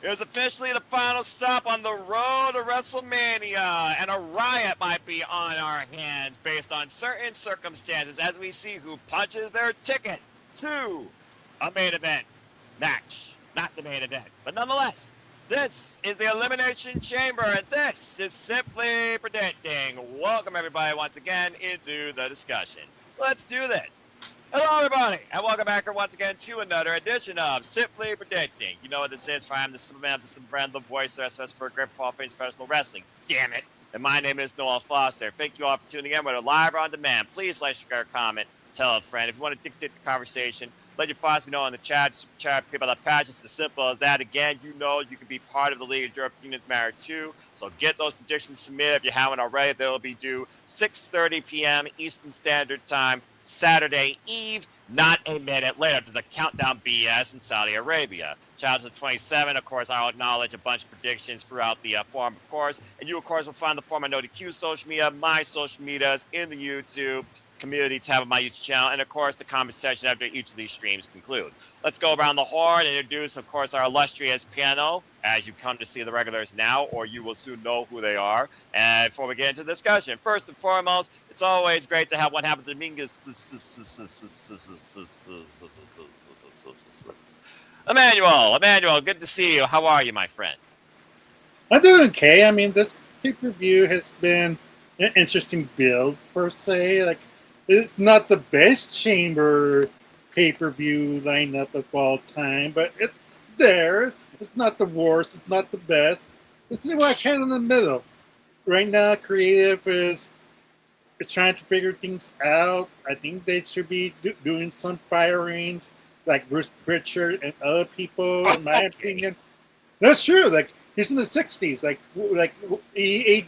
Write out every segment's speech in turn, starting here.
It was officially the final stop on the road to WrestleMania, and a riot might be on our hands based on certain circumstances as we see who punches their ticket to a main event match. Not the main event, but nonetheless, this is the Elimination Chamber, and this is Simply Predicting. Welcome, everybody, once again into the discussion. Let's do this. Hello, everybody, and welcome back here once again to another edition of Simply Predicting. You know what this is, for I'm the Superman, the Superman, the voice of SS for Great Fall Face Professional Wrestling. Damn it. And my name is Noel Foster. Thank you all for tuning in, whether live or on demand. Please like, share, comment, tell a friend. If you want to dictate the conversation, let your thoughts be known in the chat. Chat people that patch. It's as simple as that. Again, you know you can be part of the League. Your opinions matter too. So get those predictions submitted if you haven't already. They'll be due 6:30 p.m. Eastern Standard Time, Saturday Eve, not a minute later to the countdown BS in Saudi Arabia. Shout out to the 27. Of course, I'll acknowledge a bunch of predictions throughout the forum, of course. And you, of course, will find the forum on NoDQ social media, my social medias, in the YouTube community tab of my YouTube channel, and of course the comment section after each of these streams conclude. Let's go around the horn and introduce, of course, our illustrious panel as you come to see the regulars now, or you will soon know who they are. And before we get into the discussion, first and foremost, it's always great to have what happened to Dominguez. Emmanuel, good to see you. How are you, my friend? I'm doing okay. I mean, this pay-per-view has been an interesting build, per se. Like, it's not the best Chamber pay-per-view lineup of all time, but it's there. It's not the worst. It's not the best. This is what kind of in the middle. Right now, creative is trying to figure things out. I think they should be doing some firings, like Bruce Pritchard and other people, in my opinion. That's true. Like, he's in the 60s. Like he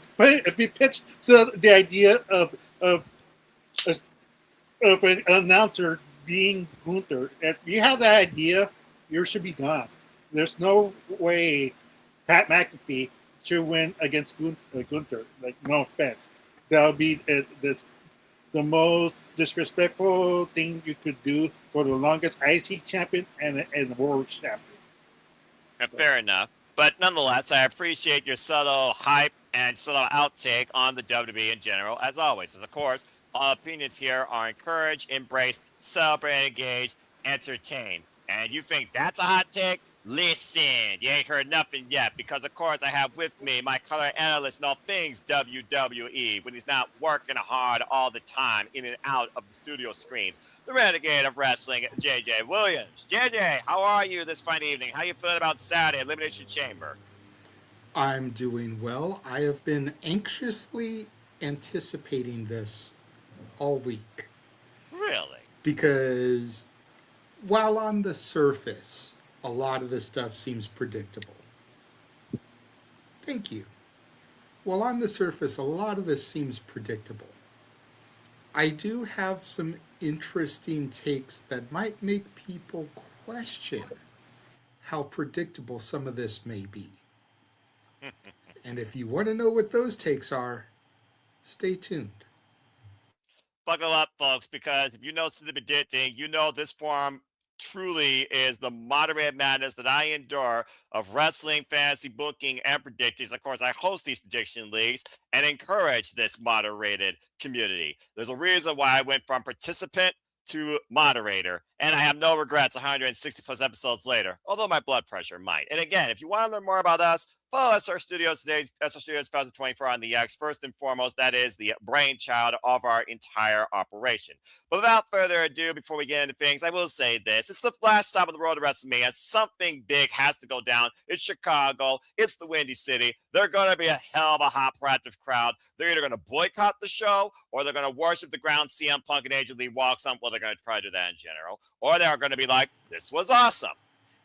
pitched the idea of an announcer being Gunther. If you have that idea, you should be gone. There's no way Pat McAfee should win against Gunther. Like, no offense. That would be the most disrespectful thing you could do for the longest IC champion and world champion. So. Fair enough. But nonetheless, I appreciate your subtle hype and subtle outtake on the WWE in general, as always. And of course, all opinions here are encouraged, embraced, celebrated, engaged, entertained. And you think that's a hot take? Listen, you ain't heard nothing yet, because of course I have with me my color analyst in all things WWE when he's not working hard all the time in and out of the studio screens. The renegade of wrestling, JJ Williams. JJ, how are you this fine evening? How you feeling about Saturday, Elimination Chamber? I'm doing well. I have been anxiously anticipating this all week. Really? Because while on the surface, a lot of this stuff seems predictable. Thank you. While on the surface, a lot of this seems predictable. I do have some interesting takes that might make people question how predictable some of this may be. And if you want to know what those takes are, stay tuned. Buckle up, folks, because if you know Simply Predicting, you know this forum truly is the moderated madness that I endure of wrestling, fantasy booking, and predictions. Of course, I host these prediction leagues and encourage this moderated community. There's a reason why I went from participant to moderator, and I have no regrets 160 plus episodes later, although my blood pressure might. And again, if you want to learn more about us, follow SR Studios today, SR Studios 2024 on the X. First and foremost, that is the brainchild of our entire operation. But without further ado, before we get into things, I will say this. It's the last stop on the road to WrestleMania. Something big has to go down. It's Chicago. It's the Windy City. They're going to be a hell of a hot, proactive crowd. They're either going to boycott the show, or they're going to worship the ground CM Punk and AJ Lee walks on. Well, they're going to try to do that in general. Or they're going to be like, this was awesome,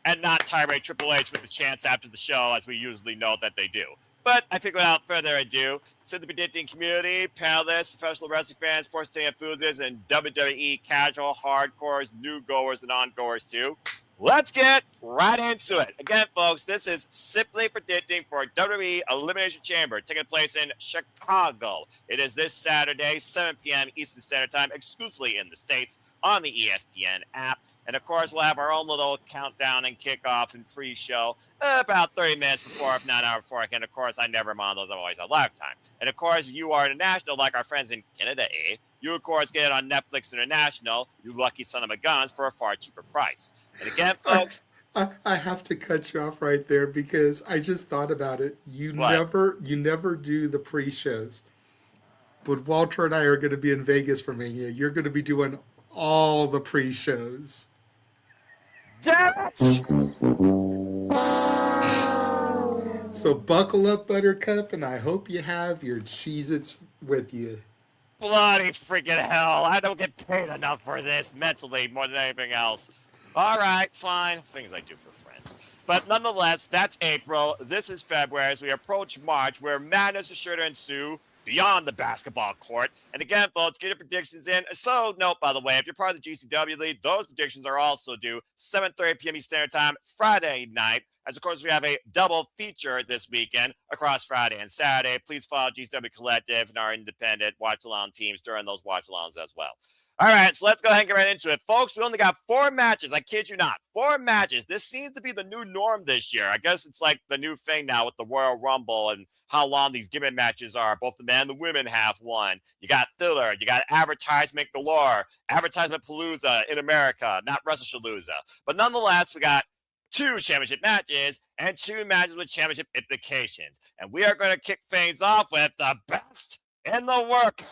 and not tirade Triple H with the chants after the show, as we usually know that they do. But I think without further ado, Simply Predicting community, panelists, professional wrestling fans, sports team enthusiasts, and WWE casual, hardcores, new goers, and on-goers too. Let's get right into it. Again, folks, this is simply predicting for WWE Elimination Chamber taking place in Chicago. It is this Saturday, 7 p.m. Eastern Standard Time, exclusively in the States on the ESPN app. And of course, we'll have our own little countdown and kickoff and pre-show about 30 minutes before, if not an hour before. And of course, I never mind those. I'm always a lifetime. And of course, you are international, like our friends in Canada, eh? You, of course, get it on Netflix International, you lucky son of a guns, for a far cheaper price. And again, folks, I have to cut you off right there because I just thought about it. what? You never do the pre-shows. But Walter and I are going to be in Vegas for Mania. You're going to be doing all the pre-shows. Damn it! So buckle up, Buttercup, and I hope you have your Cheez-Its with you. Bloody freaking hell. I don't get paid enough for this mentally more than anything else. All right, fine. Things I do for friends. But nonetheless, that's April. This is February as we approach March, where madness is sure to ensue beyond the basketball court. And again, folks, get your predictions in. So, note, by the way, if you're part of the GCW League, those predictions are also due 7:30 p.m. Eastern Standard Time, Friday night. As, of course, we have a double feature this weekend across Friday and Saturday. Please follow GCW Collective and our independent watch-along teams during those watch-alongs as well. All right, so let's go ahead and get right into it. Folks, we only got 4 matches. I kid you not. 4 matches. This seems to be the new norm this year. I guess it's like the new thing now with the Royal Rumble and how long these gimmick matches are. Both the men and the women have one. You got filler. You got advertisement galore. Advertisement palooza in America, not WrestleShalooza. But nonetheless, we got 2 championship matches and 2 matches with championship implications. And we are going to kick things off with the best in the work.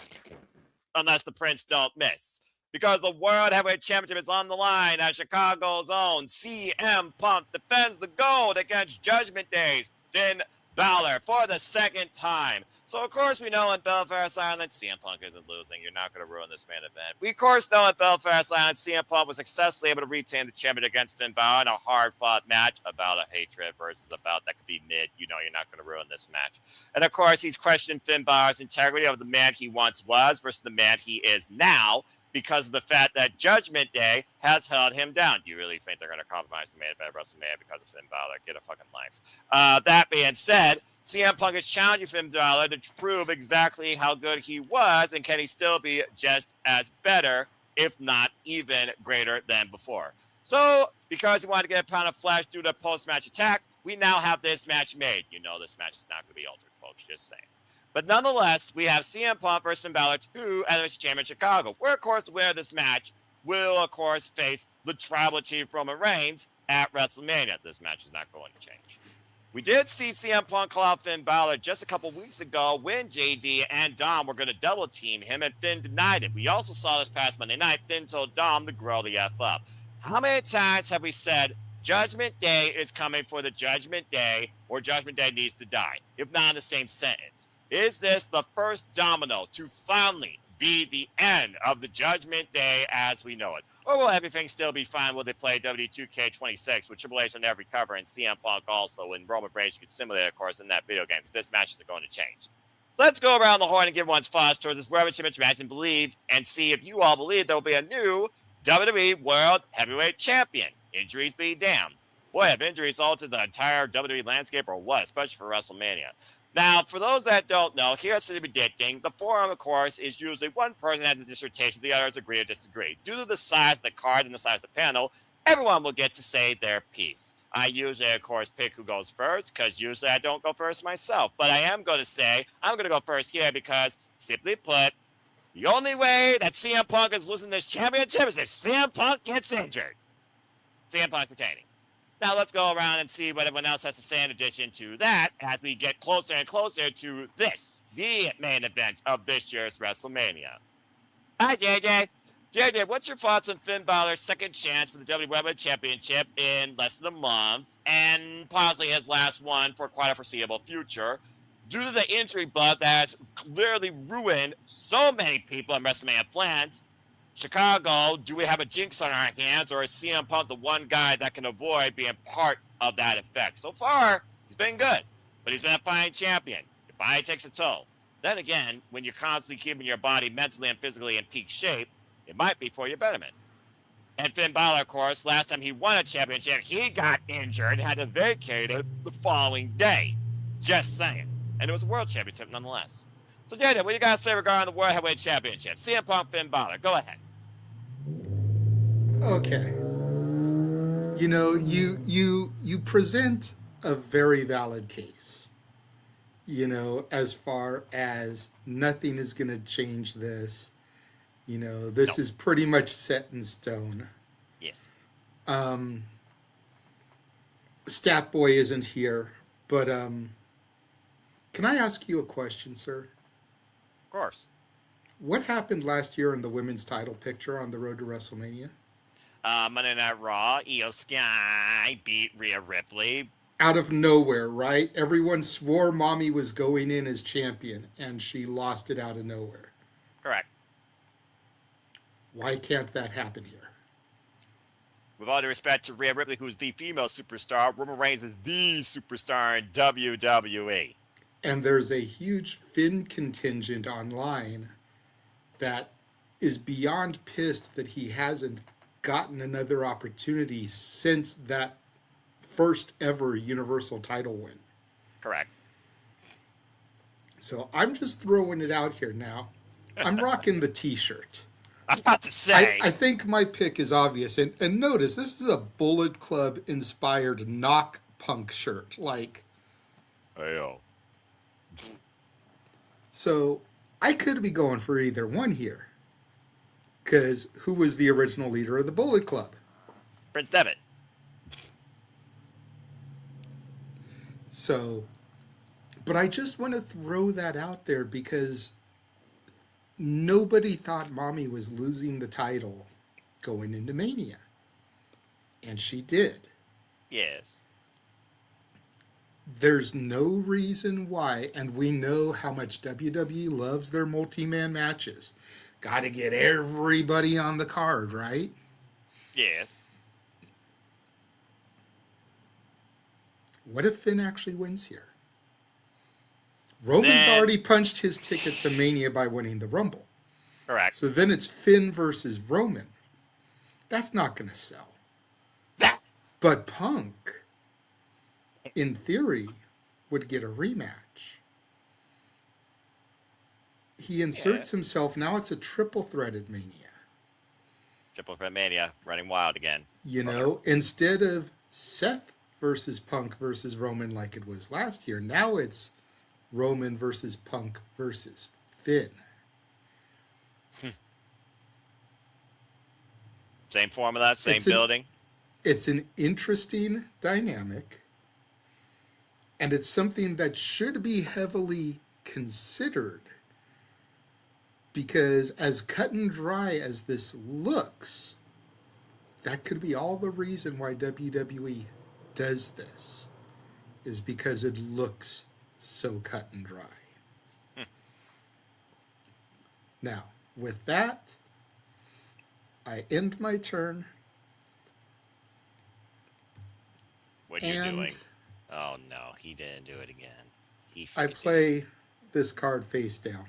Unless the Prince don't miss. Because the World Heavyweight Championship is on the line as Chicago's own CM Punk defends the gold against Judgment Day's Finn Balor for the 2nd time. So, of course, we know in Belfast Island, CM Punk isn't losing. You're not going to ruin this main event. We, of course, know in Belfast Island, CM Punk was successfully able to retain the championship against Finn Balor in a hard-fought match about a hatred versus about that could be mid. You know you're not going to ruin this match. And, of course, he's questioned Finn Balor's integrity of the man he once was versus the man he is now, because of the fact that Judgment Day has held him down. Do you really think they're going to compromise the main event of WrestleMania because of Finn Balor? Get a fucking life. That being said, CM Punk is challenging Finn Balor to prove exactly how good he was, and can he still be just as better, if not even greater than before. So, because he wanted to get a pound of flesh due to a post-match attack, we now have this match made. You know this match is not going to be altered, folks. Just saying. But nonetheless, we have CM Punk versus Finn Balor 2 at the Chamber in Chicago, where, of course, the winner of this match will, of course, face the Tribal Chief Roman Reigns at WrestleMania. This match is not going to change. We did see CM Punk call out Finn Balor just a couple weeks ago when JD and Dom were going to double team him, and Finn denied it. We also saw this past Monday night, Finn told Dom to grow the F up. How many times have we said Judgment Day is coming for the Judgment Day, or Judgment Day needs to die, if not in the same sentence? Is this the first domino to finally be the end of the Judgment Day as we know it? Or will everything still be fine? Will they play W2K26 with Triple H on every cover and CM Punk also, and Roman Reigns could simulate, of course, in that video game, because this match isn't going to change. Let's go around the horn and give one's thoughts towards this World Championship match and believe, and see if you all believe there will be a new WWE World Heavyweight Champion. Injuries be damned. Boy, have injuries altered the entire WWE landscape or what, especially for WrestleMania. Now, for those that don't know, here at City Predicting, the forum, of course, is usually one person has a dissertation, the others agree or disagree. Due to the size of the card and the size of the panel, everyone will get to say their piece. I usually, of course, pick who goes first, because usually I don't go first myself. But I am going to say, I'm going to go first here because, simply put, the only way that CM Punk is losing this championship is if CM Punk gets injured. CM Punk's retaining. Now let's go around and see what everyone else has to say in addition to that as we get closer and closer to this, the main event of this year's WrestleMania. Hi, JJ. JJ, what's your thoughts on Finn Balor's second chance for the WWE Championship in less than a month, and possibly his last one for quite a foreseeable future, due to the injury bug that has clearly ruined so many people in WrestleMania plans? Chicago, do we have a jinx on our hands, or is CM Punk the one guy that can avoid being part of that effect? So far, he's been good, but he's been a fine champion. Your body takes a toll. Then again, when you're constantly keeping your body mentally and physically in peak shape, it might be for your betterment. And Finn Balor, of course, last time he won a championship, he got injured and had to vacate it the following day. Just saying. And it was a world championship nonetheless. So, Jaden, what do you got to say regarding the World Heavyweight Championship? CM Punk, Finn Balor. Go ahead. Okay. You present a very valid case. As far as nothing is going to change this. This is pretty much set in stone. Yes. Stat Boy isn't here, but can I ask you a question, sir? Of course. What happened last year in the women's title picture on the road to WrestleMania? Monday Night Raw, Io Sky beat Rhea Ripley. Out of nowhere, right? Everyone swore Mommy was going in as champion, and she lost it out of nowhere. Correct. Why can't that happen here? With all due respect to Rhea Ripley, who's the female superstar, Roman Reigns is the superstar in WWE. And there's a huge Finn contingent online that is beyond pissed that he hasn't gotten another opportunity since that first ever Universal title win. Correct. So I'm just throwing it out here now. I'm rocking the t-shirt. I'm about to say. I think my pick is obvious. And notice, this is a Bullet Club inspired knock Punk shirt. Like, Ayo. So I could be going for either one here. Because who was the original leader of the Bullet Club? Prince Devitt. So, but I just want to throw that out there because nobody thought Mommy was losing the title going into Mania. And she did. Yes. There's no reason why, and we know how much WWE loves their multi-man matches. Got to get everybody on the card, right? Yes. What if Finn actually wins here? Roman's already punched his ticket to Mania by winning the Rumble. Correct. So then it's Finn versus Roman. That's not going to sell. But Punk, in theory, would get a rematch. He inserts himself. Now it's a triple-threaded Mania. Triple Threat Mania running wild again. Instead of Seth versus Punk versus Roman like it was last year, now it's Roman versus Punk versus Finn. Same formula, same building. It's an interesting dynamic, and it's something that should be heavily considered. Because as cut and dry as this looks, that could be all the reason why WWE does this, is because it looks so cut and dry. Now, with that, I end my turn. What are you doing? Oh no, he didn't do it again. I play this card face down.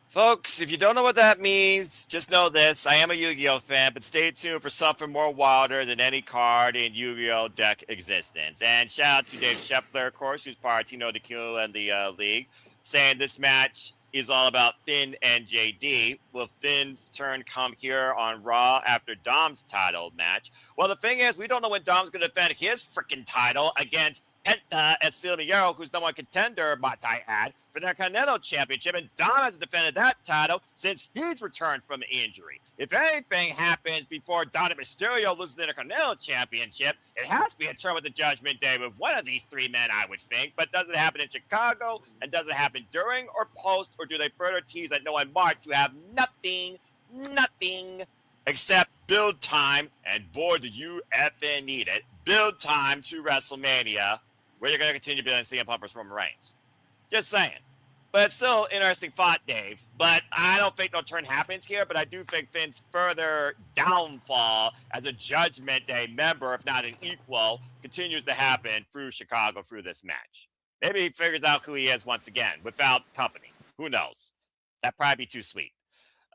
Folks, if you don't know what that means, just know this. I am a Yu-Gi-Oh fan, but stay tuned for something more wilder than any card in Yu-Gi-Oh deck existence. And shout out to Dave Shepler, of course, who's part of Tino Tequila and the league, saying this match is all about Finn and JD. Will Finn's turn come here on Raw after Dom's title match? Well, the thing is, we don't know when Dom's going to defend his freaking title against Penta Silvio, who's number one contender, might I add, for the Continental Championship, and Dom hasn't defended that title since he's returned from injury. If anything happens before Dominic Mysterio loses the Intercontinental Championship, it has to be a turn with the Judgment Day with one of these three men, I would think. But does it happen in Chicago, and does it happen during or post, or do they further tease that no, in March you have nothing except build time, and boy, do you effing need it, build time to WrestleMania, where you're going to continue building CM Punk versus Roman Reigns. Just saying. But it's still interesting thought, Dave. But I don't think no turn happens here, but I do think Finn's further downfall as a Judgment Day member, if not an equal, continues to happen through Chicago through this match. Maybe he figures out who he is once again without company. Who knows? That'd probably be too sweet.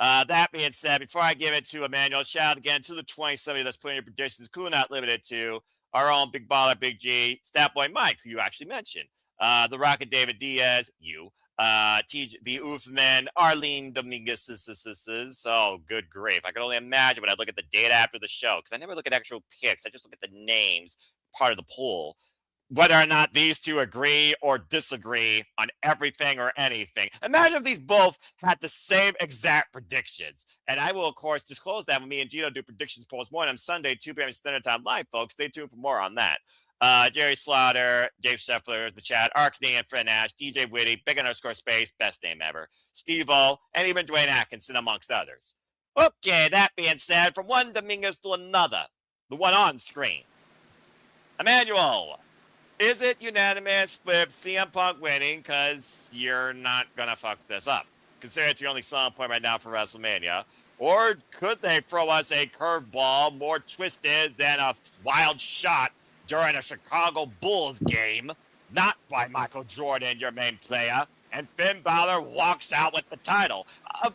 That being said, before I give it to Emmanuel, shout out again to the 2070 that's putting your predictions, cool not limited to our own Big Baller, Big G, Stat Boy Mike, who you actually mentioned, the Rocket David Diaz, you, the Uthman, Arlene Dominguez, oh, good grief. I can only imagine when I look at the data after the show, because I never look at actual picks, I just look at the names, part of the pool, whether or not these two agree or disagree on everything or anything. Imagine if these both had the same exact predictions. And I will, of course, disclose that when me and Gino do predictions post morning on Sunday, 2 p.m. Standard Time live, folks. Stay tuned for more on that. Jerry Slaughter, Dave Scheffler, the chat, Arkney and Fred Nash, DJ Witty, Big underscore space, best name ever, Steve O, and even Dwayne Atkinson, amongst others. Okay, that being said, from one Dominguez to another, the one on screen. Emmanuel, is it unanimous with CM Punk winning? Because you're not going to fuck this up, considering it's the only selling point right now for WrestleMania. Or could they throw us a curveball more twisted than a wild shot during a Chicago Bulls game, not by Michael Jordan, your main player, and Finn Balor walks out with the title?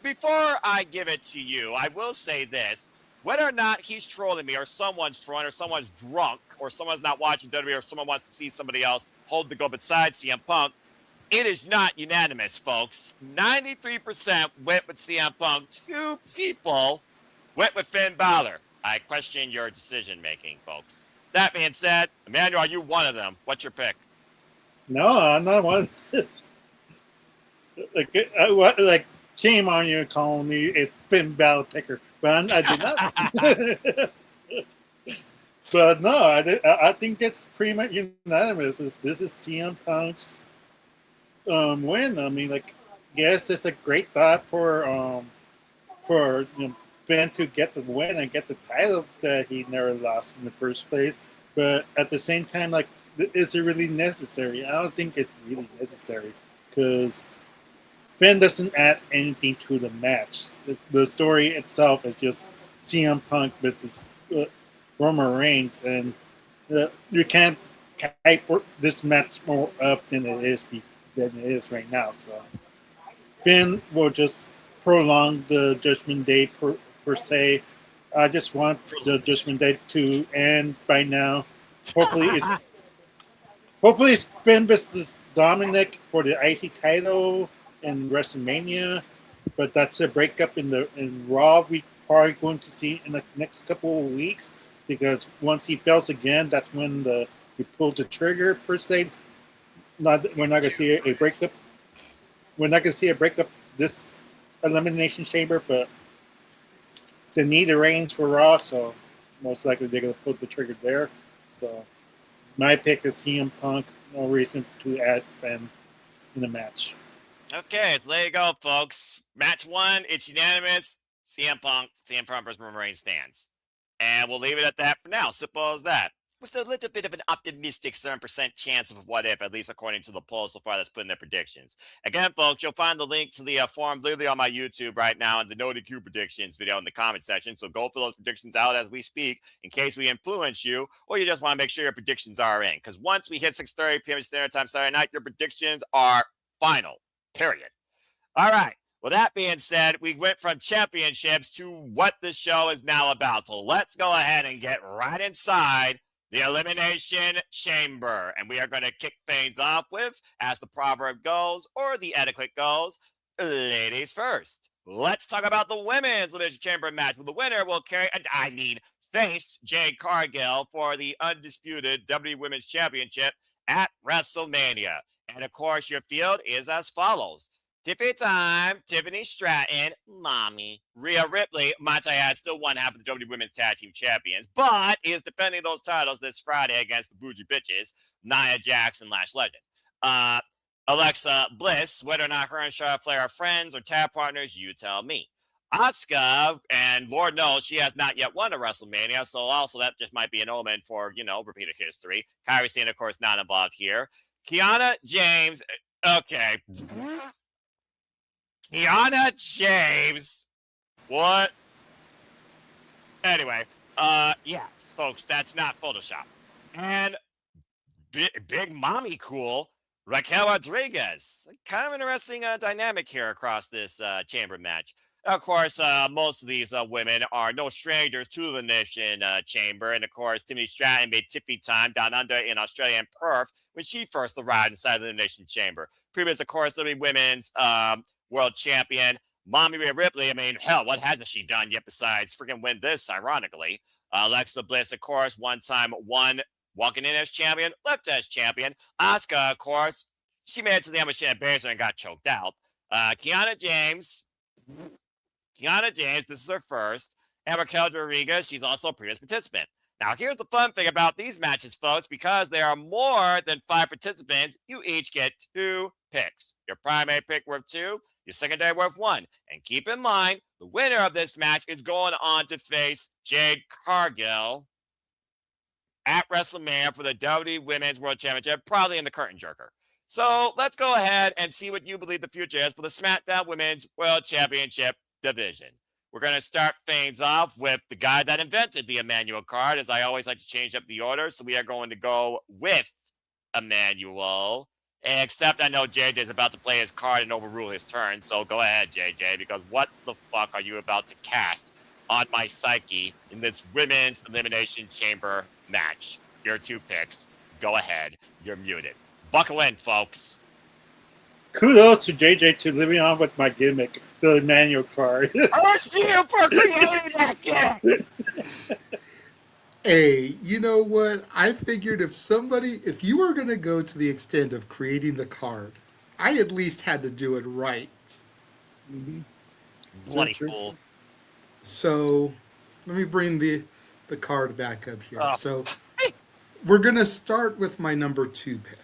Before I give it to you, I will say this. Whether or not he's trolling me, or someone's trolling, or someone's drunk, or someone's not watching WWE, or someone wants to see somebody else hold the go beside CM Punk, it is not unanimous, folks. 93% went with CM Punk. 2 people went with Finn Balor. I question your decision making, folks. That being said, Emmanuel, are you one of them? What's your pick? No, I'm not one. Like, shame on you calling me a Finn Balor picker. But I did not. But no, I think it's pretty much unanimous. This is CM Punk's win. I mean, like, yes, it's a great thought for Finn to get the win and get the title that he never lost in the first place. But at the same time, like, is it really necessary? I don't think it's really necessary because Finn doesn't add anything to the match. The story itself is just CM Punk versus Roman Reigns, and you can't hype this match more up than it is right now. So Finn will just prolong the Judgment Day per se. I just want the Judgment Day to end by now. Hopefully it's Finn versus Dominic for the IC title in WrestleMania, but that's a breakup in Raw. We probably going to see in the next couple of weeks, because once he fails again, that's when we pull the trigger per se. We're not going to see a breakup. We're not going to see a breakup this Elimination Chamber, but they need the reigns for Raw, so most likely they're going to pull the trigger there. So my pick is CM Punk. No reason to add Finn in the match. Okay, so there you go, folks. Match 1, it's unanimous. CM Punk versus Roman Reigns stands. And we'll leave it at that for now. Simple as that. With a little bit of an optimistic 7% chance of what if, at least according to the poll so far that's put in their predictions. Again, folks, you'll find the link to the forum literally on my YouTube right now in the No DQ predictions video in the comment section. So go fill those predictions out as we speak in case we influence you, or you just want to make sure your predictions are in. Because once we hit 6:30 p.m. Standard Time Saturday night, your predictions are final. Period. All right. Well, that being said, we went from championships to what the show is now about. So let's go ahead and get right inside the Elimination Chamber. And we are going to kick things off with, as the proverb goes, or the etiquette goes, ladies first. Let's talk about the women's Elimination Chamber match. Well, the winner will face Jade Cargill for the undisputed WWE Women's Championship at WrestleMania. And of course, your field is as follows. Tiffany Time, Tiffany Stratton, Mommy, Rhea Ripley, might I add, still one half of the WWE Women's Tag Team Champions, but is defending those titles this Friday against the Bougie Bitches, Nia Jackson, Lash Legend. Alexa Bliss, whether or not her and Charlotte Flair are friends or tag partners, you tell me. Asuka, and Lord knows she has not yet won a WrestleMania, so also that just might be an omen for, repeated history. Kairi Sane, of course, not involved here. Kiana James, okay. Kiana James. What? Anyway, yes, folks, that's not Photoshop. And big mommy cool, Raquel Rodriguez. Kind of interesting dynamic here across this chamber match. Of course, most of these women are no strangers to the Elimination Chamber. And of course, Timothy Stratton made Tiffy time down under in Australia and Perth when she first arrived inside the Elimination Chamber. Previous, of course, the women's world champion, Mommy Rhea Ripley. I mean, hell, what hasn't she done yet besides freaking win this, ironically? Alexa Bliss, of course, one walking in as champion, left as champion. Asuka, of course, she made it to the end, but she had Baszler and got choked out. Kiana James. Kiana James, this is her first. And Raquel Rodriguez, she's also a previous participant. Now, here's the fun thing about these matches, folks. Because there are more than 5 participants, you each get 2 picks. Your primary pick worth 2, your secondary worth 1. And keep in mind, the winner of this match is going on to face Jade Cargill at WrestleMania for the WWE Women's World Championship, probably in the curtain jerker. So let's go ahead and see what you believe the future is for the SmackDown Women's World Championship division. We're going to start things off with the guy that invented the Emmanuel card, as I always like to change up the order. So we are going to go with Emmanuel. Except I know JJ is about to play his card and overrule his turn. So go ahead, JJ, because what the fuck are you about to cast on my psyche in this Women's Elimination Chamber match? Your 2 picks. Go ahead. You're muted. Buckle in, folks. Kudos to JJ to living on with my gimmick, the manual card. It's you for creating that gimmick. Hey, you know what? I figured if you were going to go to the extent of creating the card, I at least had to do it right. Mm-hmm. Bloody fool. So, let me bring the card back up here. Oh. So, we're going to start with my number 2 pick.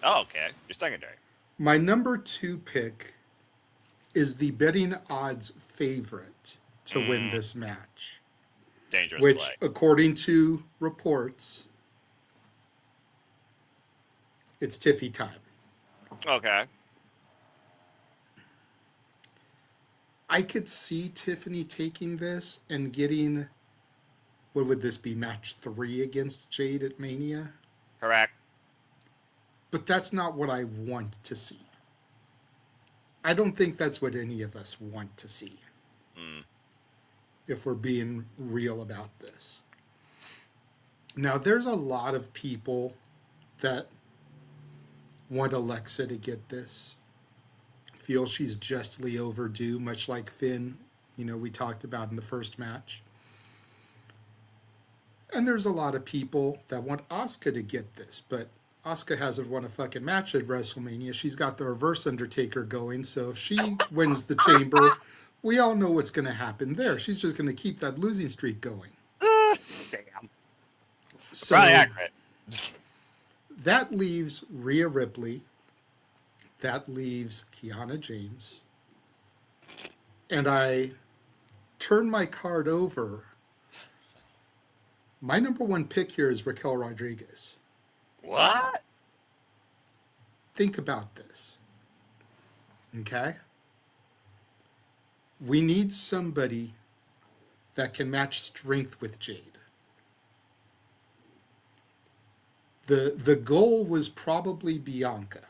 Oh, okay. Your secondary. My number 2 pick is the betting odds favorite to win this match. Dangerous which, play. according to reports, it's Tiffy time. Okay. I could see Tiffany taking this and getting, what would this be, match 3 against Jade at Mania? Correct. But that's not what I want to see. I don't think that's what any of us want to see. If we're being real about this. Now, there's a lot of people that want Alexa to get this, feel she's justly overdue, much like Finn, we talked about in the first match. And there's a lot of people that want Asuka to get this, but Asuka hasn't won a fucking match at WrestleMania. She's got the reverse Undertaker going, so if she wins the chamber, we all know what's going to happen there. She's just going to keep that losing streak going. Damn. So Probably accurate. that leaves Rhea Ripley. That leaves Kiana James. And I turn my card over. My number 1 pick here is Raquel Rodriguez. What? Think about this. Okay? We need somebody that can match strength with Jade. The goal was probably Bianca.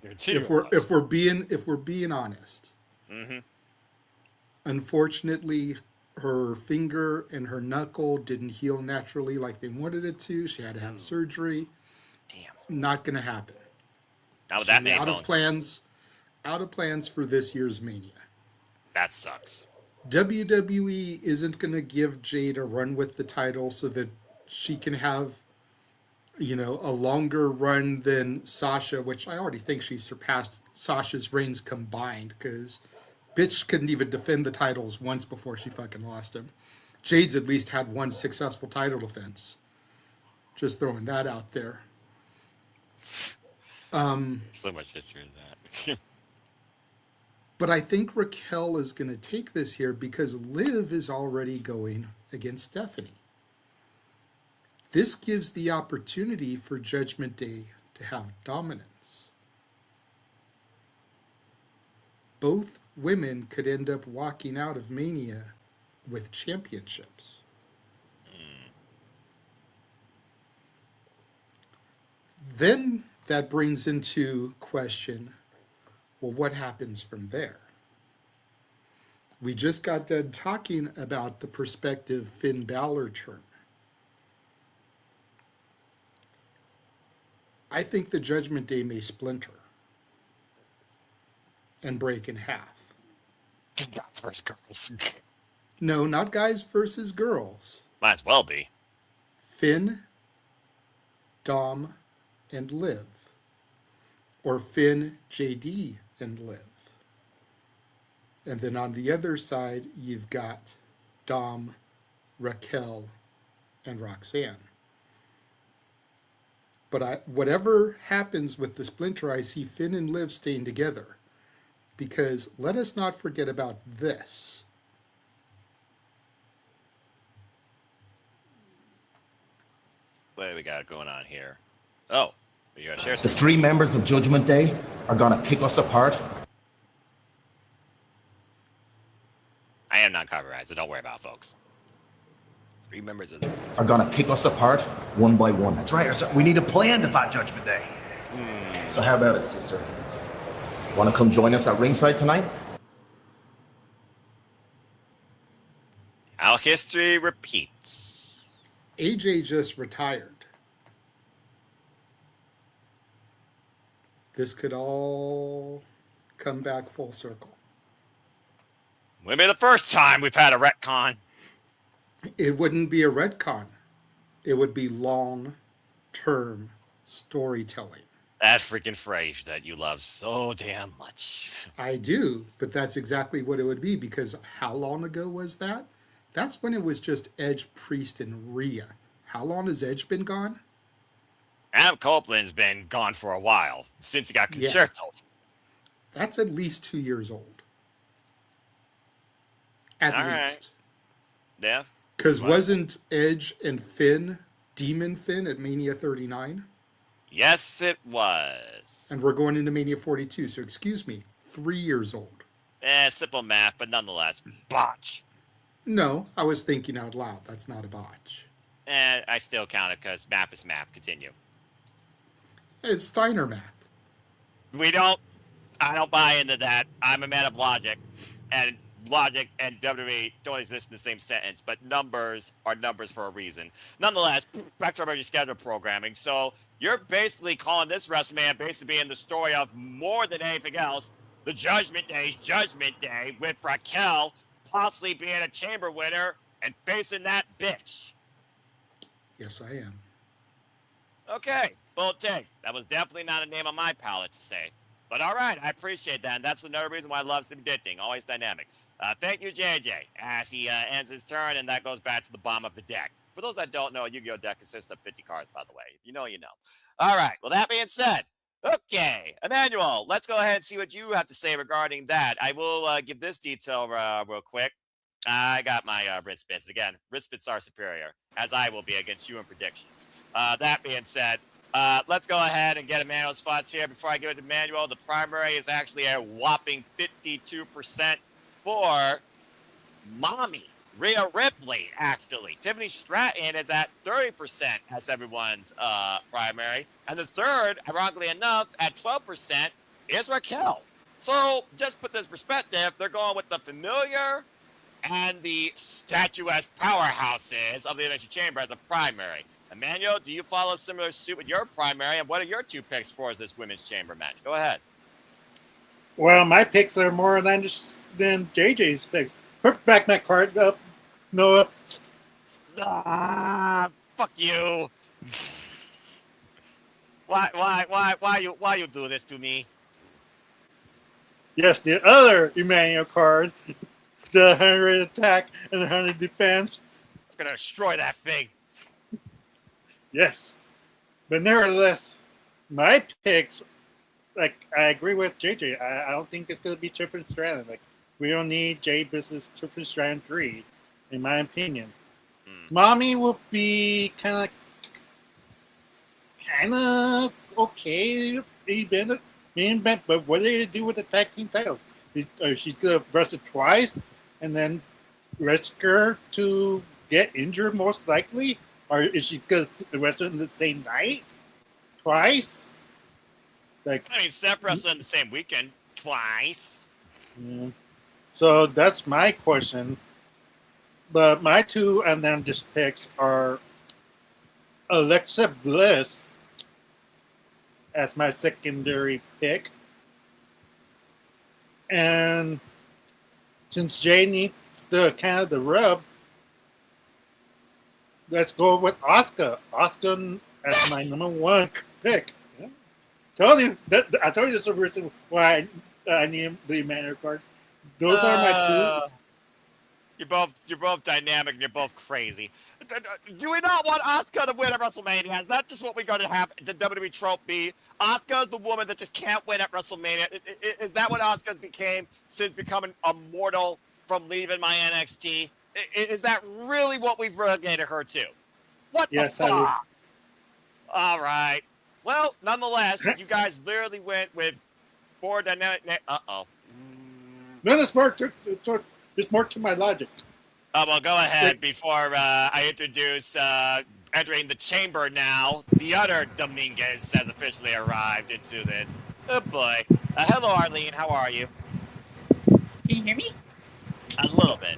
If we're being honest. Mm-hmm. Unfortunately, her finger and her knuckle didn't heal naturally like they wanted it to. She had to have surgery. Damn. Not going to happen. Now with She's that out of plans for this year's Mania. That sucks. WWE isn't going to give Jade a run with the title so that she can have, a longer run than Sasha, which I already think she surpassed Sasha's reigns combined because bitch couldn't even defend the titles once before she fucking lost them. Jade's at least had 1 successful title defense. Just throwing that out there. So much history in that. But I think Raquel is going to take this here because Liv is already going against Stephanie. This gives the opportunity for Judgment Day to have dominance. Both women could end up walking out of Mania with championships. Then that brings into question, well, what happens from there? We just got done talking about the prospective Finn Balor turn. I think the Judgment Day may splinter and break in half. Guys versus girls. No, not guys versus girls. Might as well be. Finn, Dom, and Liv. Or Finn, JD, and Liv. And then on the other side, you've got Dom, Raquel, and Roxanne. But whatever happens with the splinter, I see Finn and Liv staying together. Because let us not forget about this. What do we got going on here? Oh, you gotta share The something. 3 members of Judgment Day are gonna pick us apart. I am not copyrighted, so don't worry about it, folks. 3 members of the... Are gonna pick us apart one by one. That's right. So we need a plan to fight Judgment Day. So how about it, sister? Wanna come join us at ringside tonight? How history repeats. AJ just retired. This could all come back full circle. Wouldn't be the first time we've had a retcon. It wouldn't be a retcon. It would be long-term storytelling. That freaking phrase that you love so damn much. I do, but that's exactly what it would be, because how long ago was that? That's when it was just Edge, Priest, and Rhea. How long has Edge been gone? Adam Copeland's been gone for a while, since he got Yeah. concerto. That's at least 2 years old. At All right. least. Yeah. Because Well- wasn't Edge and Finn, Demon Finn, at Mania 39? Yes, it was. And we're going into Mania 42, so excuse me, 3 years old. Simple math, but nonetheless, botch. No, I was thinking out loud. That's not a botch. I still count it because math is math. Continue. It's Steiner math. I don't buy into that. I'm a man of logic. And logic and WWE don't exist in the same sentence, but numbers are numbers for a reason. Nonetheless, back to our regular schedule programming. So you're basically calling this WrestleMania basically being the story of more than anything else, the Judgment Day's Judgment Day, with Raquel possibly being a chamber winner and facing that bitch. Yes, I am. Okay, bold take. That was definitely not a name on my palate to say. But all right, I appreciate that. And that's another reason why I love Steve Ditting. Always dynamic. Thank you, JJ, as he ends his turn, and that goes back to the bottom of the deck. For those that don't know, a Yu-Gi-Oh! Deck consists of 50 cards, by the way. If you know, you know. All right, well, that being said, okay, Emmanuel, let's go ahead and see what you have to say regarding that. I will give this detail real quick. I got my wrist bits. Again, wrist bits are superior, as I will be against you in predictions. That being said, let's go ahead and get Emmanuel's thoughts here. Before I give it to Emmanuel, the primary is actually a whopping 52% for Mommy. Rhea Ripley, actually. Tiffany Stratton is at 30% as everyone's primary. And the third, ironically enough, at 12% is Raquel. So, just put this perspective, they're going with the familiar and the statuesque powerhouses of the Elimination Chamber as a primary. Emmanuel, do you follow a similar suit with your primary, and what are your 2 picks for this women's chamber match? Go ahead. Well, my picks are more than JJ's picks. Put back my card up, Noah. Fuck you. Why you do this to me? Yes, the other Emmanuel card, the 100 attack and 100 defense. I'm gonna destroy that thing. Yes, but nevertheless, my picks, like, I agree with JJ. I don't think it's gonna be Triple Stratton. Like, we don't need Jay versus Triple Stratton 3, in my opinion. Mommy will be kind of okay. But what are they gonna do with the tag team titles? She's gonna wrestle twice, and then risk her to get injured most likely, or is she gonna wrestle in the same night twice? Like, I mean, Seth wrestled in the same weekend twice. yeah. So that's my question. But my two outlandish picks are Alexa Bliss as my secondary pick. And since Jay needs the rub, let's go with Oscar. Oscar as my number one pick. Yeah. I told you there's a reason why I need the Emmanuel card. Those are my two. You're both dynamic and you're both crazy. Do we not want Asuka to win at WrestleMania? Is that just what we got to have the WWE trope be? Asuka's the woman that just can't win at WrestleMania. Is that what Asuka became since becoming immortal from leaving my NXT? Is that really what we've relegated her to? What the Yes, I would. fuck? All right. Well, nonetheless, you guys literally went with four dynamic. Uh-oh. No, there's more. There's more to my logic. Well, go ahead before I introduce entering the chamber now. The other Dominguez has officially arrived into this. Oh boy. Hello, Arlene. How are you? Can you hear me? A little bit.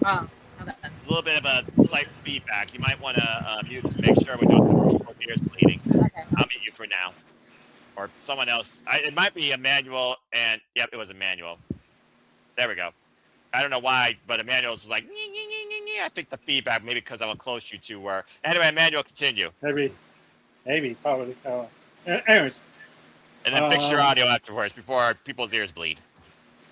Oh, no, A little bit of a slight feedback. You might want to mute to make sure we don't have people's ears bleeding. okay. I'll mute you for now. Or someone else. It might be Emmanuel, and yep, it was Emmanuel. There we go. I don't know why, but Emmanuel's was like, I think the feedback, maybe because of how close you two were. Anyway, Emmanuel, continue. Maybe, probably. Anyways. And then fix your audio afterwards before people's ears bleed.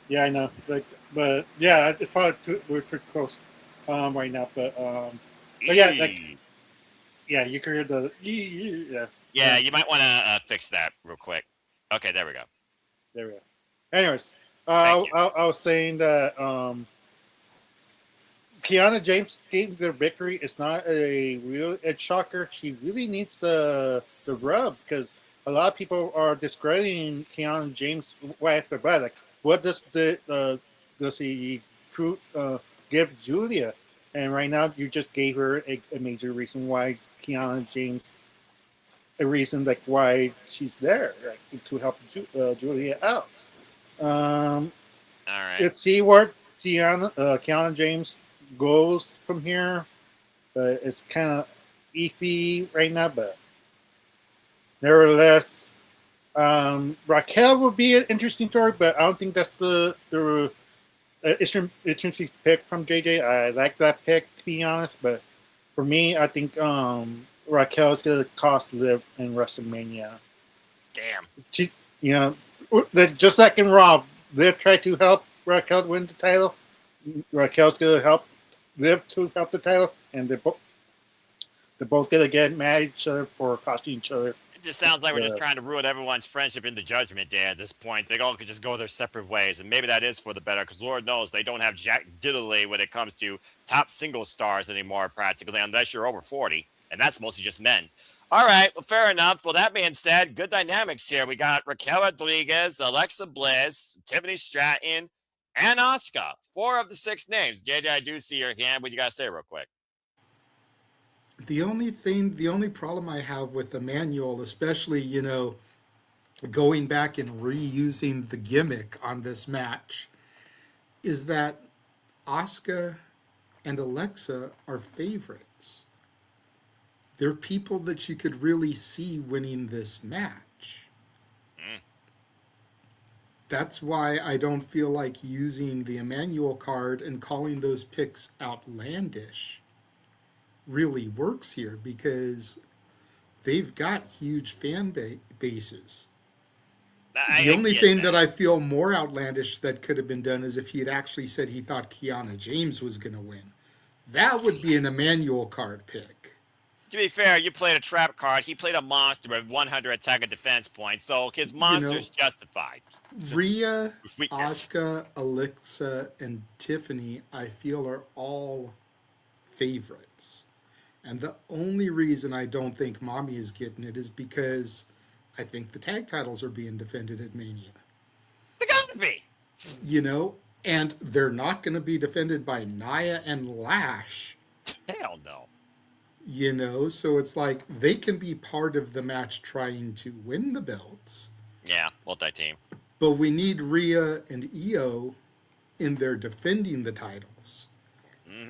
Yeah, I know. But yeah, it's probably we're too close right now. But yeah, yeah, you can hear the yeah. Yeah, you might want to fix that real quick. Okay, there we go. There we go. Anyways, Thank I, you. I was saying that Kiana James getting the victory is not a real edge shocker. She really needs the rub because a lot of people are discrediting Kiana James right after the bat. Like, what does he give Julia? And right now, you just gave her a major reason why Kiana James, a reason like why she's there, like, to help Julia out. All right. Let's see where Kiana James goes from here. It's kind of iffy right now, but nevertheless, Raquel would be an interesting story, but I don't think that's the interesting pick from JJ. I like that pick, to be honest, but for me, I think Raquel is going to cost Liv in WrestleMania. Damn. She, just like in Raw, Liv tried to help Raquel win the title. Raquel's going to help Liv to help the title, and they're both going to get mad at each other for costing each other. It just sounds like we're just trying to ruin everyone's friendship in the Judgment Day at this point. They all could just go their separate ways, and maybe that is for the better, because Lord knows they don't have jack diddly when it comes to top single stars anymore, practically, unless you're over 40, and that's mostly just men. All right, well, fair enough. Well, that being said, good dynamics here. We got Raquel Rodriguez, Alexa Bliss, Tiffany Stratton, and Asuka. 4 of the 6 names. JJ, I do see your hand. What you got to say real quick? The only problem I have with Emmanuel, especially, going back and reusing the gimmick on this match, is that Asuka and Alexa are favorites. They're people that you could really see winning this match. That's why I don't feel like using the Emmanuel card and calling those picks outlandish really works here, because they've got huge fan bases. The only thing that I feel more outlandish that could have been done is if he had actually said he thought Kiana James was going to win. That would be an Emmanuel card pick. To be fair, you played a trap card. He played a monster with 100 attack and defense points, so his monster's justified. Rhea, Asuka, Alexa, and Tiffany, I feel, are all favorites. And the only reason I don't think Mommy is getting it is because I think the tag titles are being defended at Mania. They gotta be. And they're not going to be defended by Nia and Lash. Hell no. So it's like they can be part of the match trying to win the belts. Yeah, multi-team. But we need Rhea and Io in there defending the titles.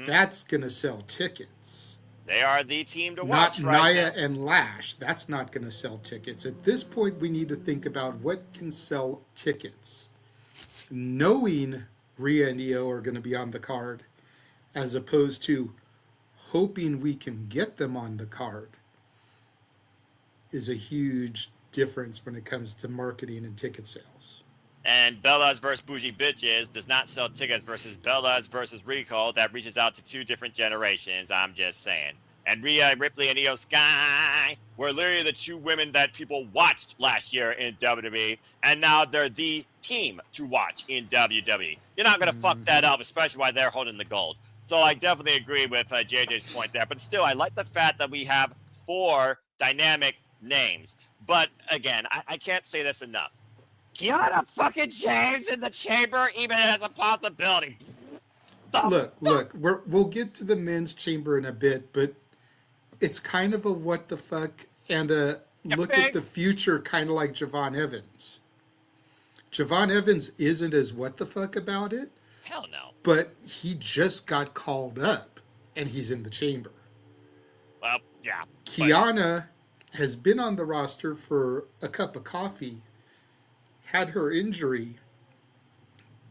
That's going to sell tickets. They are the team to Not watch right Nia now. and Lash. That's not going to sell tickets. At this point, we need to think about what can sell tickets. Knowing Rhea and Io are going to be on the card, as opposed to hoping we can get them on the card, is a huge difference when it comes to marketing and ticket sales. And Bellas versus Bougie Bitches does not sell tickets versus Bellas versus Rico that reaches out to 2 different generations. I'm just saying. And Rhea Ripley and Io Sky were literally the 2 women that people watched last year in WWE, and now they're the team to watch in WWE. You're not going to fuck that up, especially while they're holding the gold. So I definitely agree with JJ's point there. But still, I like the fact that we have 4 dynamic names. But again, I can't say this enough. Kiana fucking James in the chamber, even as a possibility. Look, we'll get to the men's chamber in a bit, but it's kind of a what the fuck and a look at the future, kind of like Javon Evans. Javon Evans isn't as what the fuck about it. Hell no. But he just got called up, and he's in the chamber. Well, yeah. Kiana has been on the roster for a cup of coffee, had her injury,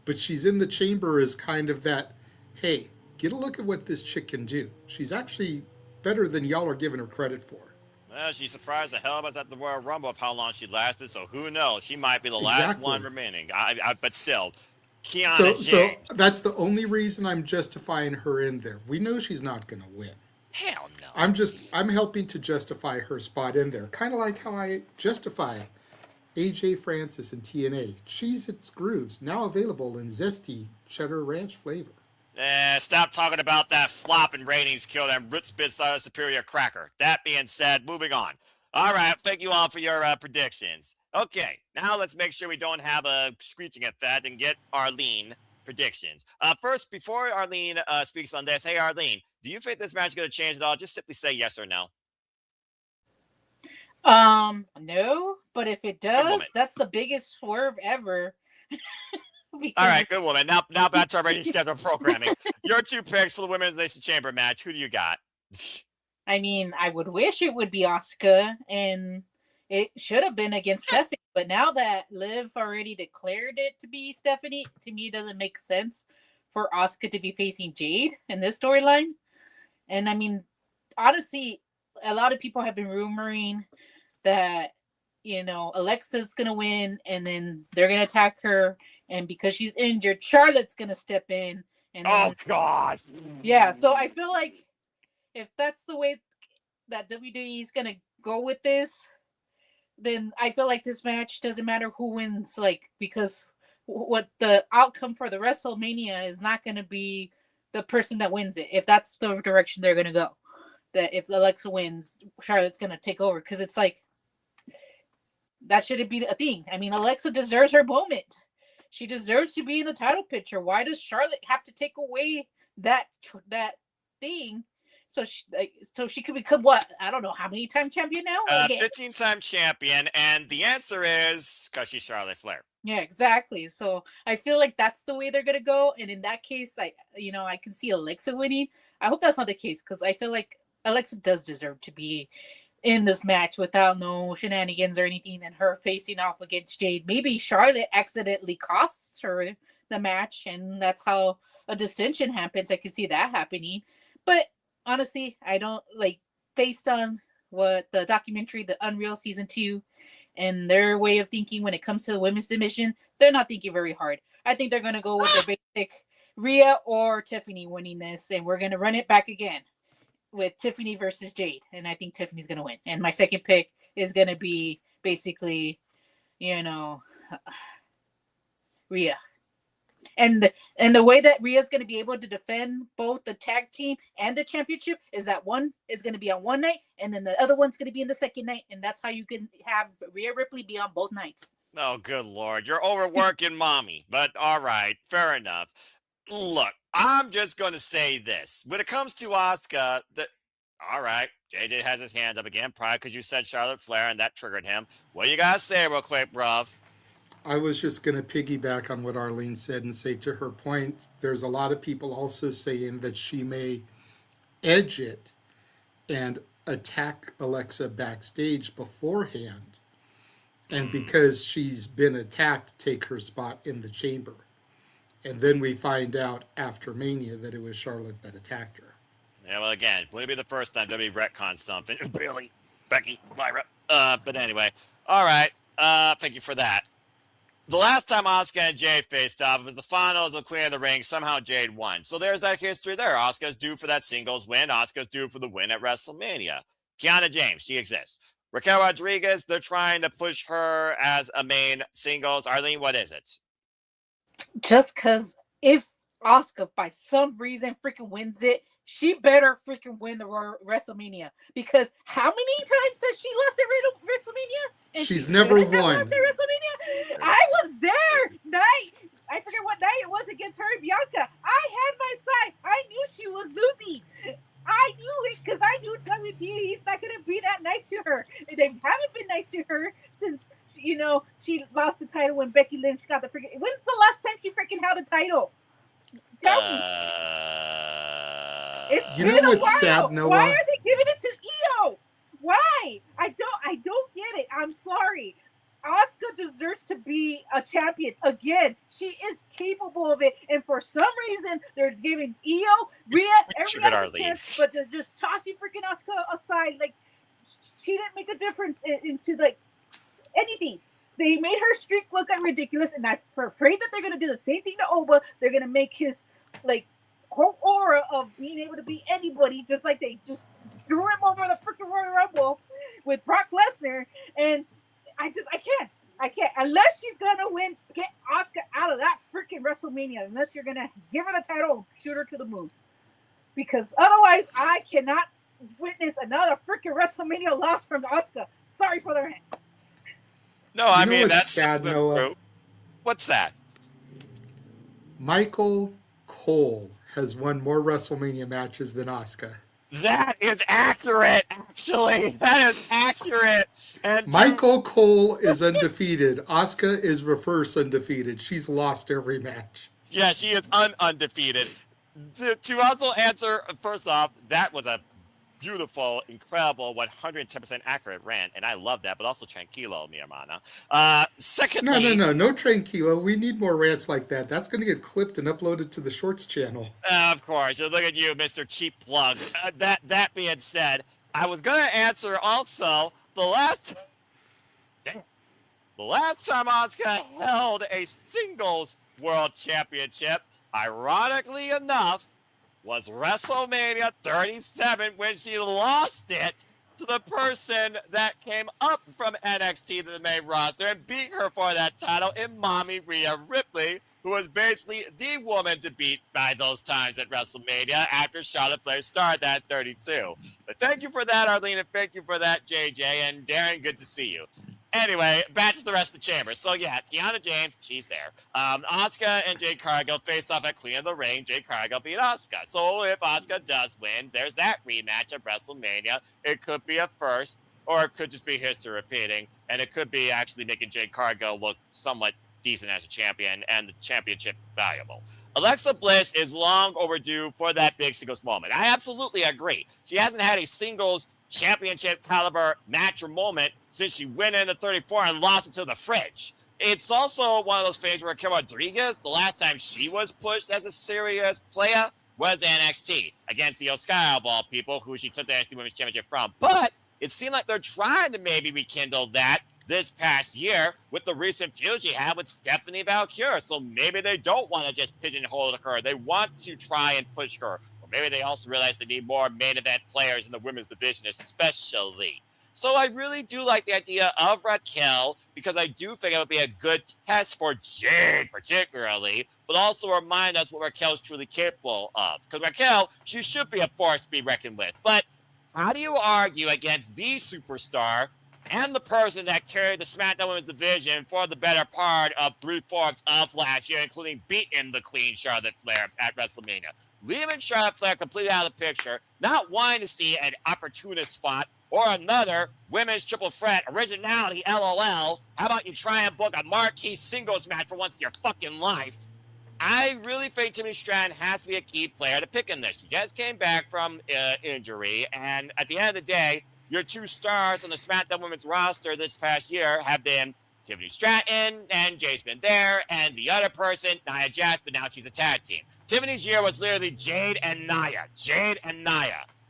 but she's in the chamber as kind of that, hey, get a look at what this chick can do. She's actually better than y'all are giving her credit for. Well, she surprised the hell of us at the Royal Rumble of how long she lasted, so who knows? She might be the last one remaining. But still, Kiana So that's the only reason I'm justifying her in there. We know she's not going to win. Hell no. I'm helping to justify her spot in there. Kind of like how I justify AJ Francis and TNA. Cheese Its Grooves, now available in zesty cheddar ranch flavor. Stop talking about that flop and ratings kill them root spits out of superior cracker. That being said, moving on. All right, thank you all for your predictions. Okay, now let's make sure we don't have a screeching effect and get Arlene predictions. First, before Arlene speaks on this, hey Arlene, do you think this match is going to change at all? Just simply say yes or no. No, but if it does, that's the biggest swerve ever. All right, good woman. Now back to our rating schedule programming. Your 2 picks for the Women's Elimination Chamber match. Who do you got? I mean, I would wish it would be Asuka, and it should have been against Stephanie. But now that Liv already declared it to be Stephanie, to me it doesn't make sense for Asuka to be facing Jade in this storyline. And I mean, honestly, a lot of people have been rumoring that, Alexa's going to win, and then they're going to attack her. And because she's injured, Charlotte's going to step in. And oh, God. Yeah, so I feel like if that's the way that WWE is going to go with this, then I feel like this match doesn't matter who wins, because what the outcome for the WrestleMania is not going to be the person that wins it, if that's the direction they're going to go. That if Alexa wins, Charlotte's going to take over, because it's like, that shouldn't be a thing. I mean, Alexa deserves her moment. She deserves to be in the title picture. Why does Charlotte have to take away that thing so she could become what? I don't know how many time champion now. 15-time champion, and the answer is because she's Charlotte Flair. Yeah, exactly. So I feel like that's the way they're gonna go, and in that case, I can see Alexa winning. I hope that's not the case, because I feel like Alexa does deserve to be in this match without no shenanigans or anything, and her facing off against Jade. Maybe Charlotte accidentally costs her the match, and that's how a dissension happens. I can see that happening. But honestly, I don't based on what the documentary, The Unreal Season 2, and their way of thinking when it comes to the women's division, they're not thinking very hard. I think they're going to go with their basic Rhea or Tiffany winning this, and we're going to run it back again with Tiffany versus Jade, and I think Tiffany's going to win. And my second pick is going to be basically, Rhea. And the way that Rhea's going to be able to defend both the tag team and the championship is that one is going to be on one night, and then the other one's going to be in the second night, and that's how you can have Rhea Ripley be on both nights. Oh, good Lord. You're overworking mommy, but all right, fair enough. Look, I'm just going to say this. When it comes to Asuka, all right, JJ has his hand up again, probably because you said Charlotte Flair and that triggered him. What do you got to say real quick, bruv? I was just going to piggyback on what Arlene said and say, to her point, there's a lot of people also saying that she may edge it and attack Alexa backstage beforehand. And because she's been attacked, take her spot in the chamber. And then we find out after Mania that it was Charlotte that attacked her. Yeah, well, again, wouldn't be the first time WWE retcon something. Bailey, Becky, Lyra. But anyway, all right. Thank you for that. The last time Asuka and Jade faced off, it was the finals of Queen of the Ring. Somehow Jade won. So there's that history there. Asuka's due for that singles win. Asuka's due for the win at WrestleMania. Kiana James, she exists. Raquel Rodriguez, they're trying to push her as a main singles. Arlene, what is it? Just because if Asuka by some reason freaking wins it, she better freaking win the WrestleMania. Because how many times has she lost at WrestleMania? And She's never won. Lost at WrestleMania? I was there. I forget what night it was against her and Bianca. I had my side. I knew she was losing. I knew it because I knew WWE's not going to be that nice to her. They haven't been nice to her since, she lost the title when Becky Lynch got the freaking... When's the last time she freaking held a title? Tell me. It's been a while. Sad, Noah? Why are they giving it to Io? Why? I don't get it. I'm sorry. Asuka deserves to be a champion again. She is capable of it, and for some reason, they're giving Io, Rhea, every other chance, but they're just tossing freaking Asuka aside. Like, she didn't make a difference into like anything. They made her streak look ridiculous, and I'm afraid that they're gonna do the same thing to Oba. They're gonna make his like whole aura of being able to beat anybody, just like they just threw him over the freaking Royal Rumble with Brock Lesnar, and I can't. Unless she's gonna win, get Asuka out of that freaking WrestleMania. Unless you're gonna give her the title and shoot her to the moon. Because otherwise, I cannot witness another freaking WrestleMania loss from Asuka. Sorry for the rant. No, I mean, that's sad, Noah. What's that? Michael Cole has won more WrestleMania matches than Asuka. That is accurate, actually. That is accurate. And Michael Cole is undefeated. Asuka is reverse undefeated. She's lost every match. Yeah, she is undefeated. To also answer, first off, that was a beautiful, incredible, 110% accurate rant, and I love that, but also tranquilo, mi hermana. Secondly... No tranquilo. We need more rants like that. That's going to get clipped and uploaded to the Shorts channel. Of course. Look at you, Mr. Cheap Plug. That being said, I was going to answer also, the last time Asuka held a singles world championship, ironically enough, was WrestleMania 37 when she lost it to the person that came up from NXT to the main roster and beat her for that title in Mommy Rhea Ripley, who was basically the woman to beat by those times at WrestleMania after Charlotte Flair started that 32. But thank you for that, Arlene, and thank you for that, JJ, and Darren, good to see you. Anyway, back to the rest of the chamber. So, yeah, Kiana James, she's there. Asuka and Jade Cargill faced off at Queen of the Ring. Jade Cargill beat Asuka. So, if Asuka does win, there's that rematch at WrestleMania. It could be a first, or it could just be history repeating, and it could be actually making Jade Cargill look somewhat decent as a champion and the championship valuable. Alexa Bliss is long overdue for that big singles moment. I absolutely agree. She hasn't had a singles championship caliber match or moment since she went into 34 and lost it to the fridge. It's also one of those things where Raquel Rodriguez, the last time she was pushed as a serious player was NXT against the Sky of all people, who she took the NXT Women's Championship from. But it seemed like they're trying to maybe rekindle that this past year with the recent feud she had with Stephanie Valkyrie. So maybe they don't want to just pigeonhole her. They want to try and push her. Maybe they also realize they need more main event players in the women's division, especially. So I really do like the idea of Raquel because I do think it would be a good test for Jade particularly, but also remind us what Raquel is truly capable of. Because Raquel, she should be a force to be reckoned with. But how do you argue against the superstar and the person that carried the SmackDown Women's Division for the better part of 3/4 of last year, including beating the Queen Charlotte Flair at WrestleMania. Leaving Charlotte Flair completely out of the picture, not wanting to see an opportunist spot or another women's triple threat originality, LOL. How about you try and book a marquee singles match for once in your fucking life? I really think Tiffany Stratton has to be a key player to pick in this. She just came back from injury, and at the end of the day, your two stars on the SmackDown Women's roster this past year have been Tiffany Stratton, and Jay's been there, and the other person, Nia Jax, but now she's a tag team. Tiffany's year was literally Jade and Nia,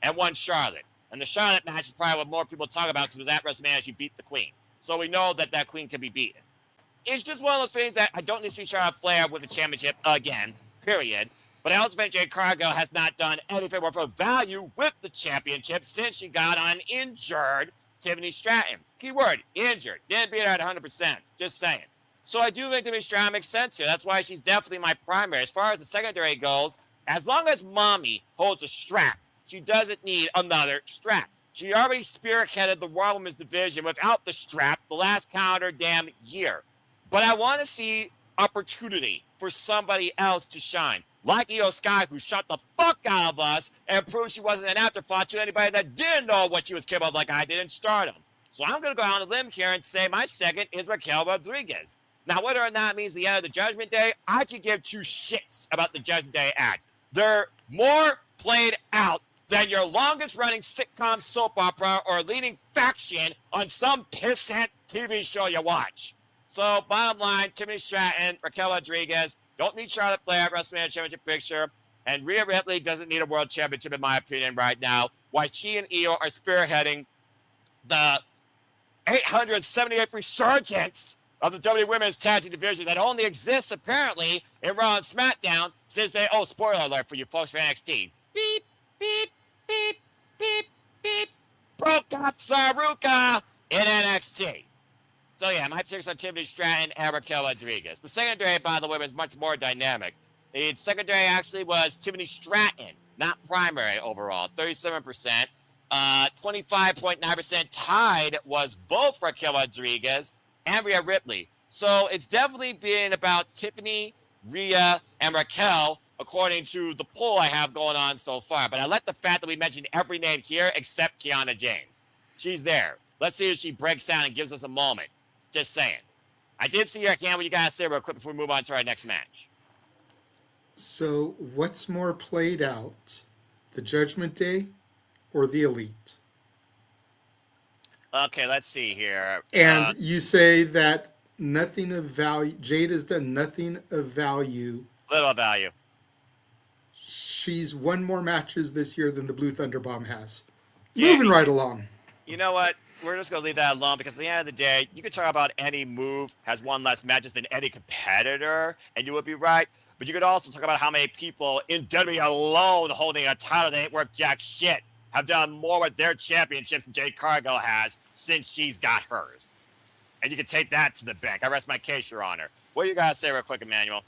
and one Charlotte. And the Charlotte match is probably what more people talk about because it was at WrestleMania. She beat the Queen. So we know that that Queen can be beaten. It's just one of those things that I don't need to see Charlotte Flair with the championship again, period. But I also think Jade Cargill has not done anything worth of value with the championship since she got on injured Tiffany Stratton. Keyword, injured. Didn't beat her at 100%. Just saying. So I do think Tiffany Stratton makes sense here. That's why she's definitely my primary. As far as the secondary goes, as long as Mommy holds a strap, she doesn't need another strap. She already spearheaded the Raw Women's division without the strap the last calendar damn year. But I want to see opportunity for somebody else to shine. Like Io Sky, who shot the fuck out of us and proved she wasn't an afterthought to anybody that didn't know what she was capable of like I did in Stardom. So I'm going to go out on a limb here and say my second is Raquel Rodriguez. Now, whether or not it means the end of the Judgment Day, I could give two shits about the Judgment Day act. They're more played out than your longest running sitcom soap opera or leading faction on some pissant TV show you watch. So, bottom line, Tiffany Stratton, Raquel Rodriguez, don't need Charlotte Flair at WrestleMania Championship picture, and Rhea Ripley doesn't need a world championship, in my opinion, right now, while she and Io are spearheading the 878th resurgence of the WWE Women's Tag Team Division that only exists, apparently, in Raw and SmackDown since they, spoiler alert for you folks for NXT. Beep, beep, beep, beep, beep. Broke up Saruka in NXT. So yeah, my picks are Tiffany Stratton and Raquel Rodriguez. The secondary, by the way, was much more dynamic. The secondary actually was Tiffany Stratton, not primary overall, 37%. 25.9% tied was both Raquel Rodriguez and Rhea Ripley. So it's definitely been about Tiffany, Rhea, and Raquel, according to the poll I have going on so far. But I like the fact that we mentioned every name here except Kiana James. She's there. Let's see if she breaks down and gives us a moment. Just saying. I did see your hand. What you got to say real quick before we move on to our next match? So, what's more played out, the Judgment Day or the Elite? Okay, let's see here. And you say that nothing of value, Jade has done nothing of value. Little value. She's won more matches this year than the Blue Thunder Bomb has. Yeah, Moving right along. You know what? We're just going to leave that alone because at the end of the day, you could talk about any move has won less matches than any competitor, and you would be right. But you could also talk about how many people in WWE alone holding a title that ain't worth jack shit have done more with their championships than Jade Cargill has since she's got hers. And you can take that to the bank. I rest my case, Your Honor. What do you got to say real quick, Emmanuel?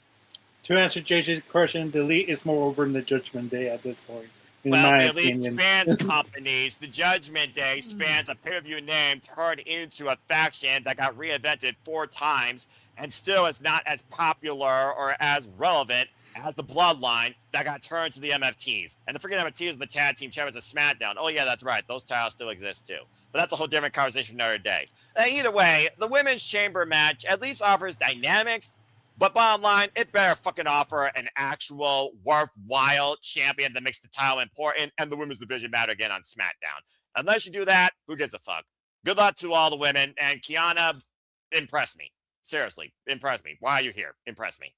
To answer JJ's question, the Elite is more over than the Judgment Day at this point. Well, the Elite spans companies. The Judgment Day spans a pay-per-view name turned into a faction that got reinvented 4 times and still is not as popular or as relevant as the Bloodline that got turned to the MFTs. And the freaking MFTs are the tag team champions of SmackDown. Oh, yeah, that's right. Those titles still exist, too. But that's a whole different conversation for another day. Either way, the Women's Chamber match at least offers dynamics. But bottom line, it better fucking offer an actual worthwhile champion that makes the title important and the women's division matter again on SmackDown. Unless you do that, who gives a fuck? Good luck to all the women. And Kiana, impress me. Seriously, impress me. Why are you here? Impress me.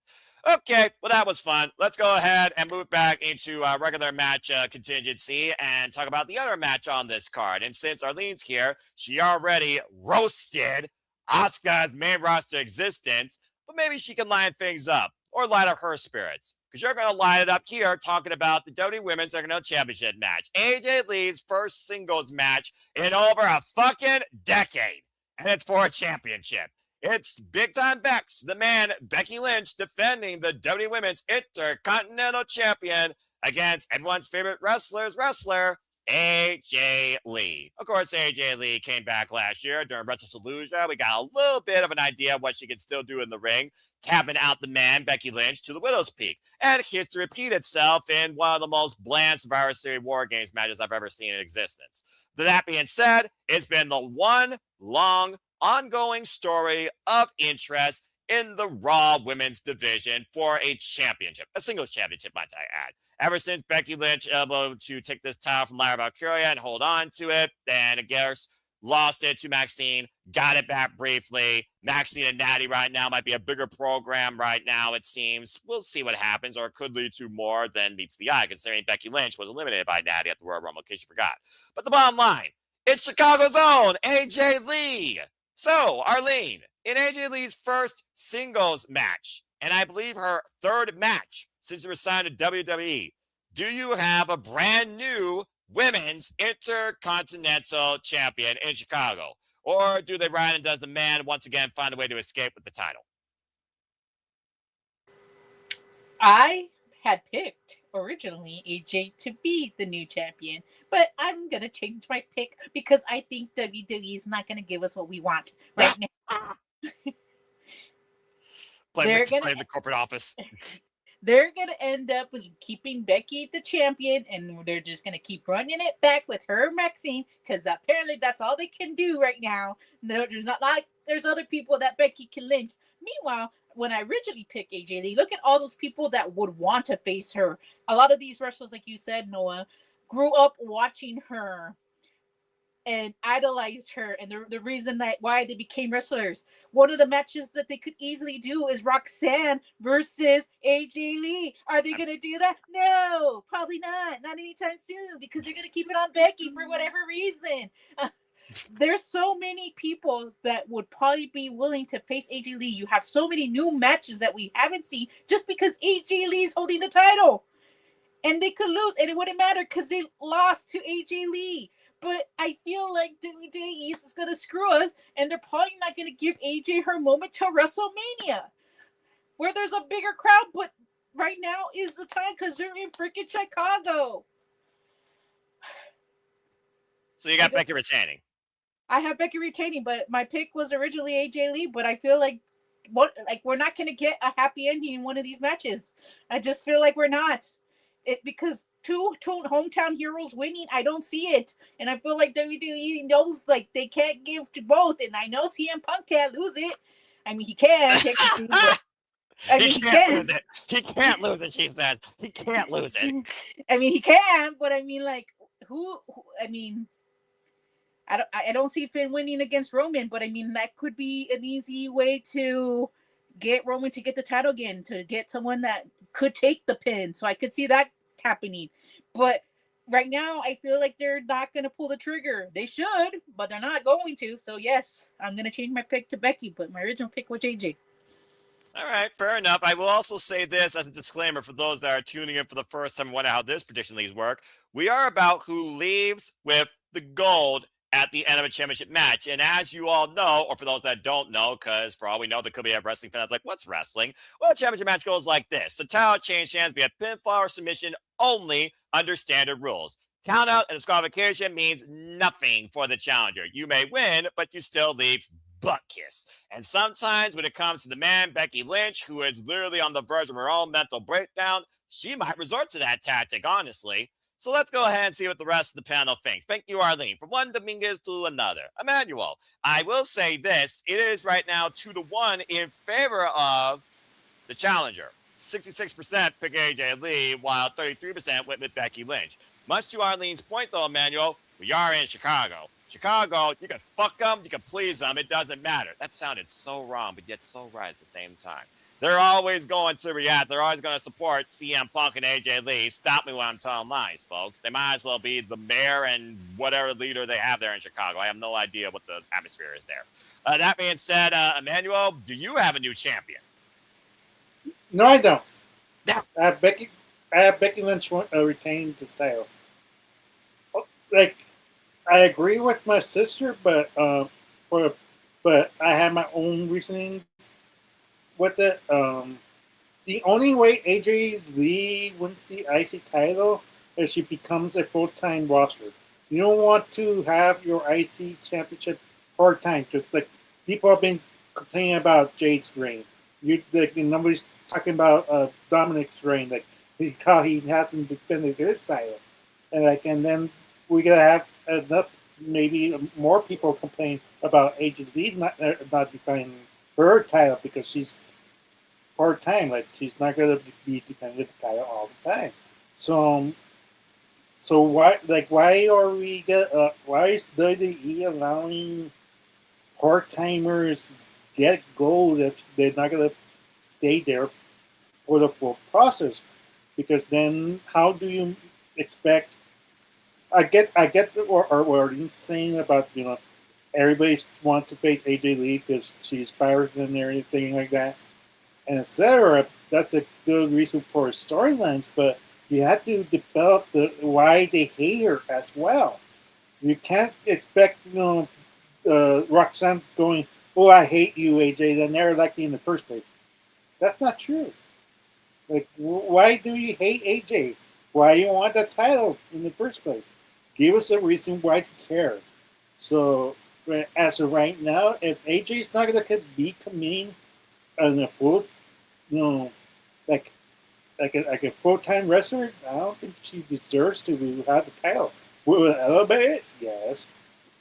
Okay, well, that was fun. Let's go ahead and move back into regular match contingency and talk about the other match on this card. And since Arlene's here, she already roasted Asuka's main roster existence. But maybe she can line things up or light up her spirits. Because you're going to line it up here talking about the WWE Women's Intercontinental Championship match. AJ Lee's first singles match in over a fucking decade. And it's for a championship. It's Big Time Bex, the man, Becky Lynch, defending the WWE Women's Intercontinental Champion against everyone's favorite wrestler's wrestler, AJ Lee. Of course, AJ Lee came back last year during WrestleSaluja. We got a little bit of an idea of what she can still do in the ring, tapping out the man, Becky Lynch, to the Widow's Peak. And here's to repeat itself in one of the most bland Survivor Series War Games matches I've ever seen in existence. That being said, it's been the one long, ongoing story of interest in the Raw Women's Division for a championship, a singles championship, might I add. Ever since Becky Lynch able to take this title from Lyra Valkyria and hold on to it, then again lost it to Maxine, got it back briefly. Maxine and Natty right now might be a bigger program right now, it seems. We'll see what happens, or it could lead to more than meets the eye, considering Becky Lynch was eliminated by Natty at the Royal Rumble, in case you forgot. But the bottom line, it's Chicago's own AJ Lee. So, Arlene, in AJ Lee's first singles match, and I believe her third match since she was signed to WWE, do you have a brand new women's intercontinental champion in Chicago? Or do they ride and does the man once again find a way to escape with the title? I had picked originally AJ to be the new champion, but I'm going to change my pick because I think WWE is not going to give us what we want right now. Play the corporate office. They're going to end up keeping Becky the champion, and they're just going to keep running it back with her Maxine, because apparently that's all they can do right now. There's not like there's other people that Becky can lynch. Meanwhile, when I originally picked AJ Lee, look at all those people that would want to face her. A lot of these wrestlers, like you said, Noah, grew up watching her and idolized her, and the reason that why they became wrestlers. One of the matches that they could easily do is Roxanne versus AJ Lee. Are they going to do that? No, probably not. Not anytime soon, because they're going to keep it on Becky for whatever reason. There's so many people that would probably be willing to face AJ Lee. You have so many new matches that we haven't seen just because AJ Lee's holding the title. And they could lose, and it wouldn't matter because they lost to AJ Lee. But I feel like WWE is going to screw us, and they're probably not going to give AJ her moment till WrestleMania, where there's a bigger crowd. But right now is the time because they're in freaking Chicago. So you got Becky retaining. I have Becky retaining, but my pick was originally AJ Lee. But I feel like we're not going to get a happy ending in one of these matches. I just feel like we're not. Because two hometown heroes winning, I don't see it, and I feel like WWE knows like they can't give to both, and I know CM Punk can't lose it. I mean, he can technically, but he can't lose it. He can't lose it. She says he can't lose it. I mean, he can, but I mean, like who? I mean, I don't see Finn winning against Roman, but I mean that could be an easy way to get Roman to get the title again, to get someone that could take the pin. So I could see that happening. But right now, I feel like they're not going to pull the trigger. They should, but they're not going to. So yes, I'm going to change my pick to Becky, but my original pick was AJ. All right, fair enough. I will also say this as a disclaimer for those that are tuning in for the first time and wonder how this prediction leagues work. We are about who leaves with the gold at the end of a championship match. And as you all know, or for those that don't know, because for all we know, there could be a wrestling fan that's like, what's wrestling? Well, a championship match goes like this. The title change hands via pinfall or submission only under standard rules. Count out and disqualification means nothing for the challenger. You may win, but you still leave butt kiss. And sometimes when it comes to the man, Becky Lynch, who is literally on the verge of her own mental breakdown, she might resort to that tactic, honestly. So let's go ahead and see what the rest of the panel thinks. Thank you, Arlene. From one Dominguez to another. Emmanuel, I will say this. It is right now 2-1 in favor of the challenger. 66% pick AJ Lee, while 33% went with Becky Lynch. Much to Arlene's point, though, Emmanuel, we are in Chicago. Chicago, you can fuck them, you can please them, it doesn't matter. That sounded so wrong, but yet so right at the same time. They're always going to react. They're always going to support CM Punk and AJ Lee. Stop me when I'm telling lies, folks. They might as well be the mayor and whatever leader they have there in Chicago. I have no idea what the atmosphere is there. That being said, Emmanuel, do you have a new champion? No, I don't. Yeah. I have Becky Lynch retain this title. Like, I agree with my sister, but I have my own reasoning with it. The only way AJ Lee wins the IC title if she becomes a full-time roster. You don't want to have your IC championship part-time, because like people have been complaining about Jade's reign. Nobody's talking about Dominic's reign, like how he hasn't defended his title, and then we gotta have enough, maybe more people complain about AJ not defending her title because she's part time. Like she's not gonna be defending the title all the time. So why are why is WWE allowing part timers get gold if they're not gonna stay there for the full process? Because then how do you expect? I get what you're saying about everybody wants to face AJ Lee because she's powerful and everything like that, and etc. That's a good reason for storylines, but you have to develop the why they hate her as well. You can't expect Roxanne going, "Oh, I hate you, AJ," then never liked you in the first place. That's not true. Like, why do you hate AJ? Why you want the title in the first place? Give us a reason why to care. So, as of right now, if AJ's not going to be committing on a full, you know, like a full time wrestler, I don't think she deserves to have the title. Will it elevate it? Yes.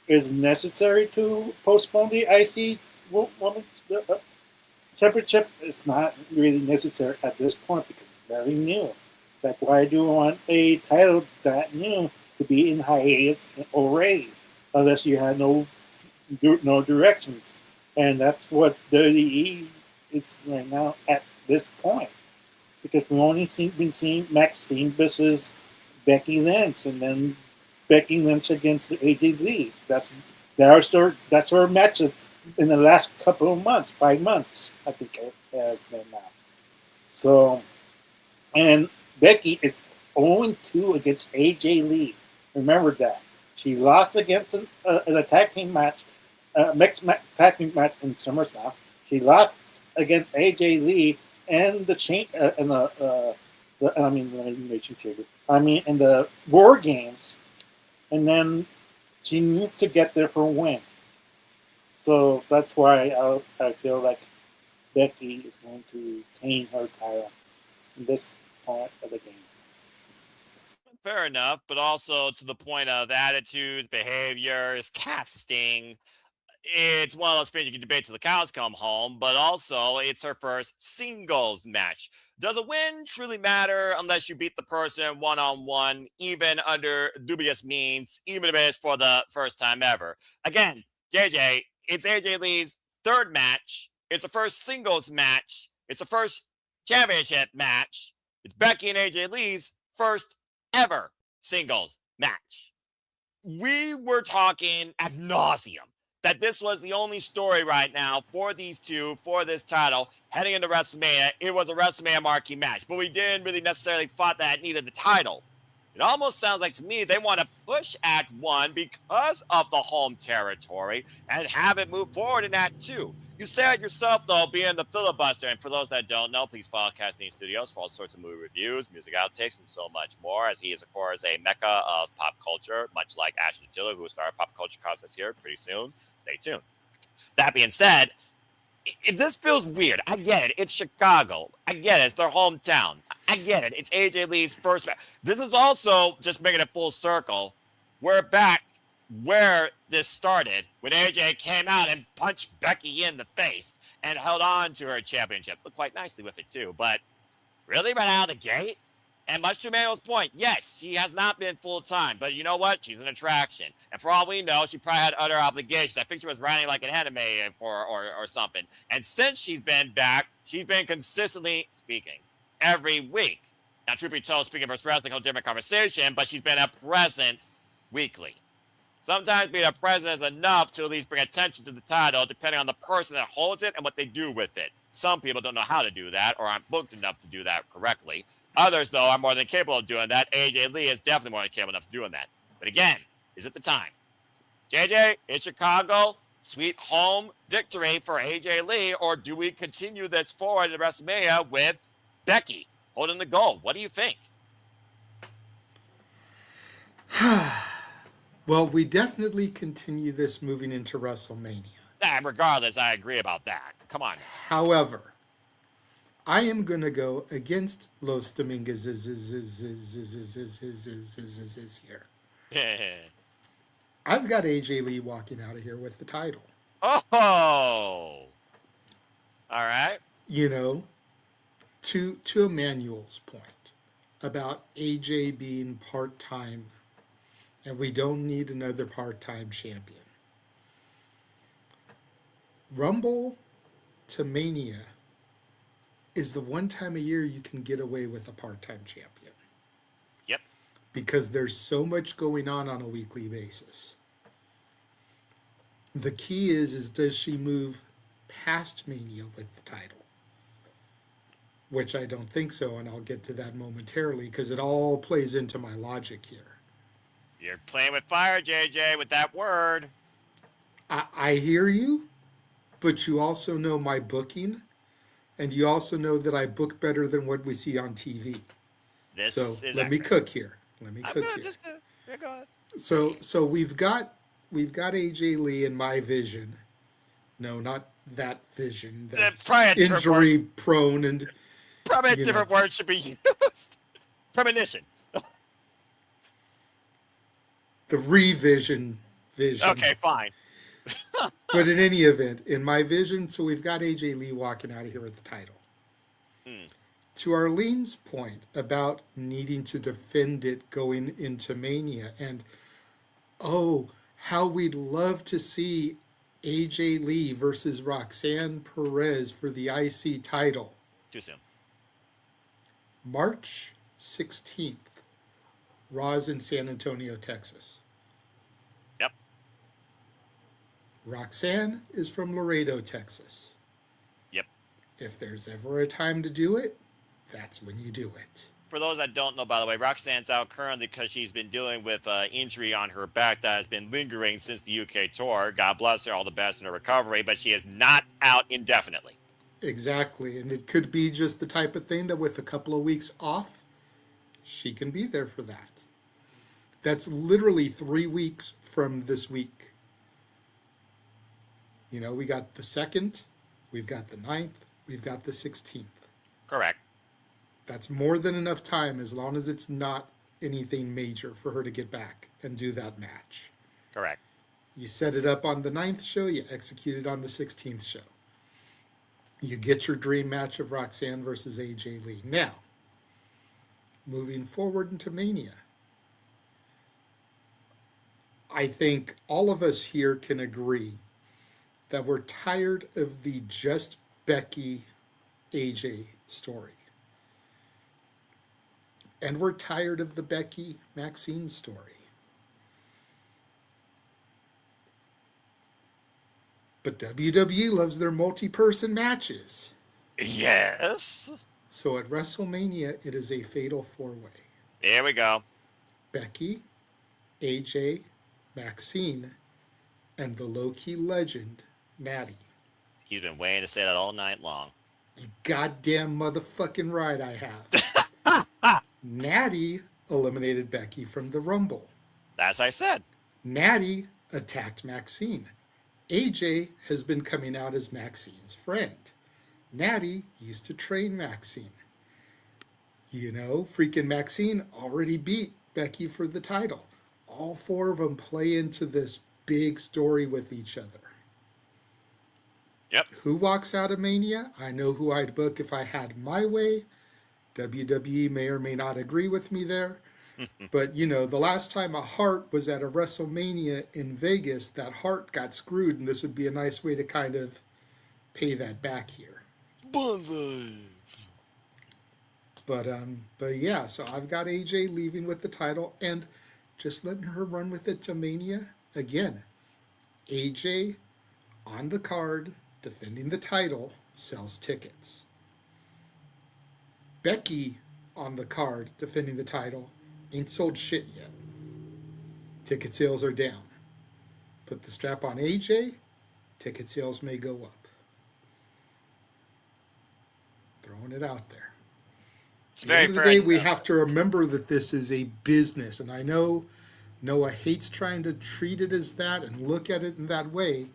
Is it necessary to postpone the IC Women's Championship? It's not really necessary at this point because it's very new. Like, why do you want a title that new to be in hiatus already, unless you had no directions? And that's what WWE is right now at this point, because we've only been seeing Maxine versus Becky Lynch, and then Becky Lynch against AJ Lee. That's her match in the last couple of months, 5 months, I think it has been now. So, and Becky is 0-2 against AJ Lee. Remember that. She lost against an tag team match, mixed tag team match in SummerSlam. She lost against AJ Lee and the Elimination Chamber. In the War Games, and then she needs to get there for a win. So that's why I feel like Becky is going to retain her title in this part of the game. Fair enough, but also to the point of attitudes, behaviors, casting. It's one of those things you can debate till the cows come home, but also it's her first singles match. Does a win truly matter unless you beat the person one on one, even under dubious means, even if it's for the first time ever? Again, JJ, it's AJ Lee's third match. It's the first singles match. It's the first championship match. It's Becky and AJ Lee's first ever singles match. We were talking ad nauseum that this was the only story right now for these two, for this title, heading into WrestleMania. It was a WrestleMania marquee match, but we didn't really necessarily thought that it needed the title. It almost sounds like to me they want to push Act 1 because of the home territory and have it move forward in Act 2. You said yourself, though, being the filibuster, and for those that don't know, please follow Casting Studios for all sorts of movie reviews, music outtakes, and so much more, as he is, of course, a mecca of pop culture, much like Ashton Tiller, who will start Pop Culture Concepts here pretty soon. Stay tuned. That being said, this feels weird. I get it. It's Chicago. I get it. It's their hometown. I get it. It's AJ Lee's first match. This is also just making it full circle. We're back where this started when AJ came out and punched Becky in the face and held on to her championship. Looked quite nicely with it too, but really right out of the gate? And much to Manuel's point, yes, she has not been full-time, but you know what? She's an attraction. And for all we know, she probably had other obligations. I think she was writing like an anime or something. And since she's been back, she's been consistently speaking every week. Now, truth be told, speaking of wrestling, a whole different conversation, but she's been a presence weekly. Sometimes being a presence is enough to at least bring attention to the title, depending on the person that holds it and what they do with it. Some people don't know how to do that or aren't booked enough to do that correctly. Others, though, are more than capable of doing that. AJ Lee is definitely more than capable enough of doing that. But again, is it the time? JJ, in Chicago, sweet home victory for AJ Lee, or do we continue this forward in WrestleMania with Becky holding the gold? What do you think? Well, we definitely continue this moving into WrestleMania. Regardless, I agree about that. Come on. However, I am going to go against Los Dominguez here. I've got AJ Lee walking out of here with the title. Oh, all right. You know, to Emmanuel's point about AJ being part-time, and we don't need another part-time champion. Rumble to Mania is the one time a year you can get away with a part-time champion. Yep. Because there's so much going on a weekly basis. The key is does she move past Mania with the title? Which I don't think so, and I'll get to that momentarily because it all plays into my logic here. You're playing with fire, JJ, with that word. I hear you, but you also know my booking, and you also know that I book better than what we see on TV. This so is let me cook here. Let me cook here. Go ahead. So we've got AJ Lee in my vision. No, not that vision. That's injury prone and probably a different word should be used. Premonition. The revision vision. Okay, fine. But in any event, in my vision, so we've got AJ Lee walking out of here with the title. To Arlene's point about needing to defend it going into Mania, and how we'd love to see AJ Lee versus Roxanne Perez for the IC title. Too soon. March 16th, Raw's in San Antonio, Texas. Yep. Roxanne is from Laredo, Texas. Yep. If there's ever a time to do it, that's when you do it. For those that don't know, by the way, Roxanne's out currently because she's been dealing with injury on her back that has been lingering since the UK tour. God bless her, all the best in her recovery, but she is not out indefinitely. Exactly, and it could be just the type of thing that with a couple of weeks off, she can be there for that. That's literally 3 weeks from this week. You know, we got the 2nd, we've got the 9th, we've got the 16th. Correct. That's more than enough time as long as it's not anything major for her to get back and do that match. Correct. You set it up on the 9th show, you execute it on the 16th show. You get your dream match of Roxanne versus AJ Lee. Now, moving forward into Mania, I think all of us here can agree that we're tired of the just Becky AJ story. And we're tired of the Becky Maxine story. But WWE loves their multi-person matches. Yes. So at WrestleMania, it is a fatal four-way. Here we go. Becky, AJ, Maxine, and the low-key legend, Natty. He's been waiting to say that all night long. You goddamn motherfucking right I have. Natty eliminated Becky from the Rumble. As I said. Natty attacked Maxine. AJ has been coming out as Maxine's friend. Natty used to train Maxine. You know, freaking Maxine already beat Becky for the title. All four of them play into this big story with each other. Yep. Who walks out of Mania? I know who I'd book if I had my way. WWE may or may not agree with me there. But, you know, the last time a Hart was at a WrestleMania in Vegas, that Hart got screwed, and this would be a nice way to kind of pay that back here. Bonsai. But yeah, so I've got AJ leaving with the title and just letting her run with it to Mania. Again, AJ on the card, defending the title, sells tickets. Becky on the card, defending the title, ain't sold shit yet. Ticket sales are down. Put the strap on AJ, ticket sales may go up. Throwing it out there. It's At the end of the day, we have to remember that this is a business, and I know Noah hates trying to treat it as that and look at it in that way.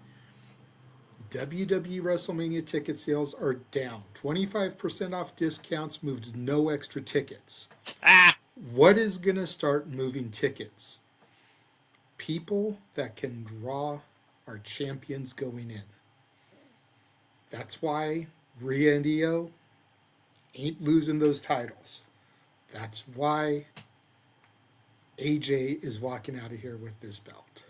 WWE WrestleMania ticket sales are down. 25% off discounts moved no extra tickets. Ah, What is going to start moving tickets? People that can draw are champions going in. That's why Rhea and Io ain't losing those titles. That's why AJ is walking out of here with this belt.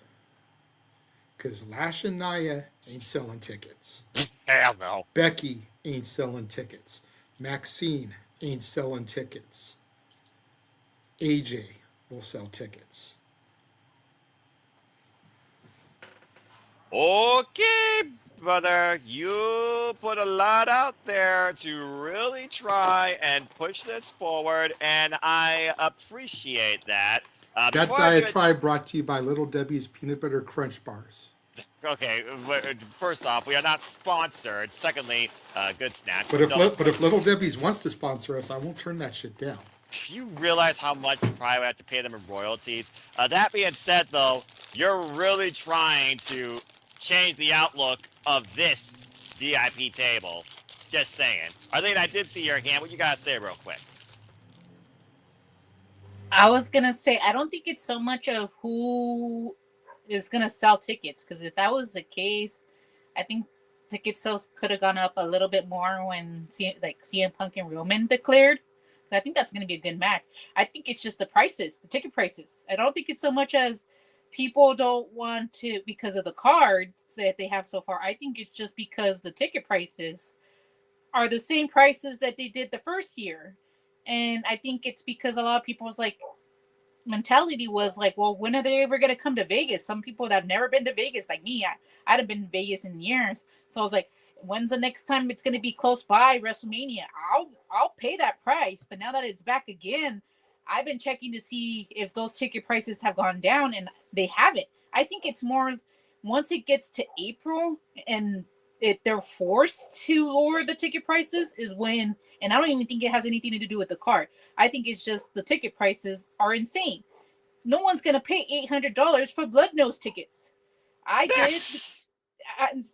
Because Lash and Nia ain't selling tickets. hell no. Becky ain't selling tickets. Maxine ain't selling tickets. AJ will sell tickets. Okay, brother, you put a lot out there to really try and push this forward, and I appreciate that. That Before I do it, diatribe brought to you by Little Debbie's Peanut Butter Crunch Bars. okay, first off, we are not sponsored. Secondly, good snatch. But if Little Debbie's wants to sponsor us, I won't turn that shit down. You realize how much we probably have to pay them in royalties? That being said, though, you're really trying to change the outlook of this VIP table. Just saying. Arlene, I did see your hand. What you gotta say real quick? I was gonna say I don't think it's so much of who is gonna sell tickets, because if that was the case, I think ticket sales could have gone up a little bit more when CM Punk and Roman declared. I think that's gonna be a good match. I think it's just the prices, the ticket prices. I don't think it's so much as people don't want to because of the cards that they have so far. I think it's just because the ticket prices are the same prices that they did the first year. And I think it's because a lot of people's mentality was like, well, when are they ever going to come to Vegas? Some people that have never been to Vegas, like me, I hadn't been to Vegas in years. So I was like, when's the next time it's going to be close by WrestleMania? I'll pay that price. But now that it's back again, I've been checking to see if those ticket prices have gone down, and they haven't. I think it's more once it gets to April and they're forced to lower the ticket prices is when, and I don't even think it has anything to do with the card. I think it's just the ticket prices are insane. No one's going to pay $800 for Blood Nose tickets. I did.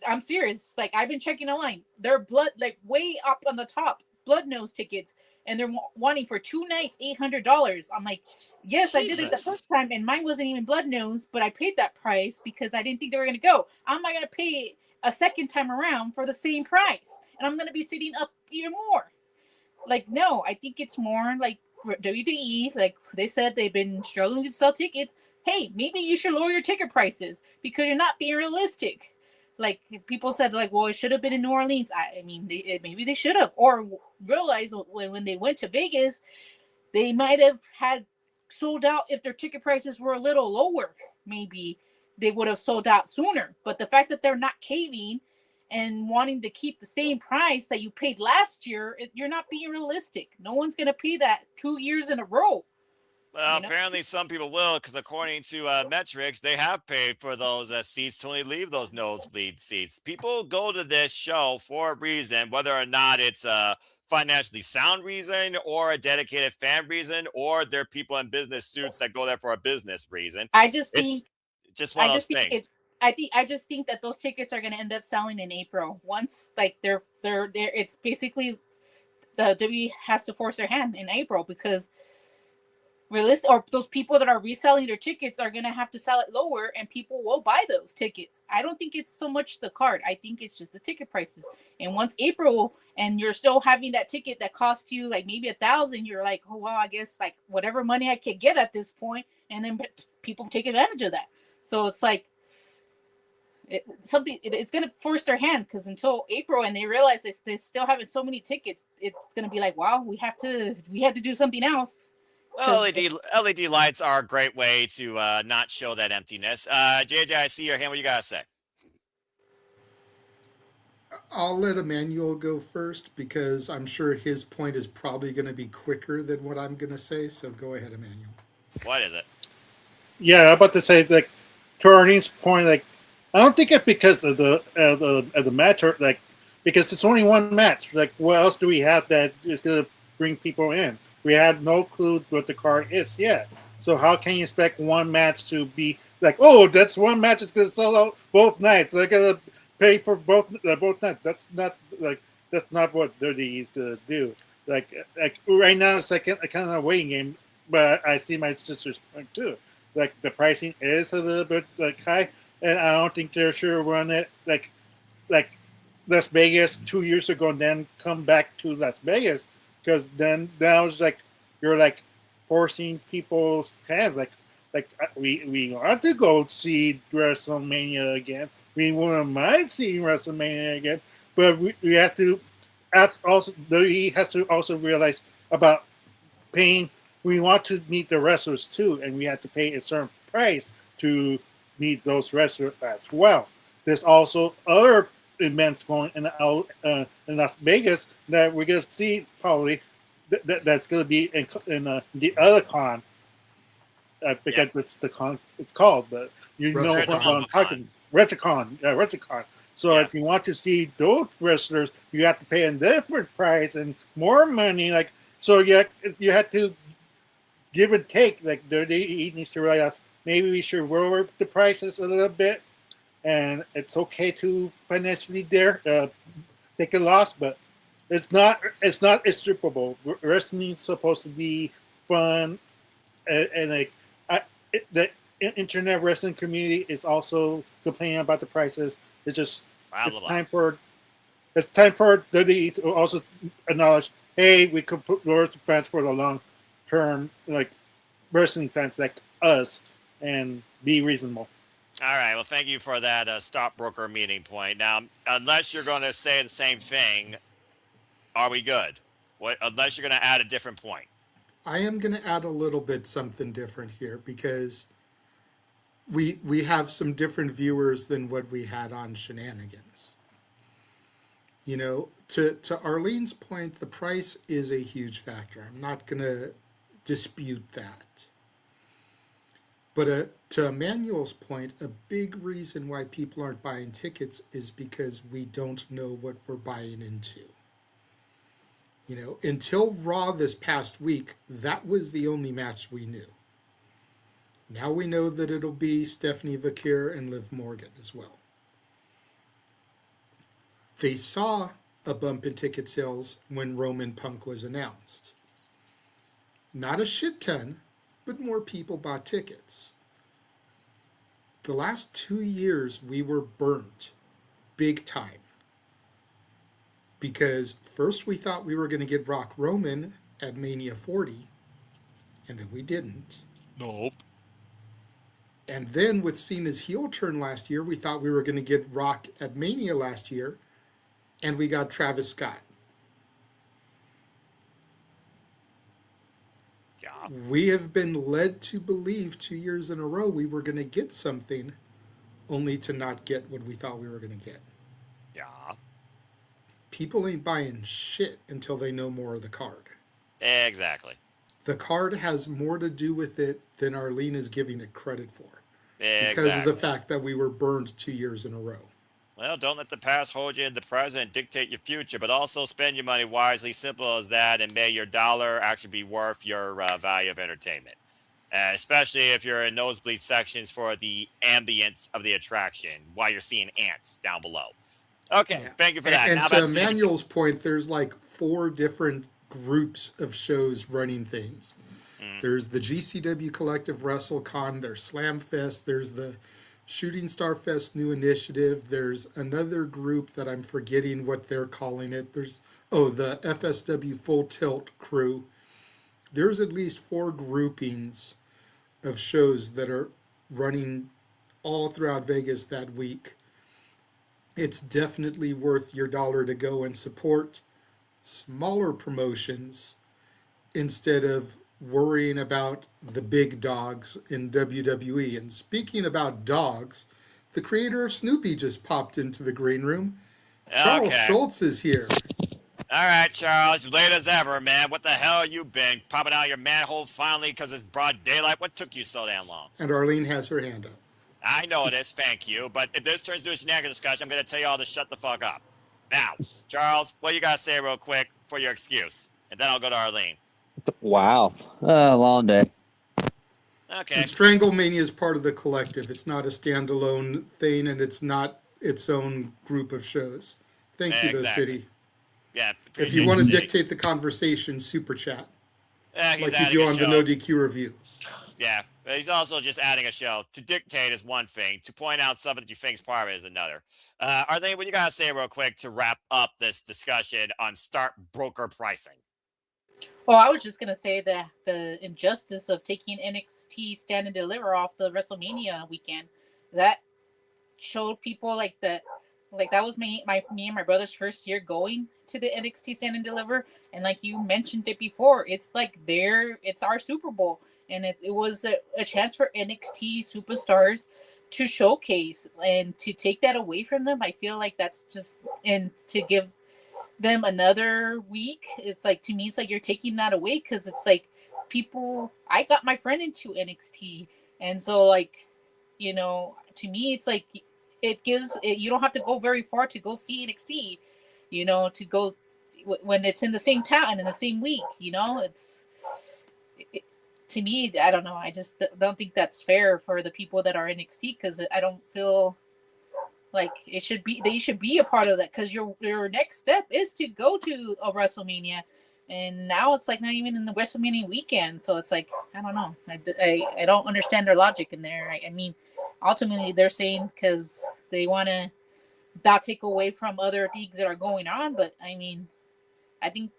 I'm serious. I've been checking online. They're way up on the top Blood Nose tickets, and they're wanting for 2 nights $800. I'm like, yes, Jesus. I did it the first time, and mine wasn't even Blood Nose, but I paid that price because I didn't think they were going to go. I'm not going to pay a second time around for the same price, and I'm going to be sitting up even more. No, I think it's more like WWE. They said they've been struggling to sell tickets. Hey, maybe you should lower your ticket prices because you're not being realistic. People said, well, it should have been in New Orleans. I mean, maybe they should have, or realized when they went to Vegas, they might have had sold out if their ticket prices were a little lower. Maybe they would have sold out sooner. But the fact that they're not caving and wanting to keep the same price that you paid last year, you're not being realistic. No one's going to pay that 2 years in a row. Well, apparently some people will, because according to metrics, they have paid for those seats to only leave those nosebleed seats. People go to this show for a reason, whether or not it's a financially sound reason or a dedicated fan reason, or they're people in business suits that go there for a business reason. I just think it's just one of those things. I just think that those tickets are going to end up selling in April. Once they're it's basically the W has to force their hand in April, because or those people that are reselling their tickets are going to have to sell it lower, and people will buy those tickets. I don't think it's so much the card. I think it's just the ticket prices. And once April, and you're still having that ticket that costs you maybe $1,000, you're like, oh, well, I guess whatever money I could get at this point, and then people take advantage of that. So it's it's going to force their hand, because until April and they realize they still having so many tickets, it's going to be wow, we have to do something else. Well, LED lights are a great way to not show that emptiness. JJ, I see your hand. What you gotta say? I'll let Emmanuel go first, because I'm sure his point is probably going to be quicker than what I'm going to say. So go ahead, Emmanuel. What is it? Yeah, I'm about to say, to Arlene's point, I don't think it's because of the match, or because it's only one match. What else do we have that is going to bring people in? We had no clue what the card is yet. So how can you expect one match to be like, oh, that's one match that's gonna sell out both nights? I gotta pay for both nights. That's not what WWE is gonna do. Like right now, it's like a kind of a waiting game. But I see my sister's point too. Like the pricing is a little bit like high, and I don't think they're sure run it like Las Vegas 2 years ago, and then come back to Las Vegas because then now it's like you're like forcing people's hands. We want to go see WrestleMania again. We wouldn't mind seeing WrestleMania again, but we have to. Also, he has to also realize about paying. We want to meet the wrestlers too, and we have to pay a certain price to meet those wrestlers as well. There's also other events going in Las Vegas that we're going to see probably that's going to be in the other con. I forget what's the con it's called, but you know what I'm talking. Retrocon. So if you want to see those wrestlers, you have to pay a different price and more money. Like so, you have to give and take. Like he needs to realize maybe we should lower the prices a little bit, and it's okay to financially take a loss, but it's not strippable. Wrestling is supposed to be fun, and the internet wrestling community is also complaining about the prices. It's just it's time for WWE to also acknowledge, hey, we could lower the price for the long term, like wrestling fans like us, and be reasonable. All right. Well, thank you for that stockbroker meeting point. Now, unless you're going to say the same thing, are we good? Unless you're going to add a different point. I am going to add a little bit something different here because we have some different viewers than what we had on Shenanigans. You know, to Arlene's point, the price is a huge factor. I'm not going to dispute that. But to Emmanuel's point, a big reason why people aren't buying tickets is because we don't know what we're buying into. You know, until Raw this past week, that was the only match we knew. Now we know that it'll be Stephanie Vakir and Liv Morgan as well. They saw a bump in ticket sales when Roman Punk was announced. Not a shit ton, but more people bought tickets. The last 2 years, we were burnt big time. Because first we thought we were going to get Rock Roman at Mania 40, and then we didn't. Nope. And then with Cena's heel turn last year, we thought we were going to get Rock at Mania last year, and we got Travis Scott. Yeah. We have been led to believe 2 years in a row we were going to get something, only to not get what we thought we were going to get. Yeah. People ain't buying shit until they know more of the card. Exactly. The card has more to do with it than Arlene is giving it credit for. Exactly. Because of the fact that we were burned 2 years in a row. Well, don't let the past hold you in the present and dictate your future, but also spend your money wisely. Simple as that, and may your dollar actually be worth your value of entertainment. Especially if you're in nosebleed sections for the ambience of the attraction while you're seeing ants down below. Okay, Thank you for that. And to Emmanuel's point, there's like 4 different groups of shows running things. There's the GCW Collective WrestleCon, there's Slamfest, there's the Shooting Star Fest New Initiative, there's another group that I'm forgetting what they're calling it. There's, the FSW Full Tilt crew. There's at least 4 groupings of shows that are running all throughout Vegas that week. It's definitely worth your dollar to go and support smaller promotions instead of worrying about the big dogs in WWE. And speaking about dogs, the creator of Snoopy just popped into the green room. Charles Schultz is here. All right, Charles, late as ever, man. What the hell you been? Popping out your manhole finally because it's broad daylight? What took you so damn long? And Arlene has her hand up. I know it is, thank you. But if this turns into a shenanigan discussion, I'm going to tell you all to shut the fuck up. Now, Charles, what you got to say real quick for your excuse? And then I'll go to Arlene. Wow. Long day. Okay. And Stranglemania is part of the collective. It's not a standalone thing, and it's not its own group of shows. Thank you, though, Exactly. City. Yeah. If you Appreciate want to the city. dictate the conversation, super chat, He's like you adding do a on the show. No DQ review. Yeah, but he's also just adding a show. To dictate is one thing. To point out something that you think is part of it is another. Arlene, what you gotta say real quick to wrap up this discussion on start broker pricing? Well, I was just gonna say that the injustice of taking NXT Stand and Deliver off the WrestleMania weekend, that showed people like that was me and my brother's first year going to the NXT Stand and Deliver, and like you mentioned it before, it's like it's our Super Bowl, and it was a chance for NXT superstars to showcase, and to take that away from them, I feel like that's just, and to give them another week, it's like, to me it's like you're taking that away, because it's like people, I got my friend into NXT, and so like, to me it's like it gives it, you don't have to go very far to go see NXT, to go when it's in the same town in the same week, it, to me, I don't know, I just don't think that's fair for the people that are NXT, because I don't feel like they should be a part of that, because your next step is to go to a WrestleMania, and now it's like not even in the WrestleMania weekend, so it's like, I don't know, I don't understand their logic in there. I mean, ultimately they're saying because they want to not take away from other things that are going on, but I mean, I think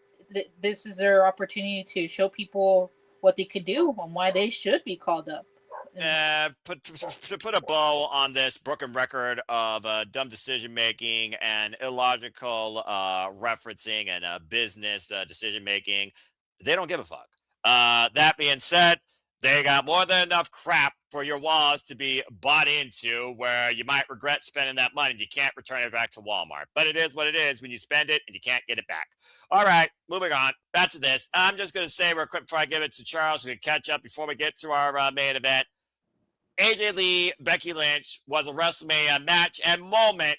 this is their opportunity to show people what they could do and why they should be called up. To put a bow on this broken record of dumb decision making and illogical referencing and business decision making, they don't give a fuck. That being said, they got more than enough crap for your walls to be bought into, where you might regret spending that money and you can't return it back to Walmart. But it is what it is when you spend it and you can't get it back. All right, moving on. Back to this. I'm just going to say real quick before I give it to Charles, we can catch up before we get to our main event. AJ Lee, Becky Lynch was a WrestleMania match and moment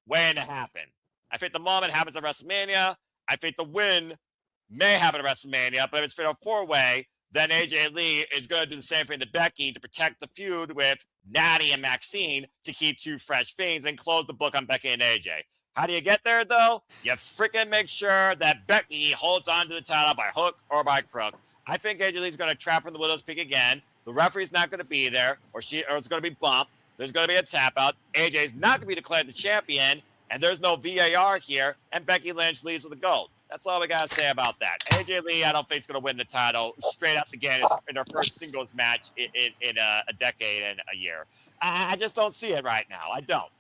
waiting to happen. I think the moment happens at WrestleMania. I think the win may happen at WrestleMania, but if it's for a four-way, then AJ Lee is going to do the same thing to Becky to protect the feud with Natty and Maxine to keep two fresh fiends and close the book on Becky and AJ. How do you get there, though? You freaking make sure that Becky holds on to the title by hook or by crook. I think AJ Lee's going to trap her in the Widow's Peak again. The referee's not going to be there, or it's going to be bumped. There's going to be a tap out. AJ's not going to be declared the champion, and there's no VAR here, and Becky Lynch leaves with the gold. That's all we got to say about that. AJ Lee, I don't think is going to win the title straight up again in her first singles match in a decade and a year. I just don't see it right now. I don't.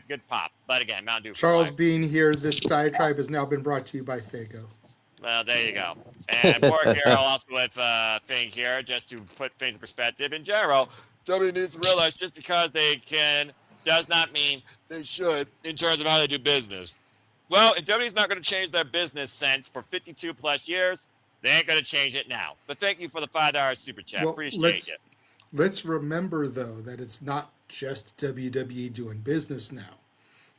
Good pop. But again, Mountain Dew. Charles being here, this diatribe has now been brought to you by Fago. Well, there you go. And more here, also with thing here, just to put things in perspective. In general, WWE needs to realize just because they can does not mean they should in terms of how they do business. Well, if WWE's not going to change their business sense for 52 plus years, they ain't going to change it now. But thank you for the $5 super chat. Well, Appreciate it. Let's remember, though, that it's not just WWE doing business now.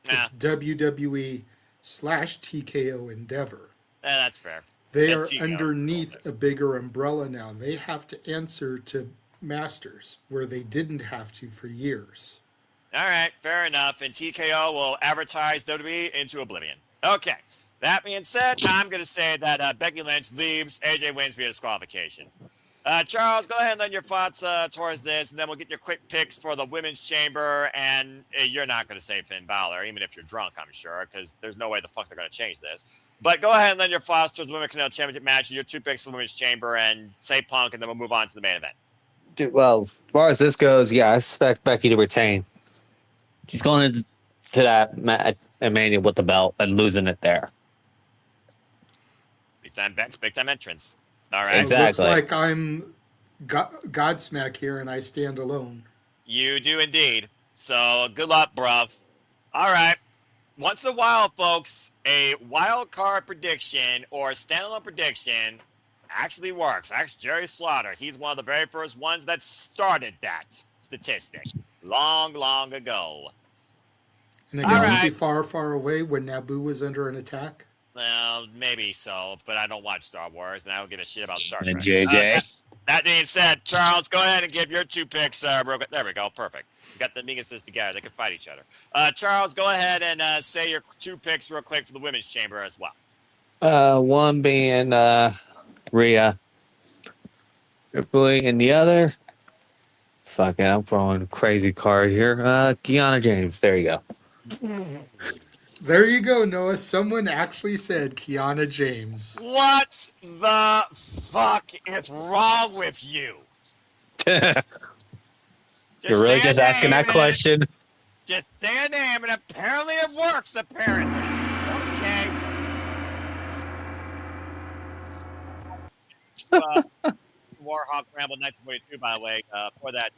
It's WWE / TKO Endeavor. That's fair. They are underneath a bigger umbrella now. They have to answer to Masters, where they didn't have to for years. All right, fair enough. And TKO will advertise WWE into oblivion. Okay. That being said, I'm going to say that Becky Lynch leaves, AJ wins via disqualification. Charles, go ahead and lend your thoughts towards this, and then we'll get your quick picks for the Women's Chamber. And you're not going to say Finn Balor, even if you're drunk, I'm sure, because there's no way the fuck they're going to change this. But go ahead and lend your thoughts towards the Women's Championship match and your two picks for the Women's Chamber, and say Punk, and then we'll move on to the main event. Dude, well, as far as this goes, yeah, I expect Becky to retain. She's going into that Mania with the belt and losing it there. Big time entrance. All right. So it looks like I'm Godsmack here, and I stand alone. You do indeed. So good luck, bruv. All right. Once in a while, folks, a wild card prediction or a standalone prediction actually works. Actually, Jerry Slaughter, he's one of the very first ones that started that statistic long, long ago. In a galaxy far, far away when Naboo was under an attack? Well, maybe so, but I don't watch Star Wars, and I don't give a shit about Star Trek. JJ. That being said, Charles, go ahead and give your 2 picks. Real quick. There we go. Perfect. We got the Neguses together. They can fight each other. Charles, go ahead and say your 2 picks real quick for the women's chamber as well. One being Rhea Ripley, and the other, fuck it, I'm throwing a crazy card here. Kiana James. There you go. There you go, Noah. Someone actually said Kiana James. What the fuck is wrong with you? You're really say just a asking name that question. Just say a name, and apparently it works, apparently. Okay. Warhawk Ramble 1942, by the way, for that.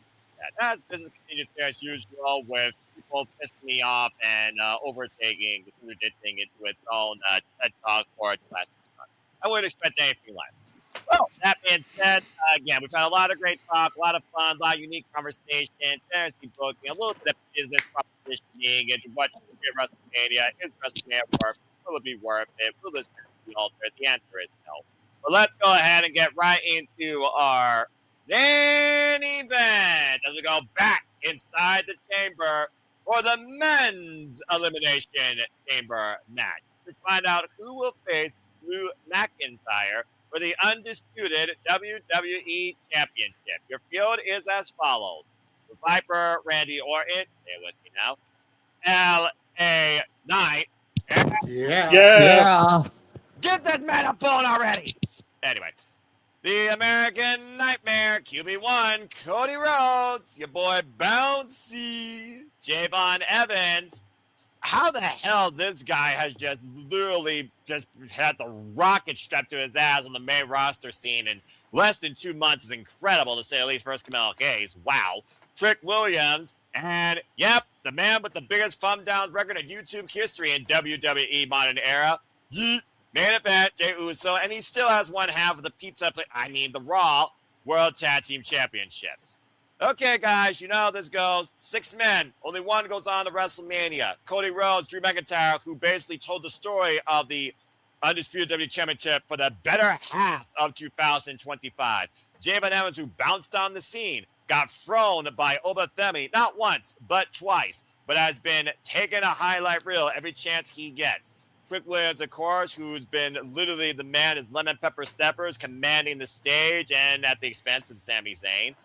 As business continues as usual, with people pissing me off and overtaking the Twitter thing into its own TED Talk for the last 6 months. I wouldn't expect anything less. Well, that being said, again, we've had a lot of great talk, a lot of fun, a lot of unique conversation, fantasy booking, a little bit of business propositioning, and what should be WrestleMania. Is WrestleMania worth it? Will it be worth it? Will this be altered? The answer is no. But let's go ahead and get right into our main event as we go back inside the chamber for the men's Elimination Chamber match. To find out who will face Drew McIntyre for the undisputed WWE Championship. Your field is as follows. The Viper, Randy Orton, stay with me now, L.A. Knight. Yeah. Yeah. Give that man a bone already! Anyway, the American Nightmare, QB1, Cody Rhodes, your boy Bouncy, Javon Evans. How the hell this guy has just literally just had the rocket strapped to his ass on the main roster scene in less than 2 months is incredible, to say the least. First, Camille Case, wow. Trick Williams, and yep, the man with the biggest thumb down record in YouTube history in WWE modern era. Yeet. Main event, Jey Uso, and he still has one half of the Raw World Tag Team Championships. Okay, guys, you know how this goes. 6 men, only one goes on to WrestleMania. Cody Rhodes, Drew McIntyre, who basically told the story of the Undisputed WWE Championship for the better half of 2025. Javon Evans, who bounced on the scene, got thrown by Obafemi, not once, but twice, but has been taking a highlight reel every chance he gets. Trick Williams, of course, who's been literally the man as Lemon Pepper Steppers, commanding the stage and at the expense of Sami Zayn.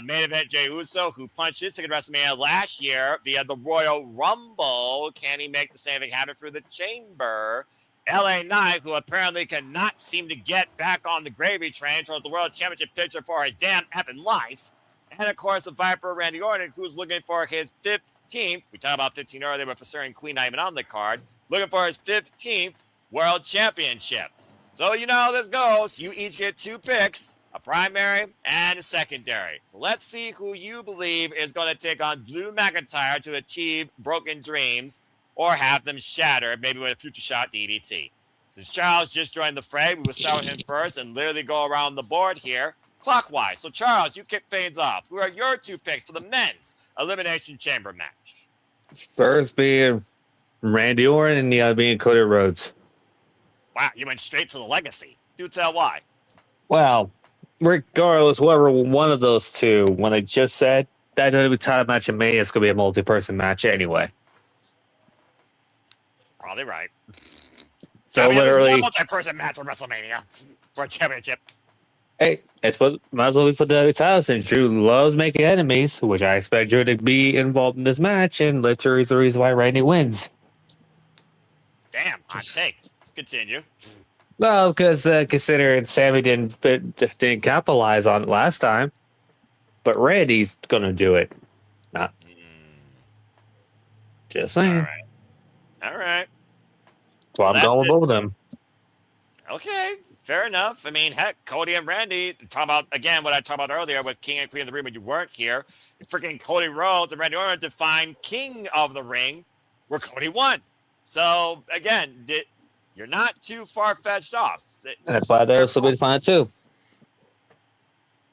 Main event, Jey Uso, who punched his ticket to WrestleMania last year via the Royal Rumble. Can he make the same thing happen through the Chamber? LA Knight, who apparently cannot seem to get back on the gravy train towards the World Championship picture for his damn effing life. And, of course, the Viper, Randy Orton, who's looking for his 15th. We talked about 15 earlier, but for certain Queen not even on the card. Looking for his 15th World Championship. So you know how this goes. You each get 2 picks, a primary and a secondary. So let's see who you believe is going to take on Drew McIntyre to achieve broken dreams or have them shattered, maybe with a future shot DDT. Since Charles just joined the fray, we will start with him first and literally go around the board here clockwise. So Charles, you kick things off. Who are your 2 picks for the men's Elimination Chamber match? First being Randy Orton and the other being Cody Rhodes. Wow, you went straight to the legacy. Do tell why. Well, regardless, whoever one of those 2, when I just said that WWE title match in May, it's going to be a multi-person match anyway. Probably right. So there's literally, one multi-person match on WrestleMania for a championship. hey, it's might as well be for the WWE title since Drew loves making enemies, which I expect Drew to be involved in this match, and literally is the reason why Randy wins. Damn, hot take. Continue. Well, because considering Sammy didn't capitalize on it last time, but Randy's gonna do it. Not just saying. All right. So I'm going with both of them. Okay, fair enough. I mean, heck, Cody and Randy, talk about, again, what I talked about earlier with King and Queen of the Ring when you weren't here. Freaking Cody Rhodes and Randy Orton defined King of the Ring, where Cody won. So, again, you're not too far-fetched off. And that's why they're still being fine too.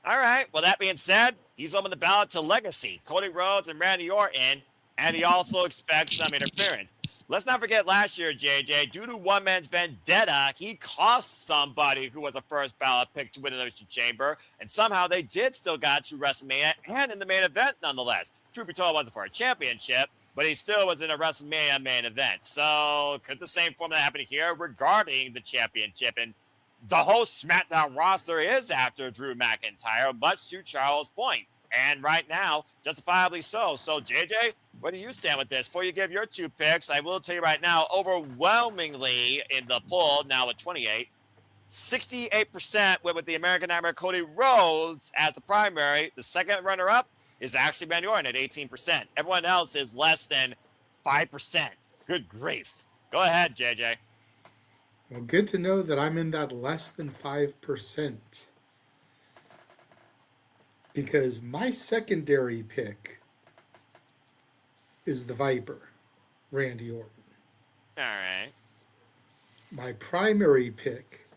All right. Well, that being said, he's on the ballot to legacy. Cody Rhodes and Randy Orton. And he also expects some interference. Let's not forget last year, JJ, due to one man's vendetta, he cost somebody who was a first ballot pick to win the Elimination Chamber, and somehow they did still got to WrestleMania and in the main event nonetheless. Truth be told, it wasn't for a championship, but he still was in a WrestleMania main event. So could the same formula happen here regarding the championship? And the whole SmackDown roster is after Drew McIntyre, much to Charles' point. And right now, justifiably so. So, JJ, where do you stand with this? Before you give your 2 picks, I will tell you right now, overwhelmingly in the poll, now at 28, 68% went with the American Nightmare Cody Rhodes as the primary. The second runner-up is actually Randy Orton at 18%. Everyone else is less than 5%. Good grief. Go ahead, JJ. Well, good to know that I'm in that less than 5%. Because my secondary pick is the Viper, Randy Orton. All right. My primary pick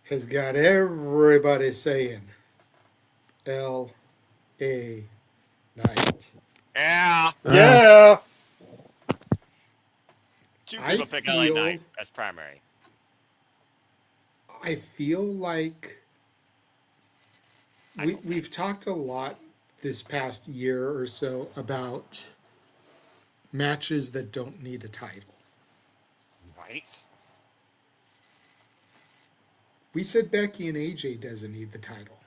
has got everybody saying L.A. Knight. Yeah. Yeah. 2 people pick LA feel- Knight as primary. I feel like we've talked a lot this past year or so about matches that don't need a title. Right. We said Becky and AJ doesn't need the title.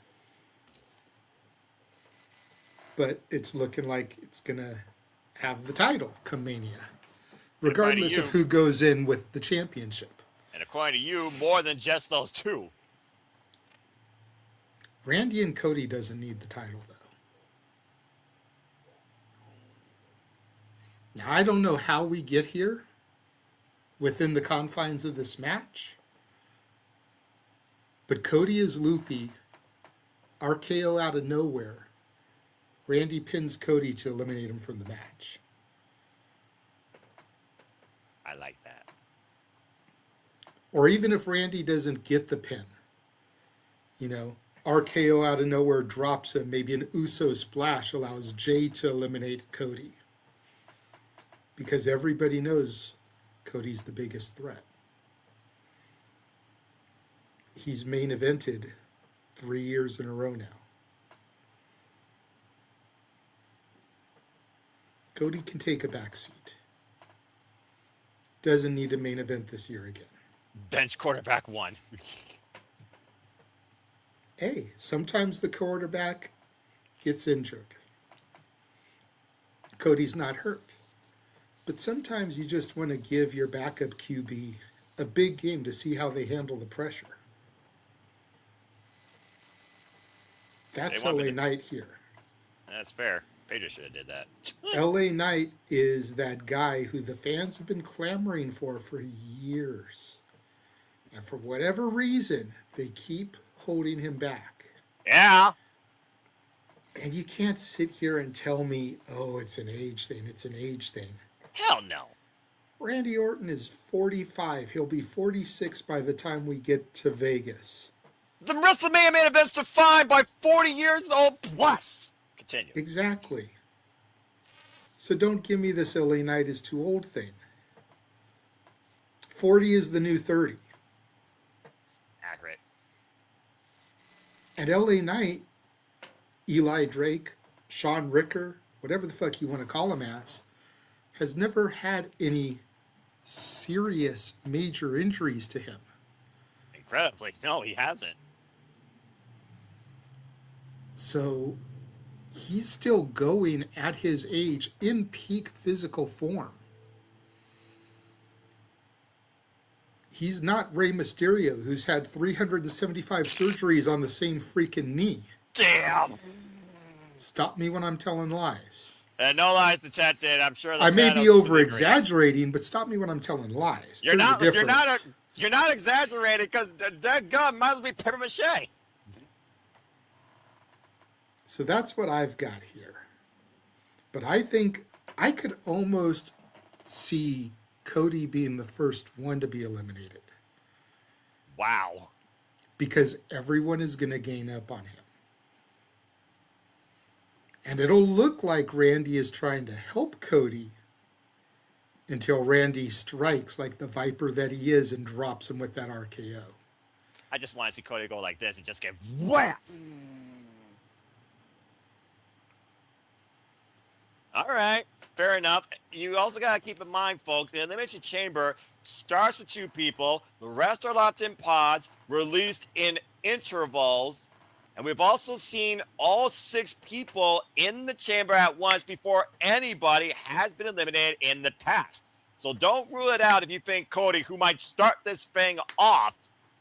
But it's looking like it's going to have the title come Mania, regardless of who goes in with the championship. And according to you, more than just those 2. Randy and Cody doesn't need the title, though. Now, I don't know how we get here within the confines of this match, but Cody is loopy, RKO out of nowhere. Randy pins Cody to eliminate him from the match. I like that. Or even if Randy doesn't get the pin, you know, RKO out of nowhere drops him. Maybe an Uso splash allows Jay to eliminate Cody. Because everybody knows Cody's the biggest threat. He's main evented 3 years in a row now. Cody can take a back seat. Doesn't need a main event this year again. Bench quarterback 1. Hey, sometimes the quarterback gets injured. Cody's not hurt. But sometimes you just want to give your backup QB a big game to see how they handle the pressure. That's LA Knight here. That's fair. Pedro should have did that. LA Knight is that guy who the fans have been clamoring for years. And for whatever reason, they keep holding him back. Yeah. And you can't sit here and tell me, oh, it's an age thing, it's an age thing. Hell no. Randy Orton is 45. He'll be 46 by the time we get to Vegas. The WrestleMania main event's defined by 40 years old plus. Continue. Exactly. So don't give me this LA Knight is too old thing. 40 is the new 30. Accurate. And LA Knight, Eli Drake, Sean Ricker, whatever the fuck you want to call him as, has never had any serious major injuries to him. Incredibly. No, he hasn't. So he's still going at his age in peak physical form. He's not Rey Mysterio, who's had 375 surgeries on the same freaking knee. Damn. Stop me when I'm telling lies. No lies detected. I'm sure. I may be over exaggerating, but stop me when I'm telling lies. You're not. You're not exaggerating because that gun might as well be paper mache. So that's what I've got here. But I think I could almost see Cody being the first one to be eliminated. Wow. Because everyone is going to gain up on him. And it'll look like Randy is trying to help Cody until Randy strikes like the viper that he is and drops him with that RKO. I just want to see Cody go like this and just get whacked. All right, fair enough. You also got to keep in mind, folks, the Elimination Chamber starts with 2 people. The rest are locked in pods, released in intervals. And we've also seen all 6 people in the chamber at once before anybody has been eliminated in the past. So don't rule it out if you think Cody, who might start this thing off,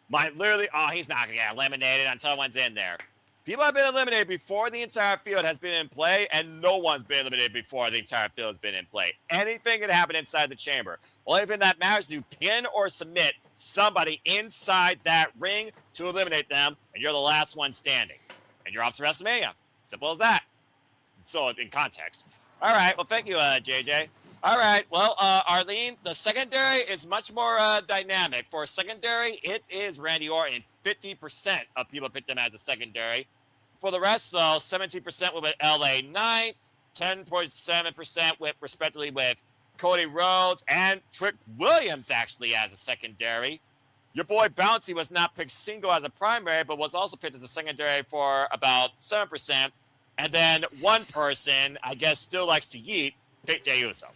might literally, oh, he's not going to get eliminated until one's in there. People have been eliminated before the entire field has been in play, and no one's been eliminated before the entire field has been in play. Anything can happen inside the chamber. Only thing that matters is you pin or submit somebody inside that ring to eliminate them, and you're the last one standing. And you're off to WrestleMania. Simple as that. So, in context. All right. Well, thank you, JJ. All right. Well, Arlene, the secondary is much more dynamic. For secondary, it is Randy Orton. 50% of people picked him as a secondary. For the rest, though, 17% with LA Knight, 10.7% with, respectively, with Cody Rhodes and Trick Williams, actually, as a secondary. Your boy Bounty was not picked single as a primary, but was also picked as a secondary for about 7%. And then one person, I guess, still likes to yeet, picked Jey Uso.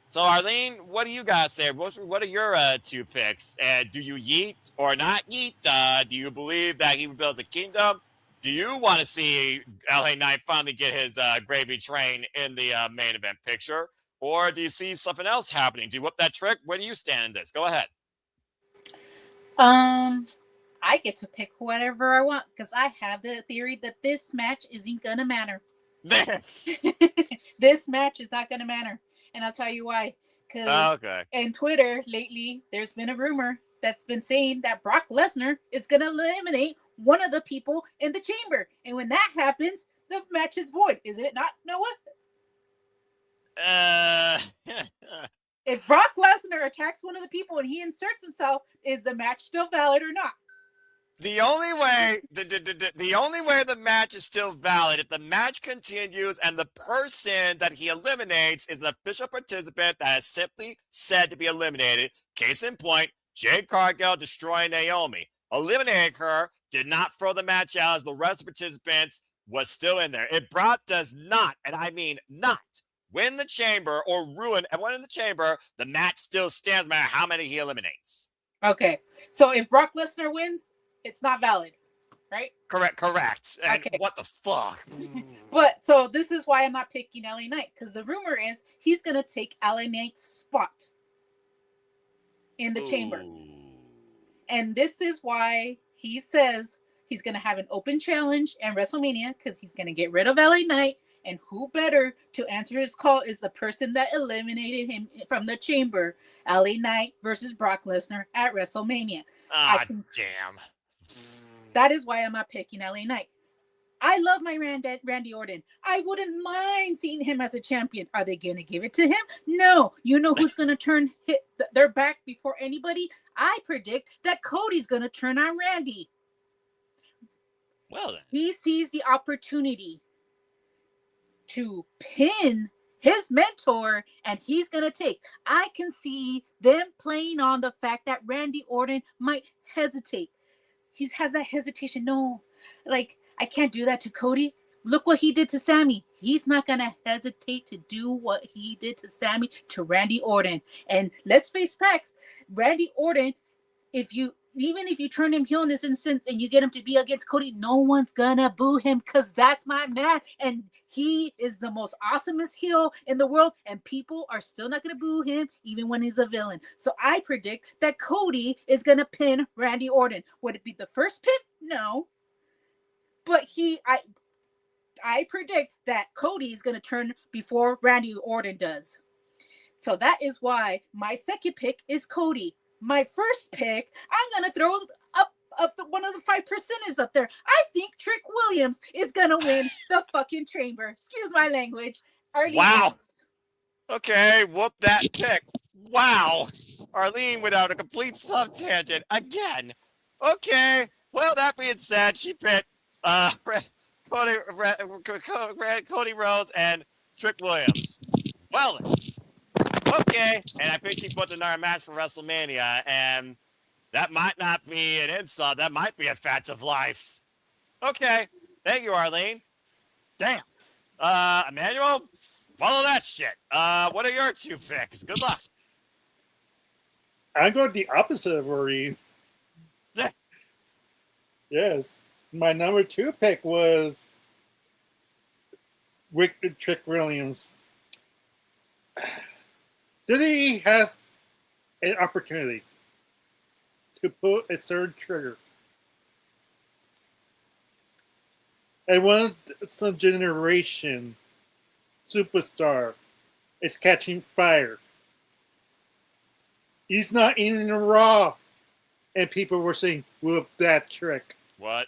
So, Arlene, what do you guys say? What are your 2 picks? Do you yeet or not yeet? Do you believe that he rebuilds a kingdom? Do you want to see LA Knight finally get his gravy train in the main event picture? Or do you see something else happening? Do you whip that trick? Where do you stand in this? Go ahead. I get to pick whatever I want because I have the theory that this match isn't gonna matter. This match is not gonna matter, and I'll tell you why. Because in Twitter lately, there's been a rumor that's been saying that Brock Lesnar is gonna eliminate one of the people in the chamber, and when that happens, the match is void. Is it not, Noah? If Brock Lesnar attacks one of the people and he inserts himself, is the match still valid or not? The only way the match is still valid if the match continues and the person that he eliminates is an official participant that is simply said to be eliminated. Case in point, Jade Cargill destroying Naomi. Eliminating her did not throw the match out as the rest of the participants was still in there. If Brock does not, and I mean not, win the chamber or ruin everyone in the chamber, the match still stands no matter how many he eliminates. Okay. So if Brock Lesnar wins, it's not valid, right? Correct. And okay. What the fuck? But so this is why I'm not picking LA Knight, because the rumor is he's going to take LA Knight's spot in the chamber. And this is why he says he's going to have an open challenge at WrestleMania, because he's going to get rid of LA Knight. And who better to answer his call is the person that eliminated him from the chamber, LA Knight versus Brock Lesnar at WrestleMania. Damn. That is why I'm not picking LA Knight. I love my Randy Orton. I wouldn't mind seeing him as a champion. Are they going to give it to him? No. You know who's going to turn their back before anybody? I predict that Cody's going to turn on Randy. Well then. He sees the opportunity to pin his mentor, and he's going to take. I can see them playing on the fact that Randy Orton might hesitate. He has that hesitation. No, like, I can't do that to Cody. Look what he did to Sammy. He's not going to hesitate to do what he did to Sammy to Randy Orton. And let's face facts, Randy Orton, even if you turn him heel in this instance and you get him to be against Cody, no one's gonna boo him because that's my man. And he is the most awesomest heel in the world. And people are still not gonna boo him even when he's a villain. So I predict that Cody is gonna pin Randy Orton. Would it be the first pin? No. But I predict that Cody is gonna turn before Randy Orton does. So that is why my second pick is Cody. My first pick, I'm going to throw up one of the 5%ers up there. I think Trick Williams is going to win the fucking chamber. Excuse my language. Wow. Okay, whoop that pick. Wow. Arlene went out a complete sub-tangent again. Okay. Well, that being said, she picked Cody Rhodes and Trick Williams. Well, okay. And I think she put another match for WrestleMania, and that might not be an insult. That might be a fact of life. Okay. Thank you, Arlene. Damn. Emmanuel, follow that shit. What are your 2 picks? Good luck. I go the opposite of Maureen. Yeah. Yes. My number 2 pick was Wicked Trick Williams. Diddy has an opportunity to pull a third trigger. And one some generation superstar is catching fire. He's not in the Raw. And people were saying, whoop that trick. What?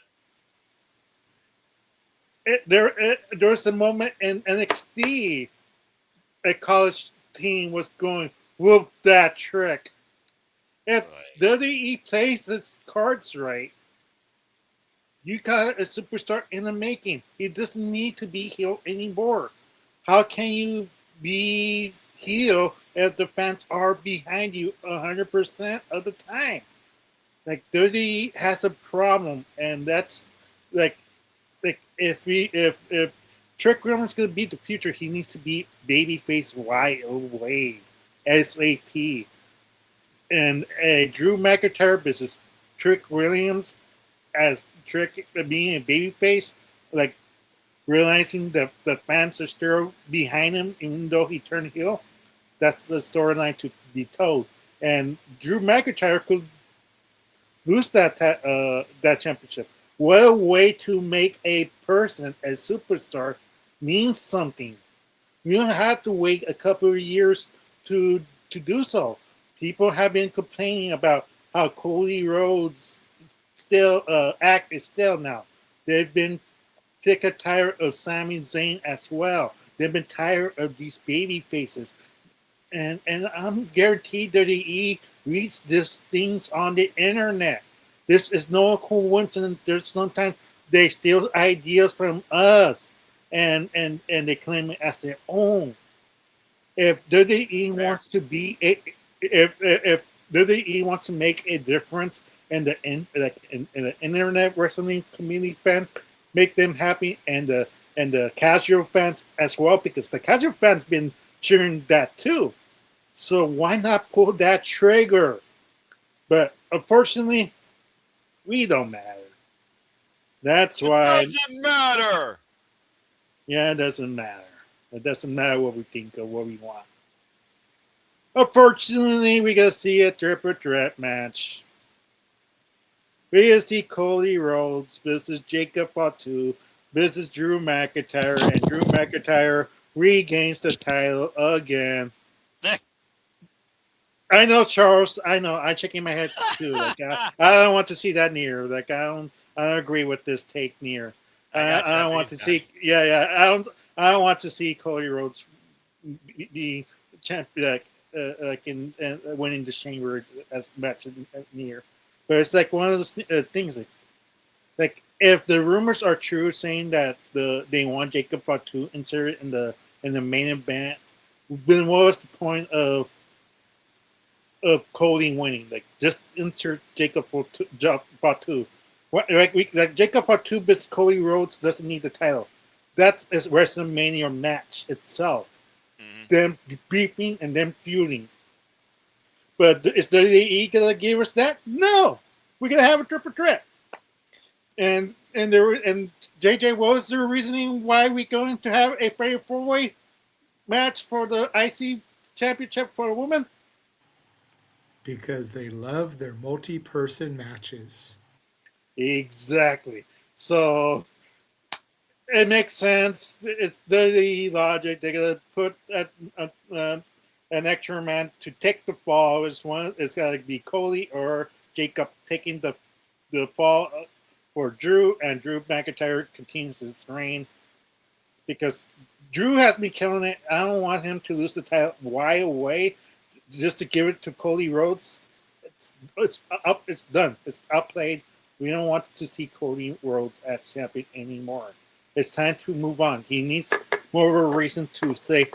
There was a moment in NXT, a college team was going, whoop that trick. If WWE plays its cards right, you got a superstar in the making. He doesn't need to be heel anymore. How can you be heel if the fans are behind you 100% of the time? Like, WWE has a problem, and that's like if Trick Williams is gonna beat the future, he needs to be babyface right away, SAP. And Drew McIntyre versus Trick Williams as Trick being a babyface, like realizing that the fans are still behind him even though he turned heel. That's the storyline to be told. And Drew McIntyre could lose that championship. What a way to make a person, a superstar, mean something. You don't have to wait a couple of years to do so. People have been complaining about how Cody Rhodes still act is still now. They've been sick and tired of Sami Zayn as well. They've been tired of these baby faces. And I'm guaranteed that he reads these things on the internet. This is no coincidence. There's sometimes they steal ideas from us and they claim it as their own. If WWE wants to be if WWE wants to make a difference in the internet wrestling community fans, make them happy, and the casual fans as well, because the casual fans been cheering that too. So why not pull that trigger? But unfortunately, we don't matter. That's why. It doesn't matter. Yeah, it doesn't matter. It doesn't matter what we think or what we want. Unfortunately, we gotta see a triple threat match. We gotta see Cody Rhodes versus Jacob Fatu versus Drew McIntyre, and Drew McIntyre regains the title again. I know, Charles. I know. I'm shaking my head too. Like, I don't want to see that near. Like, I don't agree with this take near. I don't want to see. Yeah. I don't want to see Cody Rhodes be champion, like in winning the Chamber as match near. But it's like one of those things. Like if the rumors are true, saying that they want Jacob Fatu inserted in the main event, then what was the point of Cody winning? Like, just insert Jacob Fatu. Like Jacob Fatu versus Cody Rhodes doesn't need the title. That's a WrestleMania match itself. Mm-hmm. Them beefing and them feuding. But is WWE gonna give us that? No, we're gonna have a triple threat. And JJ, what was the reasoning why we're going to have a fatal 4-way match for the IC championship for a woman? Because they love their multi-person matches. Exactly. So it makes sense. It's the logic. They're gonna put an extra man to take the fall. It's gotta be Cody or Jacob taking the fall for Drew, and Drew McIntyre continues his reign because Drew has been killing it. I don't want him to lose the title right away. Just to give it to Cody Rhodes, it's up. It's done. It's outplayed. We don't want to see Cody Rhodes as champion anymore. It's time to move on. He needs more of a reason to say,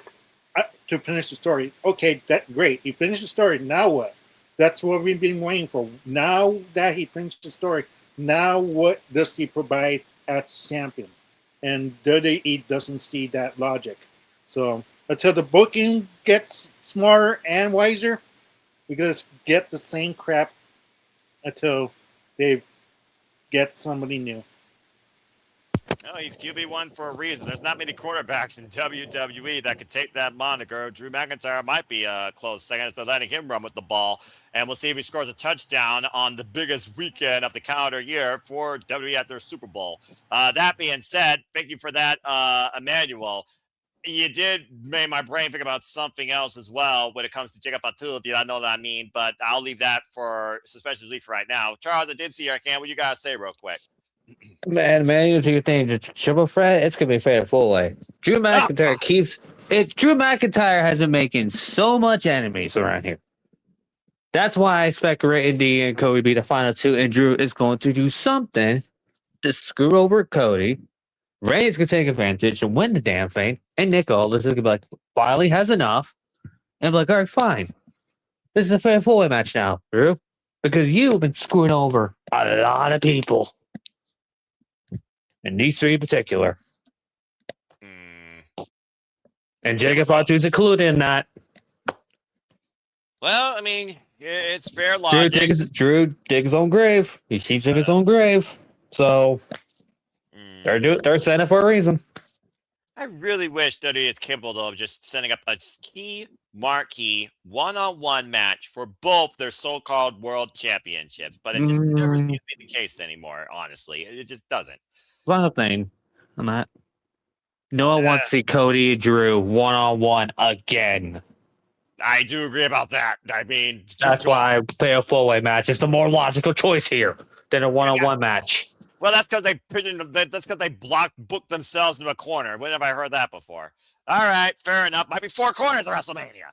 to finish the story. Okay, that great. He finished the story. Now what? That's what we've been waiting for. Now that he finished the story, now what does he provide as champion? And WWE doesn't see that logic. So until the booking gets smarter and wiser, we're gonna get the same crap until they get somebody new. No, he's QB1 for a reason. There's not many quarterbacks in WWE that could take that moniker. Drew McIntyre might be a close second as they're letting him run with the ball. And we'll see if he scores a touchdown on the biggest weekend of the calendar year for WWE at their Super Bowl. That being said, thank you for that, Emmanuel. You did make my brain think about something else as well when it comes to Jacob Fatu. I know what I mean, but I'll leave that for suspension relief right now. Charles, I did see your hand. What you got to say real quick? Man, you do you think the triple threat? It's gonna be fair full way. Drew McIntyre keeps it. Drew McIntyre has been making so much enemies around here. That's why I expect Randy and Cody be the final two, and Drew is going to do something to screw over Cody. Randy's gonna take advantage and win the damn thing, and Nick Aldis is gonna be like, finally has enough, and be like, all right, fine. This is a fair full way match now, Drew, because you've been screwing over a lot of people. And these three in particular. And Jacob Fatu's included in that. Well, I mean, it's fair logic. Drew dig his own grave. He keeps in his own grave. So they're setting it for a reason. I really wish that it's capable of just setting up a key marquee one-on-one match for both their so-called world championships, but it just never seems to be the case anymore, honestly. It just doesn't. Final thing on that. No one wants to see Cody and Drew one-on-one again. I do agree about that. I mean, that's why I play a full-way match. It's the more logical choice here than a one-on-one match. Well, that's because they booked themselves into a corner. When have I heard that before? All right, fair enough. Might be 4 corners of WrestleMania.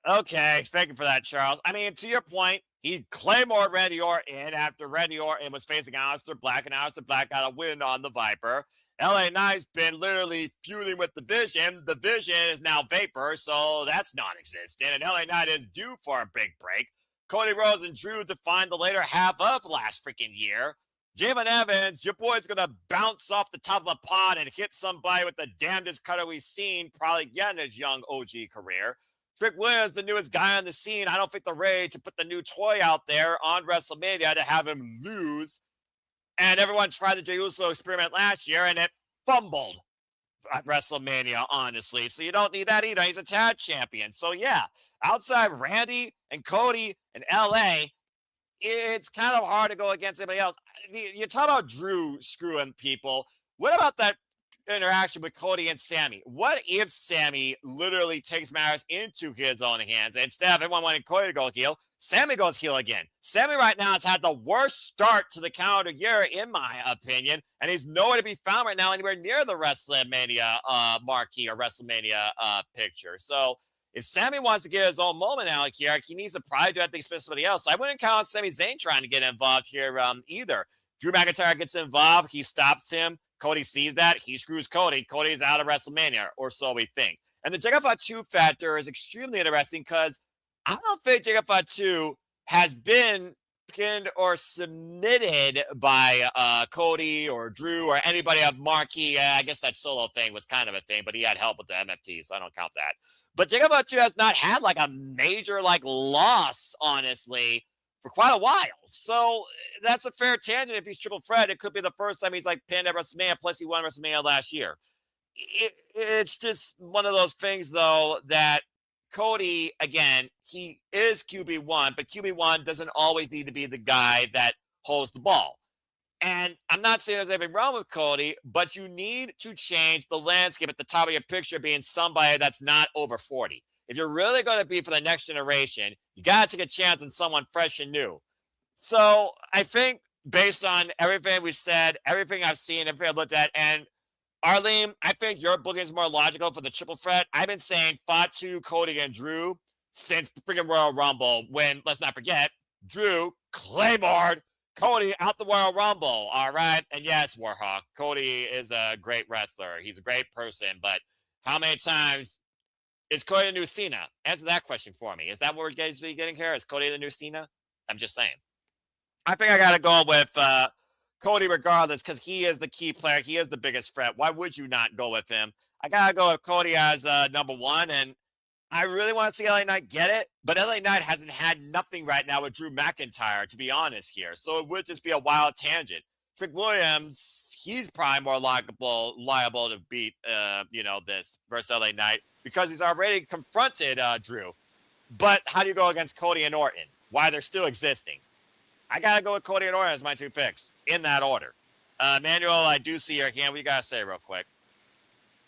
Okay, thank you for that, Charles. I mean, to your point, he Claymored Randy Orton after Randy Orton was facing Aleister Black, and Aleister Black got a win on the Viper. LA Knight's been literally feuding with the Vision. The Vision is now Vapor, so that's non-existent, and LA Knight is due for a big break. Cody Rhodes and Drew defined the later half of last freaking year. Jamin Evans, your boy's going to bounce off the top of a pond and hit somebody with the damnedest cutter we've seen probably yet in his young OG career. Trick Williams, the newest guy on the scene. I don't think they're ready to put the new toy out there on WrestleMania to have him lose. And everyone tried the Jey Uso experiment last year, and it fumbled at WrestleMania, honestly. So you don't need that either. He's a tag champion. So, yeah, outside Randy and Cody and LA, it's kind of hard to go against anybody else. You talk about Drew screwing people. What about that interaction with Cody and Sammy? What if Sammy literally takes matters into his own hands? Instead of everyone wanting Cody to go heel, Sammy goes heel again. Sammy right now has had the worst start to the calendar year, in my opinion, and he's nowhere to be found right now anywhere near the WrestleMania marquee or WrestleMania picture. So if Sammy wants to get his own moment out here, he needs to probably do that thing for somebody else. So I wouldn't count on Sami Zayn trying to get involved here either. Drew McIntyre gets involved. He stops him. Cody sees that. He screws Cody. Cody's out of WrestleMania, or so we think. And the Jacob Fatu factor is extremely interesting because I don't think Jacob Fatu has been pinned or submitted by Cody or Drew or anybody of marquee. I guess that solo thing was kind of a thing, but he had help with the MFT, so I don't count that. But Jacob Fatu has not had like a major loss, honestly, for quite a while. So that's a fair tangent. If he's triple threat, it could be the first time he's pinned at WrestleMania, plus he won WrestleMania last year. It's just one of those things, though, that Cody, again, he is QB1, but QB1 doesn't always need to be the guy that holds the ball. And I'm not saying there's anything wrong with Cody, but you need to change the landscape at the top of your picture being somebody that's not over 40. If you're really going to be for the next generation, you got to take a chance on someone fresh and new. So I think based on everything we said, everything I've seen, everything I've looked at, and Arlene, I think your booking is more logical for the triple threat. I've been saying Fatu, Cody, and Drew since the freaking Royal Rumble when, let's not forget, Drew Claymored Cody out the Royal Rumble. All right. And yes, Warhawk, Cody is a great wrestler. He's a great person. But how many times is Cody the new Cena? Answer that question for me. Is that what we're getting here? Is Cody the new Cena? I'm just saying. I think I got to go with Cody regardless because he is the key player. He is the biggest threat. Why would you not go with him? I got to go with Cody as number one. And I really want to see LA Knight get it, but LA Knight hasn't had nothing right now with Drew McIntyre, to be honest here. So it would just be a wild tangent. Trick Williams, he's probably more liable to beat, this versus LA Knight because he's already confronted Drew. But how do you go against Cody and Orton? Why they're still existing? I got to go with Cody and Orton as my two picks in that order. Manuel, I do see your hand. What you got to say real quick?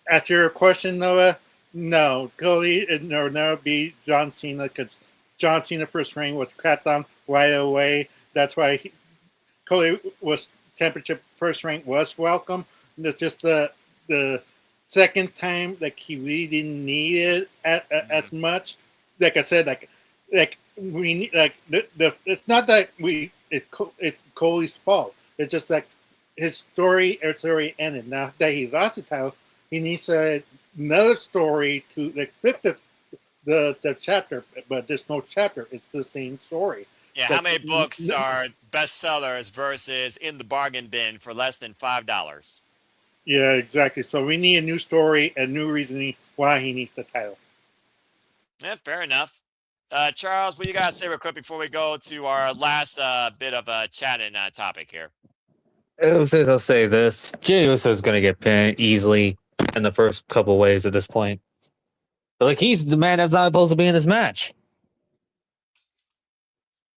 After your question, Noah, no, Cody will never be John Cena because John Cena first reign was crapped on right away. That's why Cody was championship first reign was welcome. It's just the second time he really didn't need it as much. Like I said, we need it's not that it's Cody's fault. It's just his story ended. Now that he lost the title, he needs another story to flip the chapter, but there's no chapter. It's the same story. Yeah, how many books are bestsellers versus in the bargain bin for less than $5? Yeah, exactly. So we need a new story, a new reasoning why he needs the title. Yeah, fair enough. Charles, what you got to say real quick before we go to our last bit of a chatting topic here? I'll say this. Jey Uso is going to get pinned easily in the first couple waves at this point. But he's the man that's not supposed to be in this match.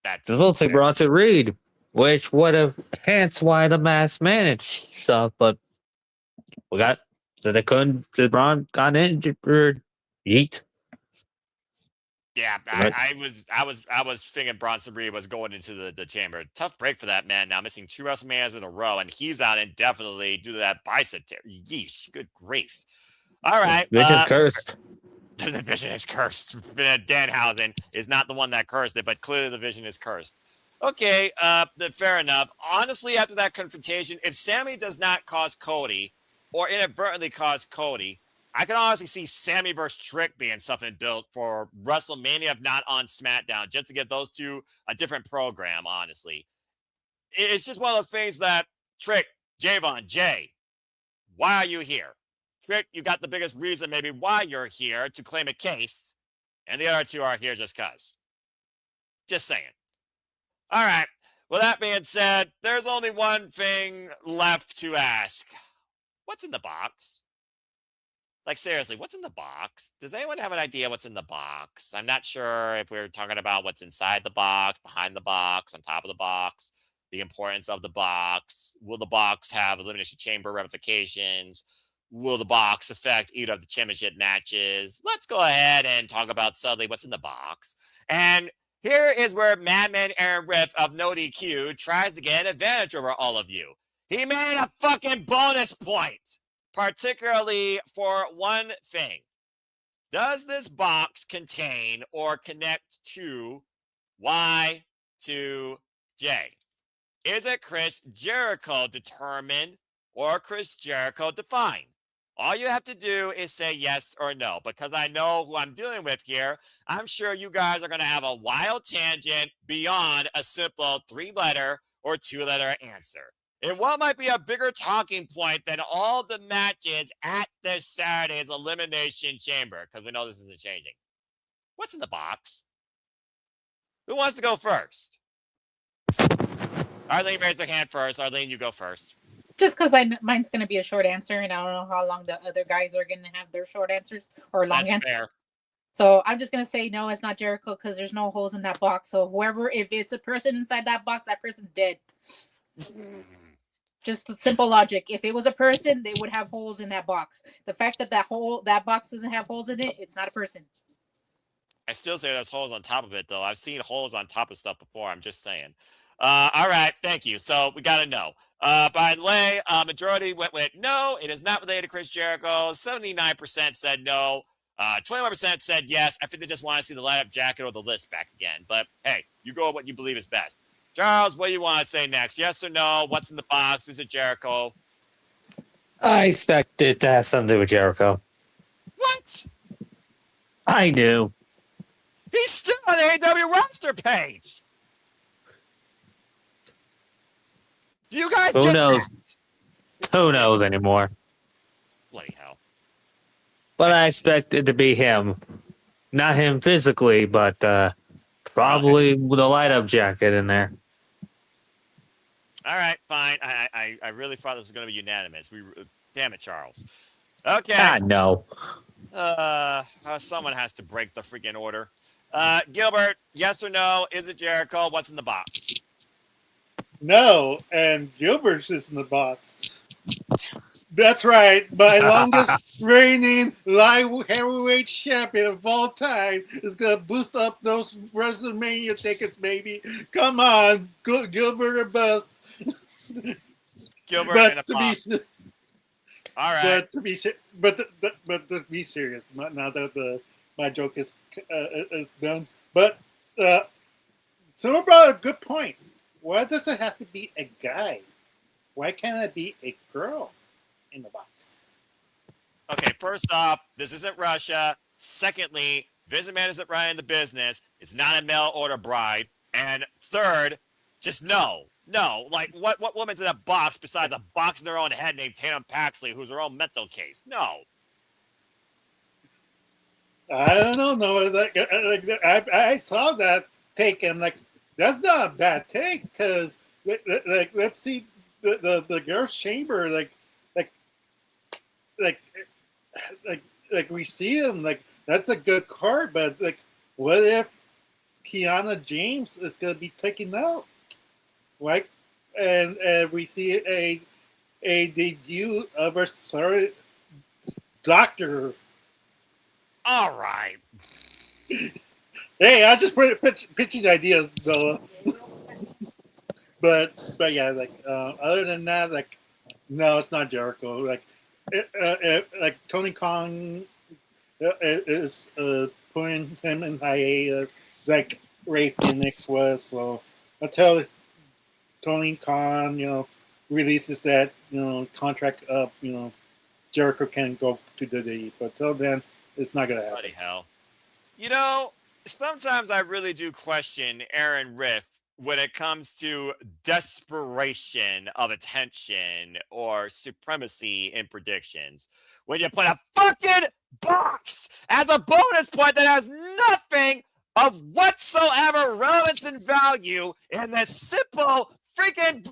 That's supposed to be Bronson Reed, which would have hence why the match managed stuff, but they couldn't. Braun got injured. Yeet. Yeah, I was thinking Bronson Reed was going into the chamber. Tough break for that man. Now missing 2 WrestleManias in a row, and he's out indefinitely due to that bicep tear. Yeesh, good grief. All right, Vision's cursed. The Vision is cursed. Danhausen is not the one that cursed it, but clearly the Vision is cursed. Okay, fair enough. Honestly, after that confrontation, if Sammy does not cause Cody or inadvertently cause Cody, I can honestly see Sammy versus Trick being something built for WrestleMania, if not on SmackDown, just to get those two a different program, honestly. It's just one of those things that, Trick, Javon, Jay, why are you here? Trick, you got the biggest reason maybe why you're here to claim a case, and the other two are here just cuz. Just saying. All right. Well, that being said, there's only one thing left to ask. What's in the box? Like, seriously, what's in the box? Does anyone have an idea what's in the box? I'm not sure if we're talking about what's inside the box, behind the box, on top of the box, the importance of the box. Will the box have Elimination Chamber ramifications? Will the box affect either of the championship matches? Let's go ahead and talk about subtly what's in the box. And here is where Madman Aaron Riff of No DQ tries to get an advantage over all of you. He made a fucking bonus point, particularly for one thing. Does this box contain or connect to Y2J? Is it Chris Jericho determined or Chris Jericho defined? All you have to do is say yes or no, because I know who I'm dealing with here. I'm sure you guys are going to have a wild tangent beyond a simple 3-letter or 2-letter answer. And what might be a bigger talking point than all the matches at this Saturday's Elimination Chamber, because we know this isn't changing. What's in the box? Who wants to go first? Arlene raised her hand first. Arlene, you go first. Just because mine's going to be a short answer, and I don't know how long the other guys are going to have their short answers or long answers. Fair. So I'm just going to say no, it's not Jericho because there's no holes in that box. So whoever, if it's a person inside that box, that person's dead. Just simple logic. If it was a person, they would have holes in that box. The fact that that box doesn't have holes in it, it's not a person. I still say there's holes on top of it, though. I've seen holes on top of stuff before. I'm just saying. All right, thank you. So we got to know. By the way, majority went with no. It is not related to Chris Jericho. 79% said no. 21% said yes. I think they just want to see the light-up jacket or the list back again. But hey, you go with what you believe is best. Charles, what do you want to say next? Yes or no? What's in the box? Is it Jericho? I expect it to have something to do with Jericho. What? I do. He's still on the AEW roster page. Do you guys Who get knows? that? Who knows anymore? Bloody hell. But I expect it to be him. Not him physically, but probably with a light up jacket in there. All right, fine. I really thought it was going to be unanimous. Damn it, Charles. Okay. Ah, no. Someone has to break the freaking order. Gilbert, yes or no? Is it Jericho? What's in the box? No, and Gilbert's is in the box. That's right. My longest reigning light heavyweight champion of all time is going to boost up those WrestleMania tickets, baby. Come on. Gilbert or bust. Gilbert in a to box. be, All right. but to be serious, now that my joke is done. But someone brought up a good point. Why does it have to be a guy? Why can't it be a girl in the box? Okay, first off, this isn't Russia. Secondly, Vince McMahon isn't running the business. It's not a mail order bride. And third, just no. No. Like, what woman's in a box besides a box in their own head named Tatum Paxley, who's her own mental case? No. I don't know. I saw that take and like, that's not a bad take because like let's see the girls' chamber like we see them like that's a good card, but like what if Kiana James is going to be taken out, right? And we see a debut of our sorry doctor. All right. Hey, I just pitching ideas though. but yeah, like other than that, like no, it's not Jericho. Like like Tony Khan is putting him in hiatus, like Ray Phoenix was. So until Tony Khan, releases that contract up, Jericho can go to the WWE. But till then, it's not gonna happen. Bloody hell. Sometimes I really do question Aaron Riff when it comes to desperation of attention or supremacy in predictions. When you put a fucking box as a bonus point that has nothing of whatsoever relevance and value in this simple freaking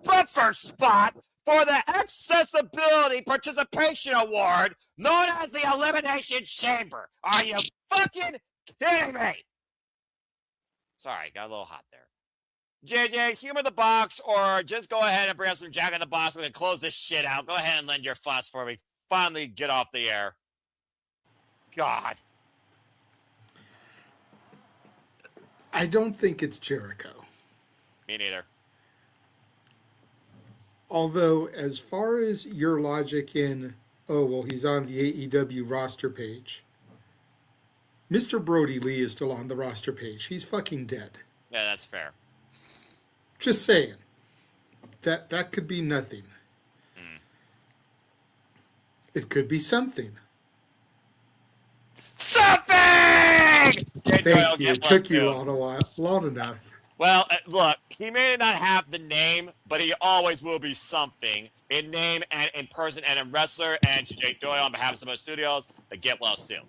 buffer spot for the Accessibility Participation Award known as the Elimination Chamber. Are you fucking kidding me? Sorry, got a little hot there. JJ, humor the box or just go ahead and bring up some Jack in the Box. We're going to close this shit out. Go ahead and lend your fuss before we finally get off the air. God. I don't think it's Jericho. Me neither. Although, as far as your logic in, oh, well, he's on the AEW roster page, Mr. Brody Lee is still on the roster page. He's fucking dead. Yeah, that's fair. Just saying. That could be nothing. It could be something. Something! Thank you. It took you long enough. Well, look, he may not have the name, but he always will be something in name and in person and in wrestler. And to Jake Doyle on behalf of Sumo Studios, get well soon.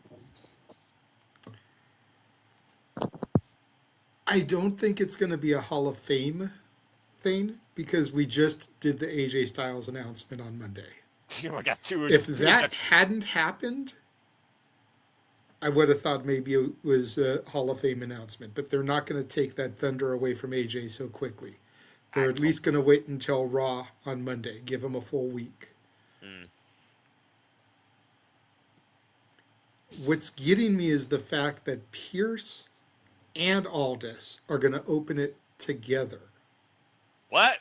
I don't think it's going to be a Hall of Fame thing because we just did the AJ Styles announcement on Monday. We got two. If that hadn't happened, I would have thought maybe it was a Hall of Fame announcement, but they're not going to take that thunder away from AJ so quickly. They're at least going to wait until Raw on Monday, give him a full week. What's getting me is the fact that Pierce and Aldis are going to open it together. What?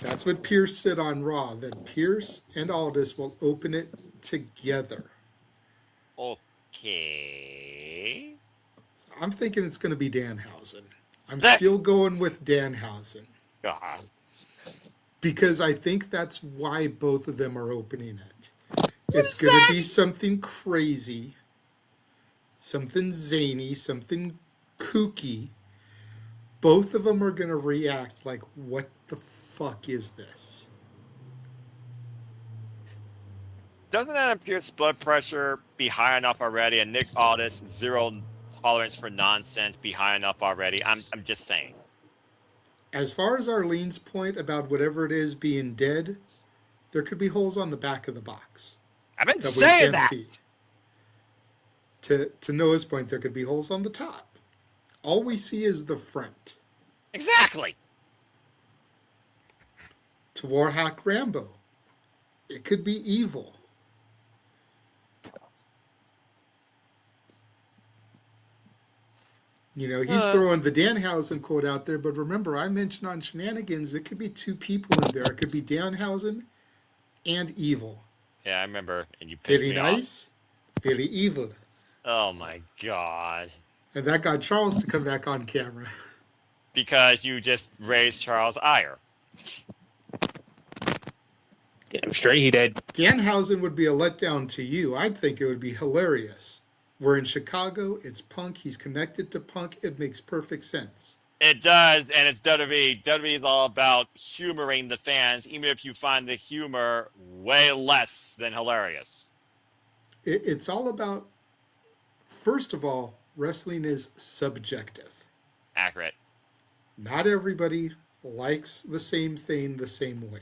That's what Pierce said on Raw, that Pierce and Aldis will open it together. Okay. I'm thinking it's going to be Danhausen. I'm still going with Danhausen God. because I think that's why both of them are opening it. What It's is going to that? be something crazy, something zany, something kooky. Both of them are going to react like, what the fuck is this? Doesn't Adam Pearce's blood pressure be high enough already, and Nick Aldis zero tolerance for nonsense be high enough already? I'm just saying. As far as Arlene's point about whatever it is being dead, there could be holes on the back of the box I've been that we saying can't that. see. To Noah's point, there could be holes on the top. All we see is the front. Exactly. To Warhawk Rambo, it could be evil. You know, he's throwing the Danhausen quote out there, but remember, I mentioned on Shenanigans, it could be two people in there. It could be Danhausen and evil. Yeah, I remember, and you pissed Very me off. nice, very evil. Oh my God. And that got Charles to come back on camera. Because you just raised Charles' ire. Damn straight he did. Danhausen would be a letdown to you. I'd think it would be hilarious. We're in Chicago. It's Punk. He's connected to Punk. It makes perfect sense. It does, and it's WWE. WWE is all about humoring the fans, even if you find the humor way less than hilarious. It's all about, first of all, wrestling is subjective. Accurate. Not everybody likes the same thing the same way.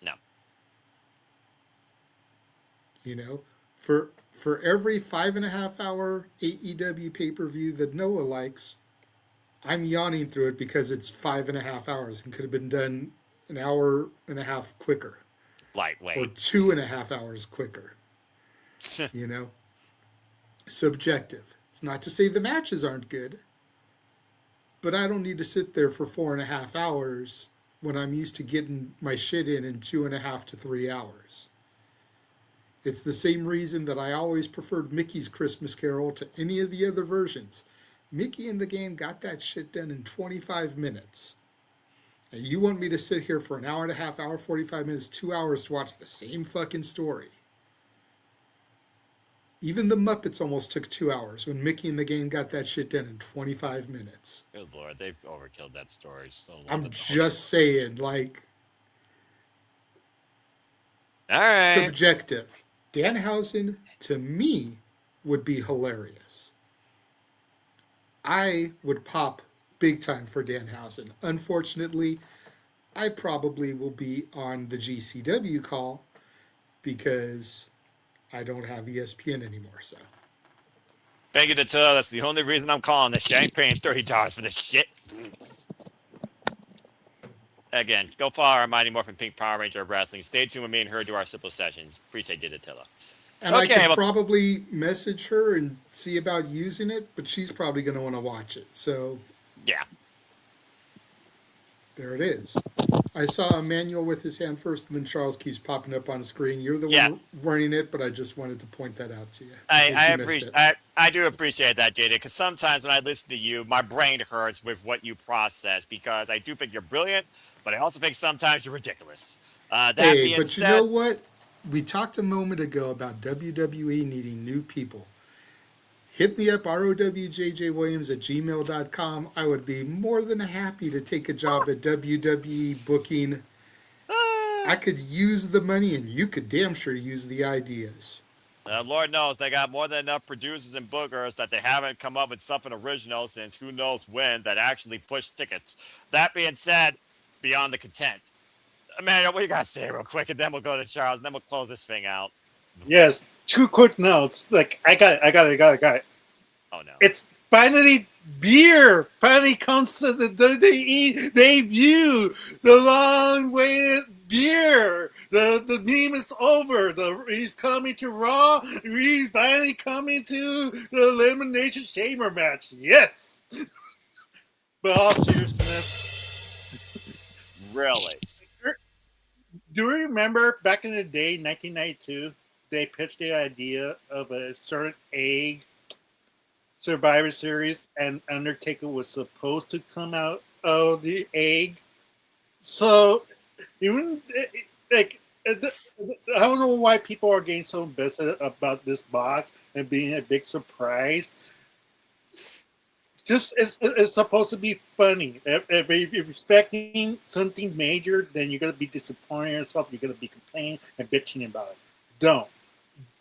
No. You know, for every 5.5 hour AEW pay-per-view that Noah likes, I'm yawning through it because it's 5.5 hours and could have been done an hour and a half quicker. Lightweight. Or 2.5 hours quicker. You know? Subjective. It's not to say the matches aren't good, but I don't need to sit there for 4.5 hours when I'm used to getting my shit in 2.5 to 3 hours. It's the same reason that I always preferred Mickey's Christmas Carol to any of the other versions. Mickey and the Game got that shit done in 25 minutes. And you want me to sit here for an hour and a half, hour, 45 minutes, 2 hours to watch the same fucking story. Even the Muppets almost took 2 hours when Mickey and the Game got that shit done in 25 minutes. Good Lord, they've overkilled that story so long. I'm just saying, like, all right. Subjective. Danhausen, to me, would be hilarious. I would pop big time for Danhausen. Unfortunately, I probably will be on the GCW call because I don't have ESPN anymore. So Thank you, Dattilo. That's the only reason I'm calling this shit. I ain't paying $30 for this shit. Again, go follow our Mighty Morphin Pink Power Ranger of Wrestling. Stay tuned with me and her to our simple sessions. Appreciate you, Dattilo. And I could probably message her and see about using it, but she's probably going to want to watch it. So yeah, there it is. I saw Emmanuel with his hand first, and then Charles keeps popping up on the screen. You're the one running it, but I just wanted to point that out to you. I do appreciate that, JD, because sometimes when I listen to you, my brain hurts with what you process, because I do think you're brilliant, but I also think sometimes you're ridiculous. That being but said, you know what? We talked a moment ago about WWE needing new people. Hit me up, rowjjwilliams@gmail.com. I would be more than happy to take a job at WWE booking. I could use the money, and you could damn sure use the ideas. Lord knows they got more than enough producers and bookers that they haven't come up with something original since who knows when that actually pushed tickets. That being said, beyond the content. Emmanuel, what you got to say real quick, and then we'll go to Charles, and then we'll close this thing out. Yes, 2 quick notes. Like, I got it. Oh, no. It's finally beer. Finally comes to the debut. The long-awaited beer. The meme is over. He's coming to Raw. He's finally coming to the Elimination Chamber match. Yes. But all seriousness. Really? Do you remember back in the day, 1992, they pitched the idea of a certain egg Survivor Series, and Undertaker was supposed to come out of the egg. So even like I don't know why people are getting so invested about this box and being a big surprise. Just it's supposed to be funny. If you're expecting something major, then you're gonna be disappointing yourself. You're gonna be complaining and bitching about it. Don't.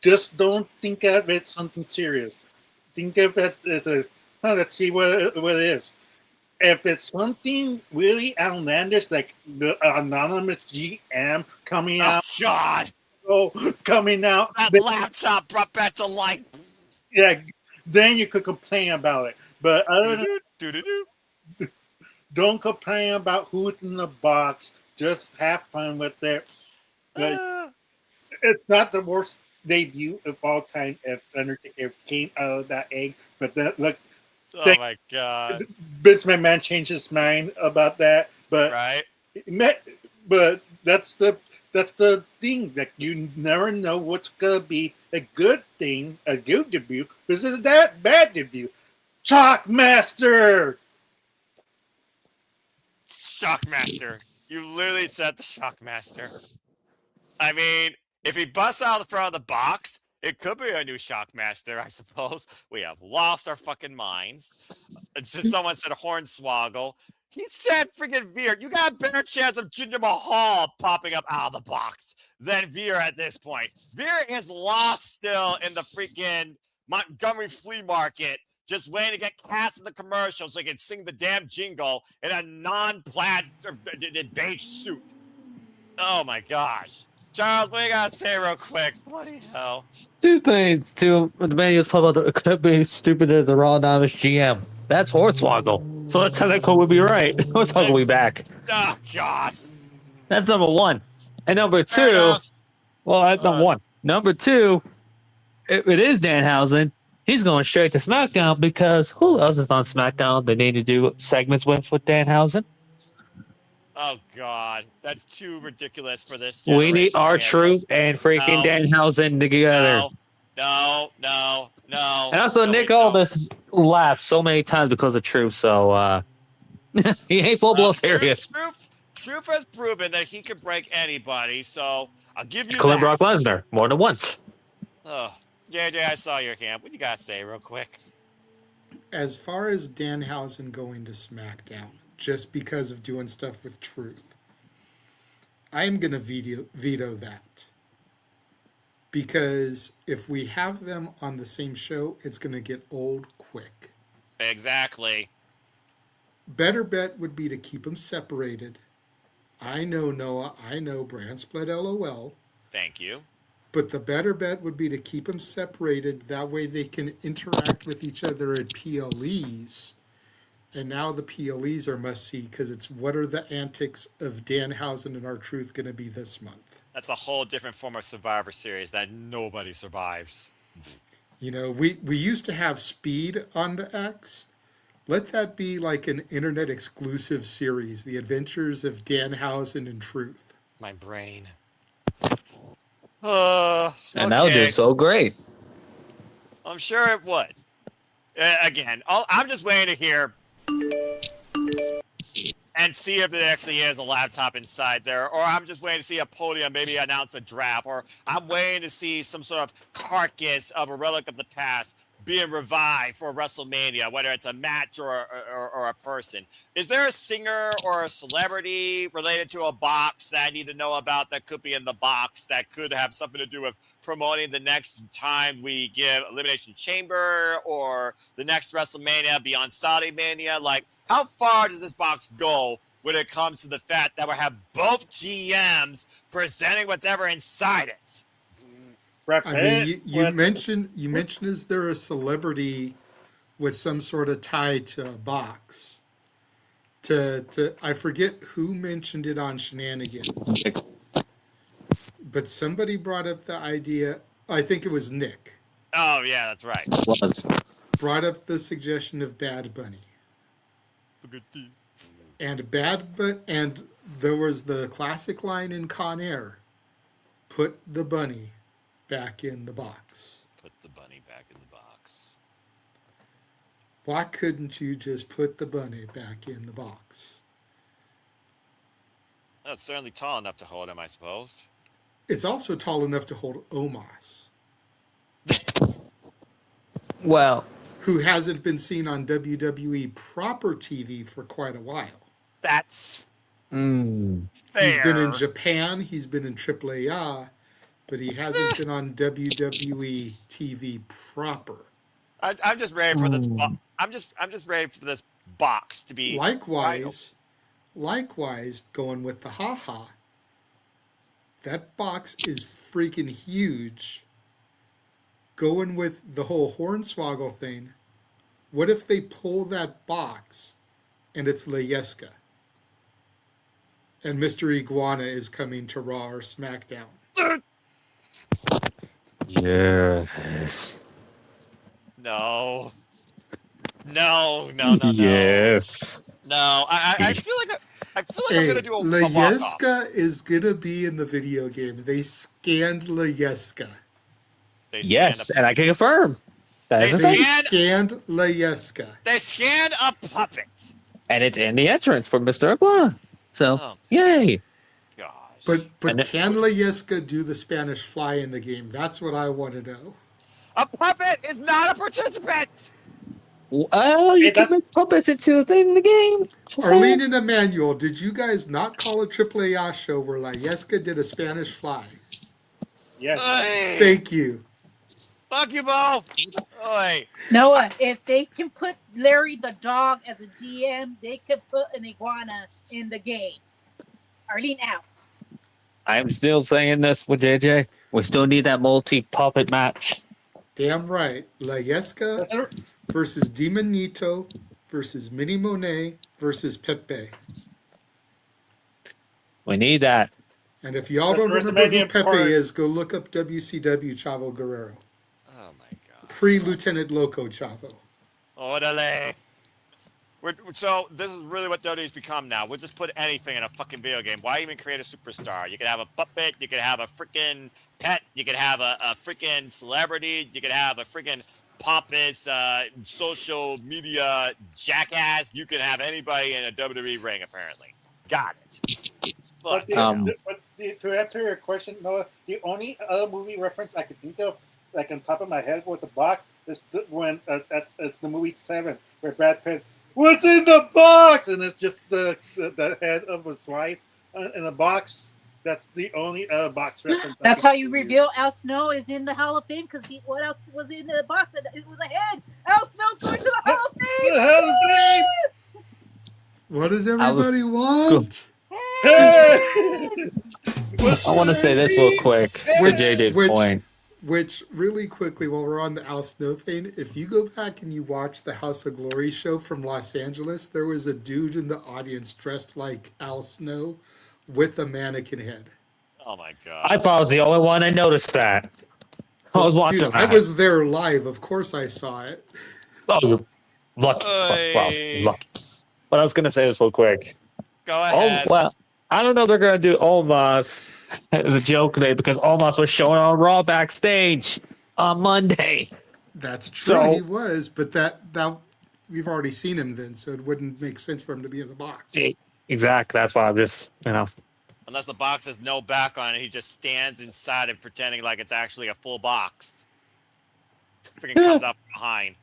Just don't think of it something serious. Think of it as a let's see what it is. If it's something really outlandish, like the anonymous GM coming Oh out, God! coming out, That then, laptop brought back to life. yeah, then you could complain about it. But other than Do-do-do. don't complain about who's in the box. Just have fun with it. But it's not the worst debut of all time if Undertaker came out of that egg. But look, Oh my God! Vince McMahon changed his mind about that. But Right? but that's the thing. Like you never know what's gonna be a good thing, a good debut, versus that bad debut. Shockmaster. Shockmaster. You literally said the Shockmaster. I mean, if he busts out the front of the box, it could be a new Shockmaster, I suppose. We have lost our fucking minds. It's just someone said Hornswoggle. He said freaking Veer. You got a better chance of Jinder Mahal popping up out of the box than Veer at this point. Veer is lost still in the freaking Montgomery flea market, just waiting to get cast in the commercial so he can sing the damn jingle in a non-plaid beige suit. Oh my gosh. Charles, what do you gotta say real quick? Bloody hell. Two things. The man was talking about the could be stupid as the Raw Anonymous GM. That's Hornswoggle. So that technically would be right. Hornswoggle will be back. Oh God. That's number one. And number Fair two, enough. well, that's number one. Number two, it is Danhausen. He's going straight to SmackDown because who else is on SmackDown they need to do segments with Danhausen? Oh God, that's too ridiculous for this We generation. need R-Truth and freaking Danhausen together. No. And also, No, Nick we don't. Aldis laughed so many times because of Truth, so he ain't full blown serious. Truth has proven that he can break anybody, so I'll give you Including that. Brock Lesnar more than once. Oh, JJ, I saw your hand. What do you gotta say, real quick? As far as Danhausen going to SmackDown, just because of doing stuff with Truth, I am going to veto that. Because if we have them on the same show, it's going to get old quick. Exactly. Better bet would be to keep them separated. I know, Noah. I know, brand split LOL. Thank you. But the better bet would be to keep them separated. That way they can interact with each other at PLEs. And now the PLEs are must-see because it's what are the antics of Danhausen and R-Truth going to be this month? That's a whole different form of Survivor Series that nobody survives. You know, we used to have Speed on the X. Let that be like an internet exclusive series, The Adventures of Danhausen and Truth. My brain. And that would do so great. I'm sure it would. Again, I'm just waiting to hear and see if it actually is a laptop inside there, or I'm just waiting to see a podium maybe announce a draft, or I'm waiting to see some sort of carcass of a relic of the past being revived for WrestleMania, whether it's a match or a person. Is there a singer or a celebrity related to a box that I need to know about that could be in the box that could have something to do with promoting the next time we give Elimination Chamber or the next WrestleMania beyond Saudi Mania? Like, how far does this box go when it comes to the fact that we have both GMs presenting whatever inside it? I mean, you mentioned is there a celebrity with some sort of tie to a box? I forget who mentioned it on Shenanigans, but somebody brought up the idea. I think it was Nick. Oh yeah, that's right. Brought up the suggestion of Bad Bunny. And and there was the classic line in Con Air, put the bunny back in the box. Put the bunny back in the box. Why couldn't you just put the bunny back in the box? That's certainly tall enough to hold him, I suppose. It's also tall enough to hold Omos, Well, who hasn't been seen on WWE proper TV for quite a while. That's mm, He's been in fair. Japan, he's been in AAA, but he hasn't been on WWE TV proper. I'm just ready for this. mm, I'm just ready for this box to be wide open. Likewise, going with the haha, that box is freaking huge. Going with the whole Hornswoggle thing, what if they pull that box and it's Layeska? And Mr. Iguana is coming to Raw or SmackDown. yes. No. No, no, no, no. Yes. No. I feel like I'm Hey, gonna do a walk-off. Layeska is gonna be in the video game. They scanned Layeska. They Yes, and I can confirm. That They is a They thing. scanned Layeska. They scanned a puppet. And it's in the entrance for Mr. Iguana. So, Oh yay. gosh. But And it- can Layeska do the Spanish fly in the game? That's what I want to know. A puppet is not a participant. Well, you Hey, can that's- make puppets into a thing in the game. Just Arlene saying. and Emmanuel, did you guys not call a AAA show where Layeska did a Spanish fly? Yes. Oy. Thank you. Fuck you both. Oy. Noah, if they can put Larry the dog as a DM, they could put an iguana in the game. Arlene out. I'm still saying this with JJ. We still need that multi-puppet match. Damn right. Layeska That's it. versus Demon Nito versus Mini Monet versus Pepe. We need that. And if y'all That's don't remember who WrestleMania Pepe part. is, go look up WCW Chavo Guerrero. Oh my god. Pre-Lieutenant Loco Chavo. Orderly. So this is really what WWE's become now. We'll just put anything in a fucking video game. Why even create a superstar? You could have a puppet. You could have a freaking pet. You could have a freaking celebrity. You could have a freaking pompous social media jackass. You can have anybody in a WWE ring, apparently. Got it. Fuck. To answer your question, Noah, the only other movie reference I could think of, like on top of my head with the box, is when it's the movie Seven, where Brad Pitt, "What's in the box?" and it's just the head of his wife in a box. That's the only box reference. I That's can how you use. reveal Al Snow is in the Hall of Fame because what else was in the box? It was a head. Al Snow's going to the Hall of Fame. The Hall of Fame! What does was- everybody want? Hey! I want to say this real quick to Which- JJ's which- point. Which, really quickly, while we're on the Al Snow thing, if you go back and you watch the House of Glory show from Los Angeles, there was a dude in the audience dressed like Al Snow with a mannequin head. Oh my god. I thought I was the only one that noticed that. I was watching Dude, that. I was there live. Of course I saw it. Oh, you're lucky. Well, lucky. But I was going to say this real quick. Go Oh, ahead. well, I don't know if they're going to do Omos as a joke today because Omos was showing on Raw backstage on Monday. That's true, So- he was, but that we've already seen him then, so it wouldn't make sense for him to be in the box. Exactly. That's why I'm just, Unless the box has no back on it, he just stands inside it pretending like it's actually a full box. Freaking comes out behind.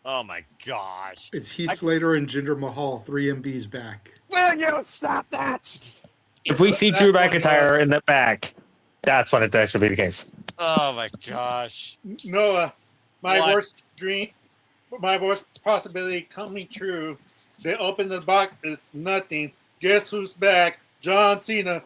Oh my gosh. It's Heath Slater and Jinder Mahal, 3MB's back. Will you stop that? if we see That's Drew what, McIntyre in the back, that's when it should be the case. Oh my gosh. Noah, my What? worst dream, my worst possibility coming true. They open the box, it's nothing. Guess who's back? John Cena.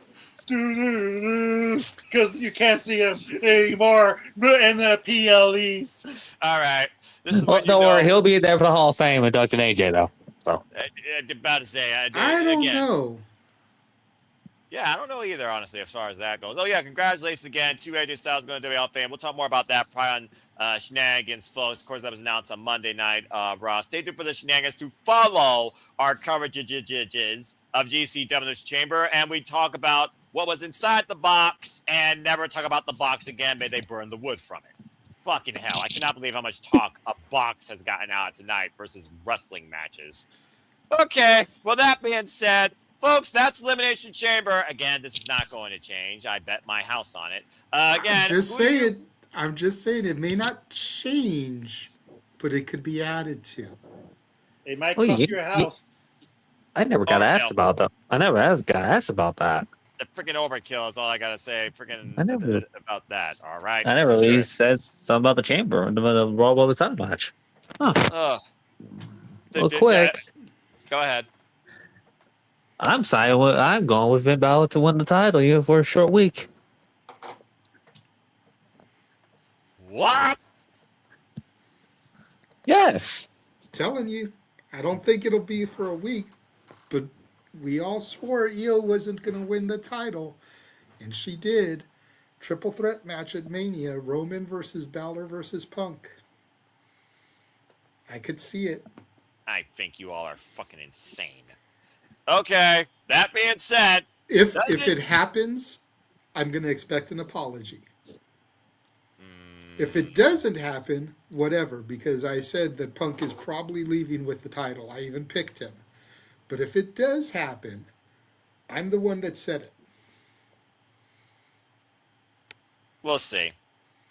Because you can't see him anymore in the PLEs. All right. This is Well, when you don't know, worry, he'll be there for the Hall of Fame with Dr. AJ, though. So about to say. I don't again, know. Yeah, I don't know either, honestly, as far as that goes. Oh, yeah, congratulations again to AJ Styles going to WWE Hall of Fame. We'll talk more about that probably on Shenanigans, folks. Of course, that was announced on Monday night. Raw. Stay tuned for the Shenanigans to follow our coverage of GC Elimination Chamber, and we talk about what was inside the box and never talk about the box again. May they burn the wood from it. Fucking hell. I cannot believe how much talk a box has gotten out tonight versus wrestling matches. Okay, well, that being said, folks, that's Elimination Chamber. Again, this is not going to change. I bet my house on it. Again, I'm just saying it may not change, but it could be added to. It might Oh, cost your house. I never got Overkill. asked about that. I never got asked about that. The freaking overkill is all I gotta say. Freaking I never- about that. All right. I never really Sure. said something about the chamber and the Raw World title match. Huh. Ugh. Well, quick. Go ahead. I'm going with Finn Balor to win the title even for a short week. What? Yes. Telling you, I don't think it'll be for a week, but we all swore Io wasn't going to win the title, and she did. Triple threat match at Mania, Roman versus Balor versus Punk. I could see it. I think you all are fucking insane. Okay, that being said, If it happens, I'm going to expect an apology. If it doesn't happen, whatever, because I said that Punk is probably leaving with the title. I even picked him. But if it does happen, I'm the one that said it. we'll see.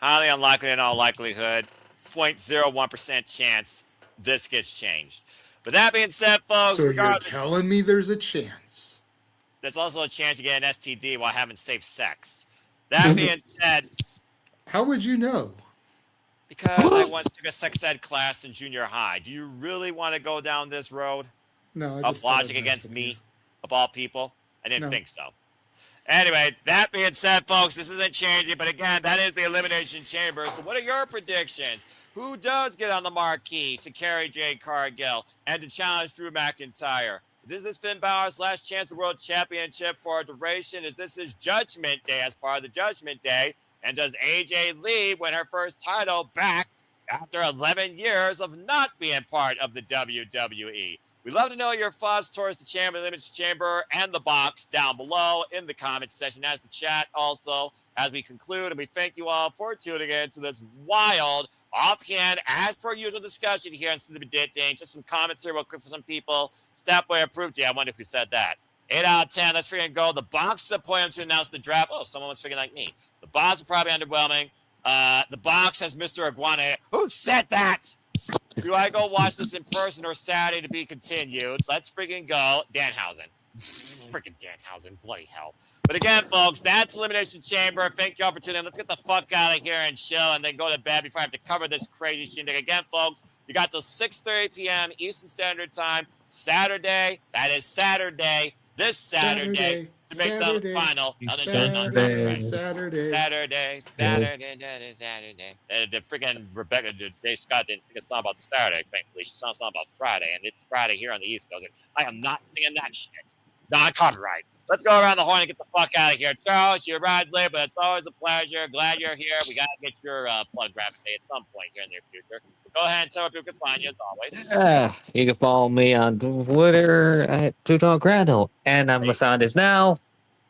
Highly unlikely in all likelihood. 0.01% chance this gets changed. But that being said, folks, So you're regardless, telling me there's a chance. there's also a chance you get an STD while having safe sex. That being said, How would you know? because I once took a sex ed class in junior high, do you really want to go down this road No, I of just thought logic I'd mess against with me, you. of all people? I didn't No. think so. Anyway, that being said, folks, this isn't changing, but again, that is the Elimination Chamber. So what are your predictions? Who does get on the marquee to carry Jade Cargill and to challenge Drew McIntyre? Is this Finn Balor's last chance at the World Championship for a duration? Is this his Judgment Day as part of the Judgment Day? And does AJ Lee win her first title back after 11 years of not being part of the WWE? We'd love to know your thoughts towards the chamber, the Elimination Chamber, and the box down below in the comments section as the chat also as we conclude. And we thank you all for tuning in to this wild, offhand, as per usual discussion here on Cinema Dating. Just some comments here real quick for some people. Stepway approved. Yeah, I wonder who said that. 8 out of 10. Let's freaking go. The box is appointed to announce the draft. Oh, someone was freaking like me. The box are probably underwhelming. The box has Mr. Iguana. Who said that? Do I go watch this in person or Saturday to be continued? Let's freaking go. Danhausen. Freaking Danhausen. Bloody hell. But again, folks, that's Elimination Chamber. Thank you all for tuning in. Let's get the fuck out of here and chill and then go to bed before I have to cover this crazy shit. Again, folks, you got till 6:30 p.m. Eastern Standard Time, Saturday. That is Saturday. This Saturday. To make the final. Saturday. The freaking Rebecca, Dave Scott didn't sing a song about Saturday, thankfully. She sang a song about Friday, and it's Friday here on the East Coast. And I am not singing that shit. Not copyright. Let's go around the horn and get the fuck out of here. Charles, you're right late, but it's always a pleasure. Glad you're here. We got to get your plug graphic day at some point here in the near future. Go ahead and tell where people can find you as always. You can follow me on Twitter at Tuton Grano. And I'm found is now.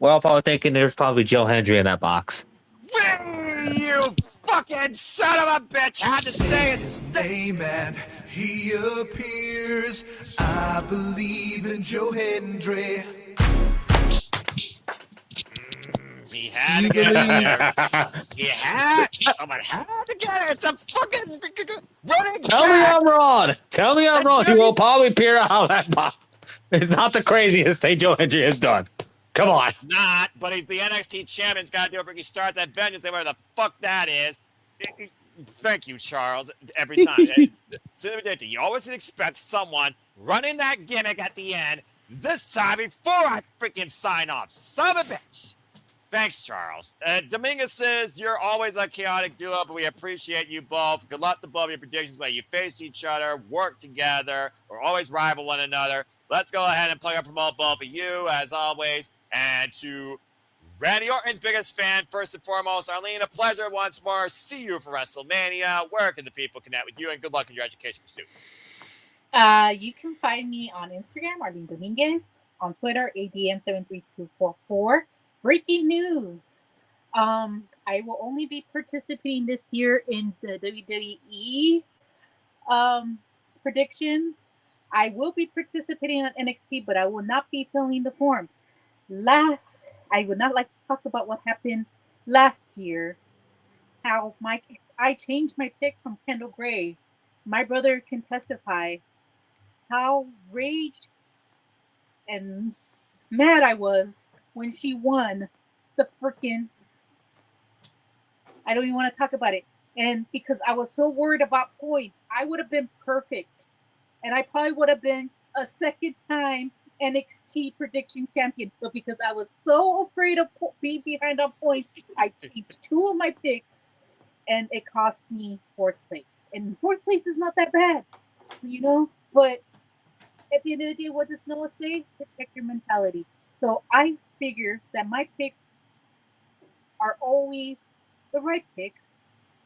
Well, if I was thinking there's probably Joe Hendry in that box. You fucking son of a bitch! Had to say it. His name and he appears. I believe in Joe Hendry. He had to get it there. He had. Someone had to get it. It's a fucking running. Tell me I'm wrong. Tell me I'm wrong. He will probably appear out of that box. It's not the craziest thing Joe Hendry has done. Come on. Not, but he's the NXT champion. He's got to do it for he starts at Vengeance. Whatever the fuck that is. Thank you, Charles. Every time. You always expect someone running that gimmick at the end. This time before I freaking sign off. Son of a bitch. Thanks, Charles. Dominguez says, you're always a chaotic duo, but we appreciate you both. Good luck to both of your predictions where you face each other, work together, or always rival one another. Let's go ahead and plug and promote both of you, as always. And to Randy Orton's biggest fan, first and foremost, Arlene, a pleasure once more. See you for WrestleMania. Where can the people connect with you? And good luck in your education pursuits. You can find me on Instagram, Arlene Dominguez, on Twitter, ADM73244. Breaking news. I will only be participating this year in the WWE predictions. I will be participating on NXT, but I will not be filling the form. I would not like to talk about what happened last year. How I changed my pick from Kendall Gray. My brother can testify how raged and mad I was when she won the freaking. I don't even want to talk about it. And because I was so worried about points, I would have been perfect. And I probably would have been a second time NXT prediction champion. But because I was so afraid of being behind on points, I changed two of my picks and it cost me fourth place. And fourth place is not that bad, you know? But at the end of the day, what does Noah say? Protect your mentality. So I figure that my picks are always the right picks.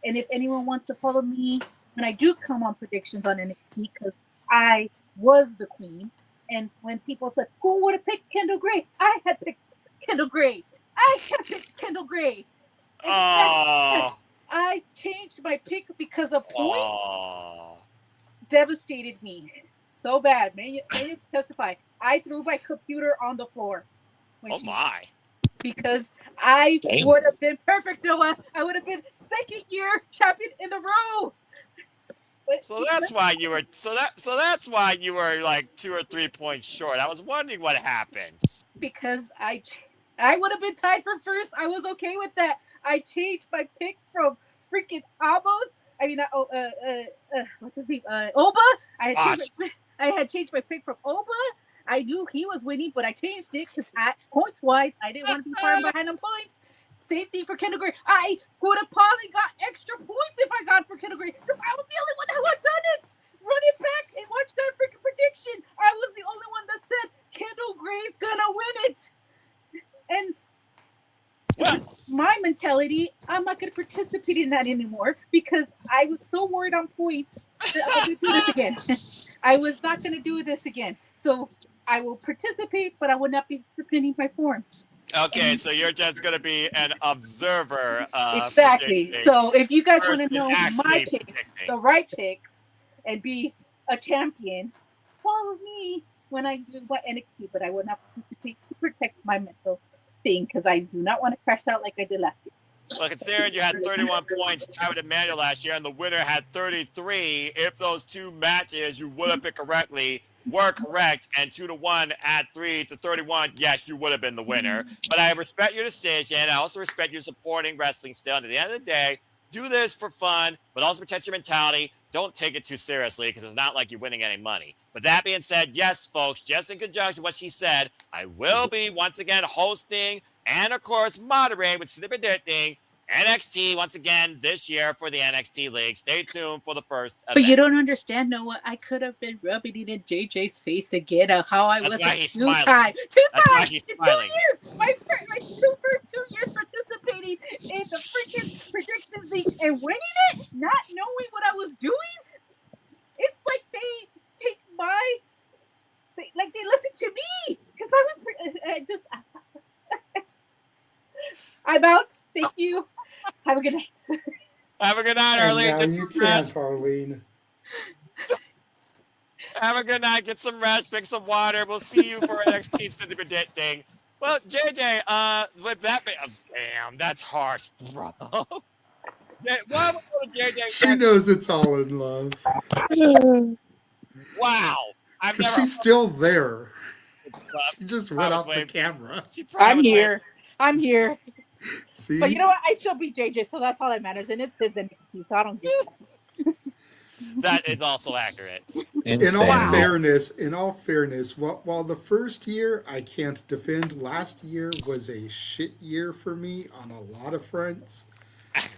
And if anyone wants to follow me when I do come on predictions on NXT, because I was the queen, and when people said, who would have picked Kendall Gray? I had picked Kendall Gray. I had picked Kendall Gray. Oh. I changed my pick because of points. Oh. Devastated me so bad. May you testify. I threw my computer on the floor. Oh my. Because I Damn. would have been perfect, Noah. I would have been second year champion in the row. But So that's why you were that's why you were like 2 or 3 points short. I was wondering what happened. because I would have been tied for first. I was okay with that. I changed my pick from freaking Abos. I mean, what's his name? Oba. I had changed my pick from Oba. I knew he was winning, but I changed it because points wise, I didn't want to be far behind on points. Same thing for Kendall Gray. I would have probably got extra points if I got for Kendall Gray because I was the only one that would have done it. Run it back and watch that freaking prediction. I was the only one that said Kendall Gray's gonna win it. And my mentality, I'm not going to participate in that anymore because I was so worried on points that I was going to do this again. I was not going to do this again. So I will participate, but I will not be submitting my form. Okay, so you're just gonna be an observer. Exactly. So if you guys want to versus know my actually picks, predicting. the right picks, and be a champion, follow me when I do what NXT, but I will not participate to protect my mental thing because I do not want to crash out like I did last year. Well, considering you had 31 points tied with Emmanuel last year, and the winner had 33, if those two matches you would have picked correctly were correct, and 2-1 at 3 to 31, yes, you would have been the winner. But I respect your decision. I also respect you supporting wrestling still. And at the end of the day, do this for fun, but also protect your mentality. Don't take it too seriously because it's not like you're winning any money. But that being said, yes, folks, just in conjunction with what she said, I will be once again hosting and, of course, moderating with Sleep Predicting NXT once again this year for the NXT League. Stay tuned for the first event. But you don't understand, Noah. I could have been rubbing it in JJ's face again of how I was why he's two smiling. times. That's why he's In smiling. 2 years. My first 2 years participating in the freaking predictions league and winning it, not knowing what I was doing. It's like they take they listen to me because I'm out. Thank you. Have a good night. Have a good night, And Arlene. now Get you some can't, rest. Arlene. Have a good night. Get some rest. Drink some water. We'll see you for NXT Sleep Predicting. Well, JJ, with that, damn, that's harsh, bro. Yeah, well, JJ, She knows it's all in love. wow. I've Because never. she's still there. Well, She just I went was off the waiting- camera. She probably was waiting- I'm here. See? But you know what? I still beat JJ, so that's all that matters. And it's his NXT, so I don't give a That is also accurate. In all fairness, while the first year I can't defend, last year was a shit year for me on a lot of fronts.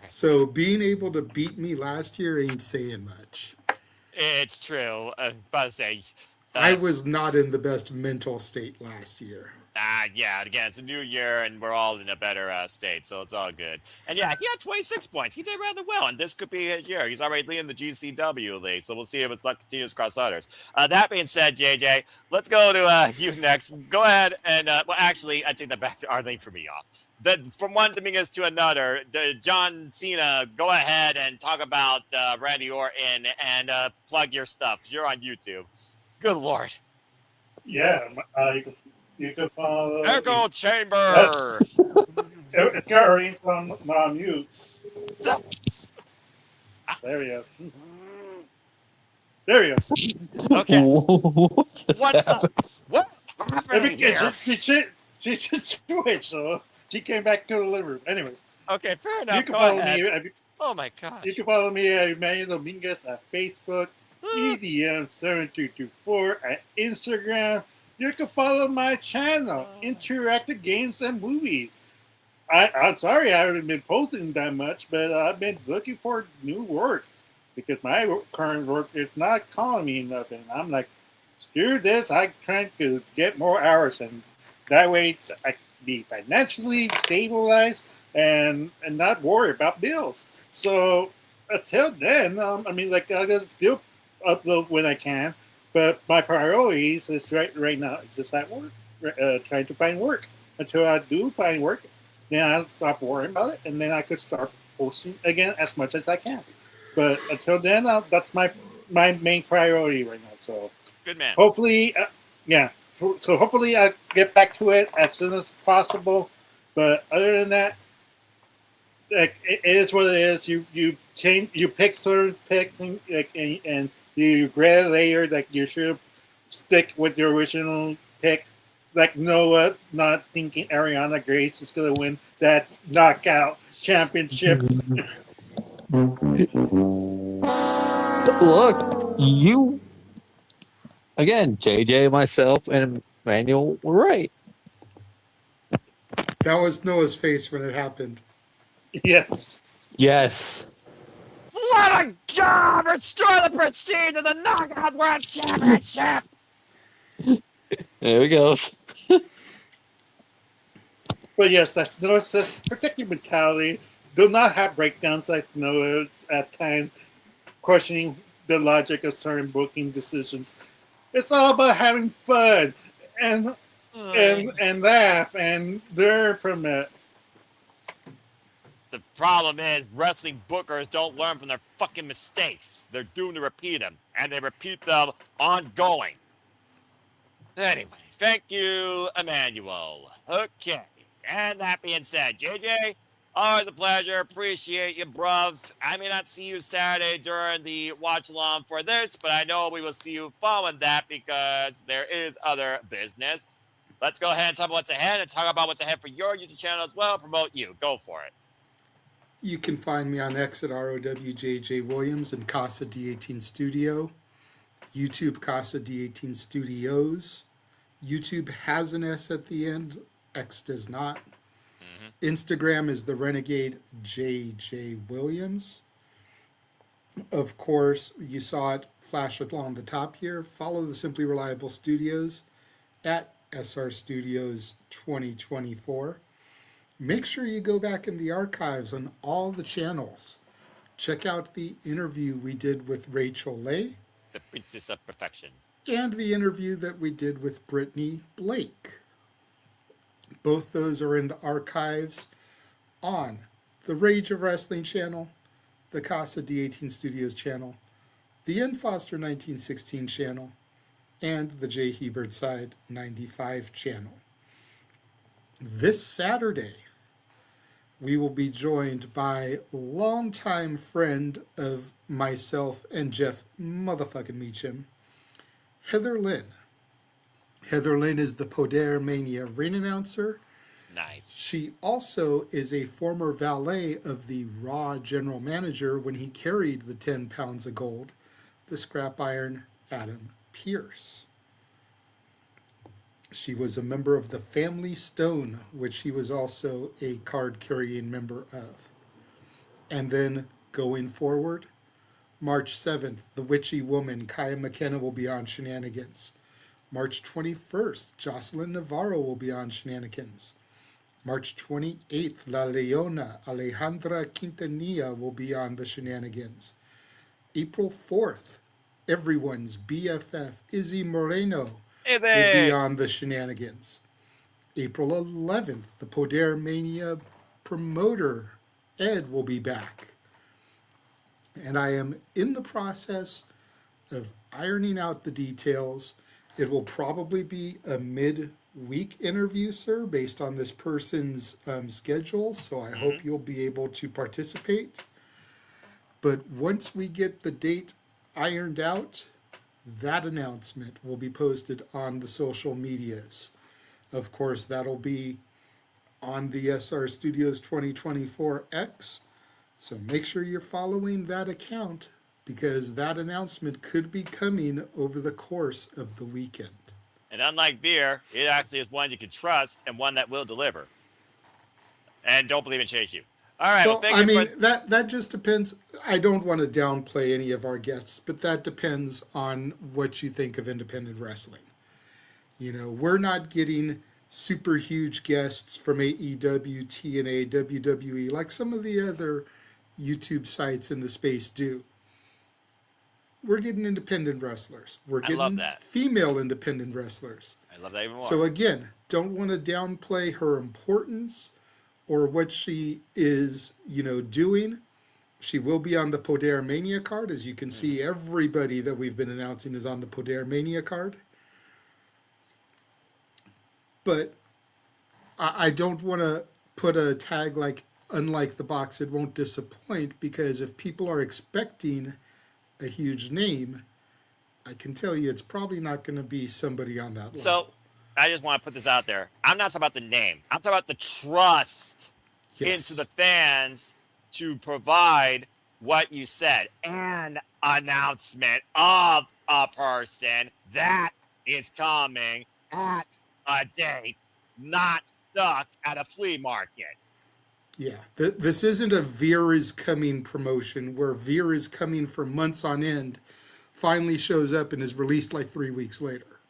So being able to beat me last year ain't saying much. It's true. About to say. I was not in the best mental state last year. Yeah, again, it's a new year, and we're all in a better state, so it's all good. And yeah, he had 26 points. He did rather well, and this could be his year. He's already leading the GCW league, so we'll see if his luck continues across others. That being said, JJ, let's go to you next. Go ahead and, well, actually, I take that back to Arlene for me off. from one Dominguez to another, John Cena, go ahead and talk about Randy Orton and plug your stuff. 'Cause you're on YouTube. Good Lord. Yeah, you can follow. Echo Chamber. It's got Orion's on mute. There we go. There we go. Okay. What just What happened? what's happening here? She just switched, so she came back to the living room. Anyways, Okay, fair you enough. can Go follow ahead. me. Oh my gosh. You can follow me at Emmanuel Dominguez at Facebook, EDM7224 at Instagram. You can follow my channel, Interactive Games and Movies. I'm sorry I haven't been posting that much, but I've been looking for new work because my current work is not calling me enough. And I'm like, screw this. I'm trying to get more hours. And that way I can be financially stabilized and not worry about bills. So until then, I mean, like I gotta still upload when I can, but my priorities is right now just at work, trying to find work. Until I do find work, then I'll stop worrying about it, and then I could start posting again as much as I can. But until then, that's my main priority right now. So Good man. hopefully, yeah. So hopefully I get back to it as soon as possible. But other than that, like it is what it is. You change, you pick certain picks, and you regret it later. Like you should stick with your original pick. Like Noah, not thinking Ariana Grace is gonna win that knockout championship. Look, you again, JJ, myself, and Emmanuel were right. That was Noah's face when it happened. Yes. Yes. What a job! Restore the prestige of the Knockout World Championship! There he goes. But yes, that's Noah's says protect your mentality. Do not have breakdowns like Noah at times, questioning the logic of certain booking decisions. It's all about having fun and laugh and learn from it. The problem is, wrestling bookers don't learn from their fucking mistakes. They're doomed to repeat them, and they repeat them ongoing. Anyway, thank you, Emmanuel. Okay, and that being said, JJ, always a pleasure. Appreciate you, bruv. I may not see you Saturday during the watch along for this, but I know we will see you following that because there is other business. Let's go ahead and talk about what's ahead and talk about what's ahead for your YouTube channel as well. Promote you. Go for it. You can find me on X at ROWJJ Williams and Casa D18 Studio, YouTube Casa D18 Studios. YouTube has an S at the end, X does not. Instagram is the Renegade JJ Williams. Of course, you saw it flash along the top here. Follow the Simply Reliable Studios at SR Studios 2024. Make sure you go back in the archives on all the channels. Check out the interview we did with Rachel Lay. The Princess of Perfection. And the interview that we did with Brittany Blake. Both those are in the archives on the Rage of Wrestling channel, the Casa D18 Studios channel, the N. Foster 1916 channel, and the J. Hebert Side 95 channel. This Saturday, we will be joined by longtime friend of myself and Jeff motherfucking Meacham, Heather Lynn. Heather Lynn is the Poder Mania ring announcer. Nice. She also is a former valet of the Raw general manager when he carried the 10 pounds of gold, the scrap iron Adam Pearce. She was a member of the Family Stone, which he was also a card-carrying member of. And then, going forward, March 7th, the Witchy Woman, Kaya McKenna, will be on Shenanigans. March 21st, Jocelyn Navarro will be on Shenanigans. March 28th, La Leona, Alejandra Quintanilla will be on the Shenanigans. April 4th, everyone's BFF, Izzy Moreno, will be on the Shenanigans. April 11th, the Poder Mania promoter, Ed, will be back. And I am in the process of ironing out the details. It will probably be a mid-week interview, sir, based on this person's schedule. So I hope you'll be able to participate. But once we get the date ironed out, that announcement will be posted on the social medias. Of course, that'll be on the SR Studios 2024 X. So make sure you're following that account because that announcement could be coming over the course of the weekend. And unlike beer, it actually is one you can trust and one that will deliver. And don't believe in chase you. All right. Well, thank I you mean, for... that just depends. I don't want to downplay any of our guests, but that depends on what you think of independent wrestling. You know, we're not getting super huge guests from AEW, TNA, WWE, like some of the other YouTube sites in the space do. We're getting independent wrestlers. We're I love getting that. female independent wrestlers. I love that even more. So again, don't want to downplay her importance or what she is, you know, doing. She will be on the Poder Mania card. As you can see, everybody that we've been announcing is on the Poder Mania card. But I don't want to put a tag like, unlike the box, it won't disappoint, because if people are expecting a huge name, I can tell you it's probably not going to be somebody on that level. So I just want to put this out there. I'm not talking about the name. I'm talking about the trust into the fans to provide what you said. An announcement of a person that is coming at a date, not stuck at a flea market. Yeah, this isn't a Veer is coming promotion where Veer is coming for months on end, finally shows up and is released like 3 weeks later.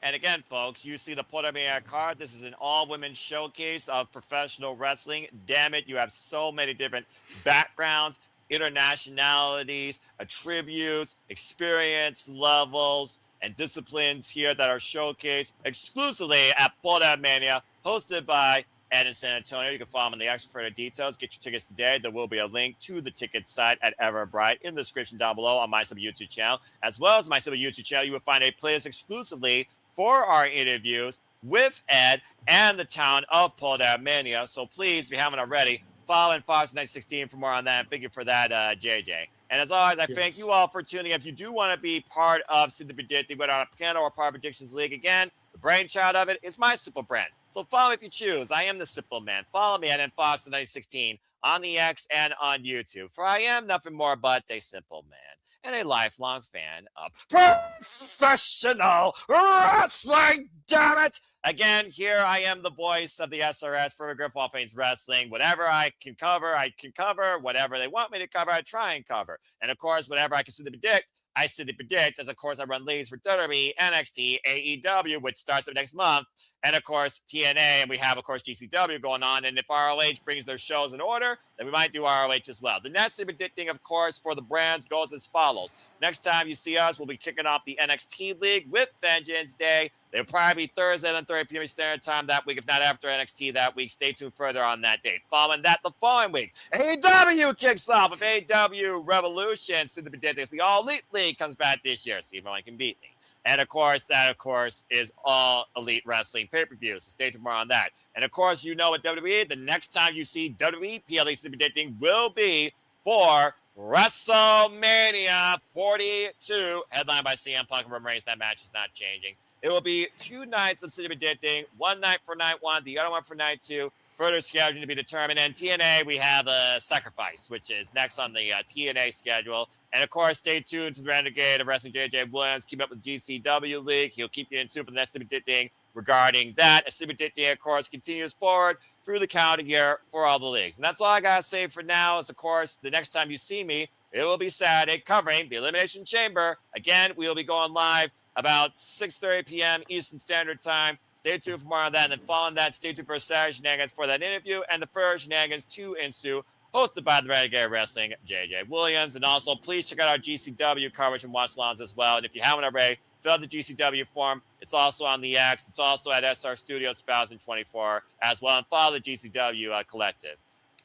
And again, folks, you see the Poder Mania card. This is an all-women showcase of professional wrestling. Damn it, you have so many different backgrounds, internationalities, attributes, experience levels, and disciplines here that are showcased exclusively at Poder Mania, hosted by Ed in San Antonio. You can follow them on the X for further details. Get your tickets today. There will be a link to the ticket site at Everbright in the description down below on my sub YouTube channel. As well as my sub YouTube channel, you will find a playlist exclusively for our interviews with Ed and the town of Poder Mania. So please, if you haven't already, follow and Fox 916 for more on that. Thank you for that, JJ. And as always, I thank you all for tuning in. If you do want to be part of Simply Predicting, whether on a panel or Power Predictions League, again, the brainchild of it is my Simple brand. So follow me if you choose. I am the Simple Man. Follow me at Fox 916 on the X and on YouTube. For I am nothing more but a simple man and a lifelong fan of professional wrestling, damn it! Again, here I am the voice of the SRS for Griff All Things Wrestling. Whatever I can cover, I can cover. Whatever they want me to cover, I try and cover. And of course, whatever I can see to predict, I simply predict, as of course I run leagues for WWE, NXT, AEW, which starts up next month, and of course TNA, and we have of course GCW going on. And if ROH brings their shows in order, then we might do ROH as well. The next predicting, of course, for the brands goes as follows. Next time you see us, we'll be kicking off the NXT League with Vengeance Day. It'll probably be Thursday at 30 p.m. Standard Time that week, if not after NXT that week. Stay tuned further on that date. Following that, the following week, AEW kicks off with AEW Revolution. Simply Predicting, the All Elite League comes back this year. See if anyone can beat me. And of course, that of course is All Elite Wrestling pay-per-view. So stay tuned for more on that. And of course, you know at WWE, the next time you see WWE PLE Simply Predicting will be for WrestleMania 42, headlined by CM Punk and Roman Reigns. That match is not changing. It will be 2 nights of Simply Predicting, 1 night for night 1, the other one for night 2. Further scheduling to be determined. And TNA, we have a Sacrifice, which is next on the TNA schedule. And of course, stay tuned to the Renegade of Wrestling JJ Williams. Keep up with the GCW League. He'll keep you in tune for the next Simply Predicting regarding that. As Simply Predicting, of course, continues forward through the calendar year for all the leagues. And that's all I got to say for now. Is, of course, the next time you see me, it will be Saturday covering the Elimination Chamber. Again, we will be going live about 6:30 p.m. Eastern Standard Time. Stay tuned for more on that. And then following that, stay tuned for Saturday Shenanigans for that interview and the first Shenanigans to ensue, hosted by the Renegade Wrestling, JJ Williams. And also, please check out our GCW coverage and watch alongs as well. And if you haven't already, fill out the GCW form. It's also on the X. It's also at SR Studios 2024 as well. And follow the GCW collective.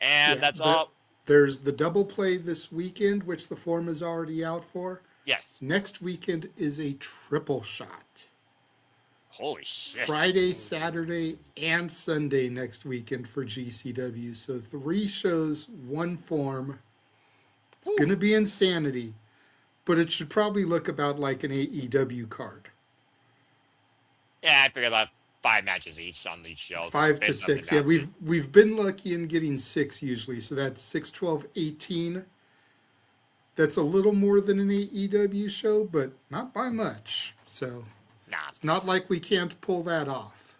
And that's all. There's the double play this weekend, which the form is already out for. Yes. Next weekend is a triple shot. Holy shit. Friday, Saturday, and Sunday next weekend for GCW. So 3 shows, 1 form. It's going to be insanity, but it should probably look about like an AEW card. Yeah, I figured I'll have 5 matches each on each show. 5 to 6. Yeah, we've been lucky in getting 6 usually. So that's 6, 12, 18. That's a little more than an AEW show, but not by much. So it's not like we can't pull that off.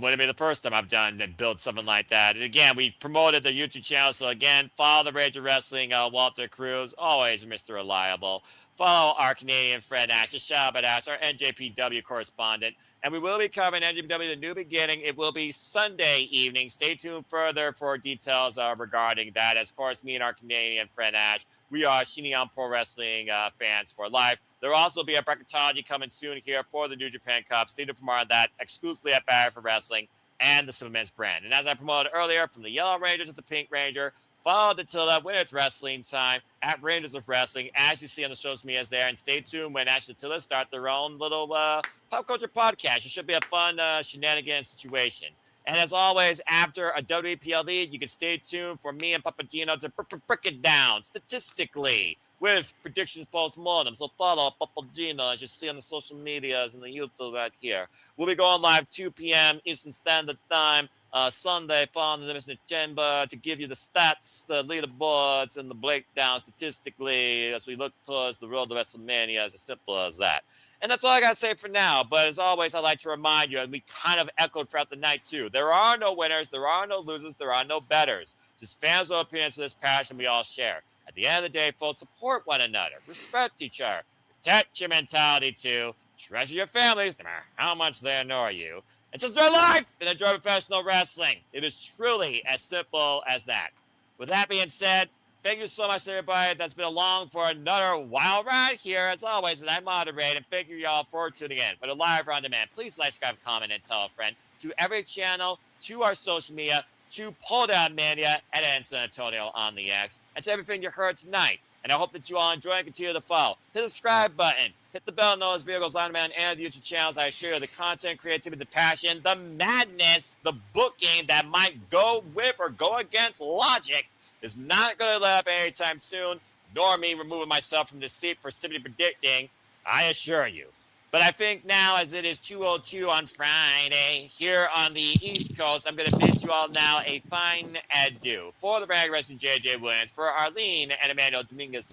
Wouldn't be the first time I've done and built something like that. And again, we promoted the YouTube channel. So again, follow the Rage of Wrestling, Walter Cruz, always Mr. Reliable. Follow our Canadian friend Ash, shout out Ash, our NJPW correspondent. And we will be covering NJPW The New Beginning. It will be Sunday evening. Stay tuned further for details regarding that. As of course, me and our Canadian friend Ash, we are Shinyan Pro Wrestling fans for life. There will also be a bracketology coming soon here for the New Japan Cup. Stay tuned for more on that exclusively at Barrier for Wrestling and the Superman's brand. And as I promoted earlier, from the Yellow Ranger to the Pink Ranger, follow Dattila when it's wrestling time at Rangers of Wrestling, as you see on the social medias there. And stay tuned when Ash and Dattila start their own little pop culture podcast. It should be a fun shenanigans situation. And as always, after a WPLE, you can stay tuned for me and Papagino to break it down statistically with predictions post-mortem. So follow Papagino, as you see on the social medias and the YouTube right here. We'll be going live 2 p.m. Eastern Standard Time. Sunday, following the Elimination Chamber, to give you the stats, the leaderboards, and the breakdown statistically as we look towards the road to WrestleMania. As simple as that. And that's all I got to say for now. But as always, I'd like to remind you, and we kind of echoed throughout the night too, there are no winners, there are no losers, there are no betters. Just fans of opinions of this passion we all share. At the end of the day, folks, support one another, respect each other, protect your mentality too, treasure your families, no matter how much they annoy you. And just enjoy life and enjoy professional wrestling. It is truly as simple as that. With that being said, thank you so much to everybody that's been along for another wild ride here, as always, and I moderate. And thank you y'all for tuning in. For the live or on demand, please like, subscribe, comment, and tell a friend. To every channel, to our social media, to Pull Down Mania at San Antonio on the X, and to everything you heard tonight. And I hope that you all enjoy and continue to follow. Hit the subscribe button. Hit the bell to know as videos on demand and the YouTube channels. I share the content, creativity, the passion, the madness, the booking that might go with or go against logic is not going to let up anytime soon, nor me removing myself from the seat for simply predicting, I assure you. But I think now, as it is 2:02 on Friday here on the East Coast, I'm going to bid you all now a fine adieu. For the Rag Wrestling JJ Williams, for Arlene and Emmanuel Dominguez,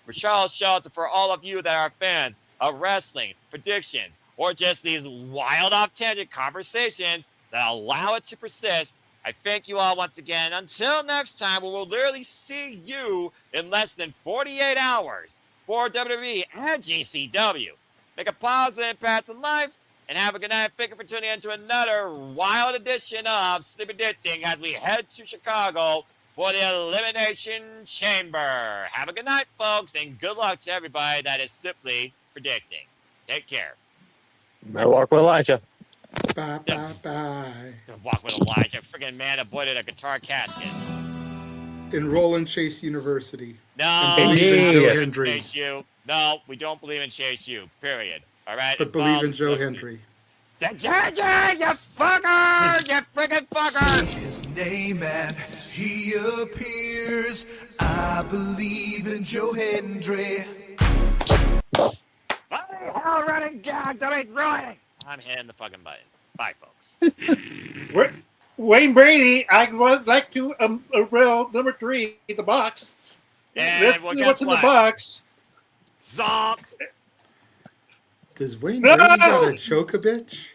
for Charles Schultz, and for all of you that are fans of wrestling, predictions, or just these wild off-tangent conversations that allow it to persist, I thank you all once again. Until next time, we will literally see you in less than 48 hours for WWE and GCW. Make a positive impact in life, and have a good night. Thank you for tuning in to another wild edition of Sleepy Ditting as we head to Chicago for the Elimination Chamber. Have a good night, folks, and good luck to everybody that is simply predicting. Take care. Better walk with Elijah. Bye, bye, bye. Walk with Elijah. Friggin' man avoided a guitar casket. Enroll in Chase University. No, And believe in Indeed. Joe we don't believe in Hendry. Chase U. No, we don't believe in Chase U. Period. All right? But believe in Joe Hendry. JJ, you fucker! You friggin' fucker! His name and he appears. I believe in Joe Hendry. Bloody hell, running dog, don't be running! I'm hitting the fucking button. Bye, folks. Wayne Brady, I would like to roll number 3, the box. And Let's well, see guess what's in the what? box. Zonk! Does Wayne No! Brady got a choke a bitch?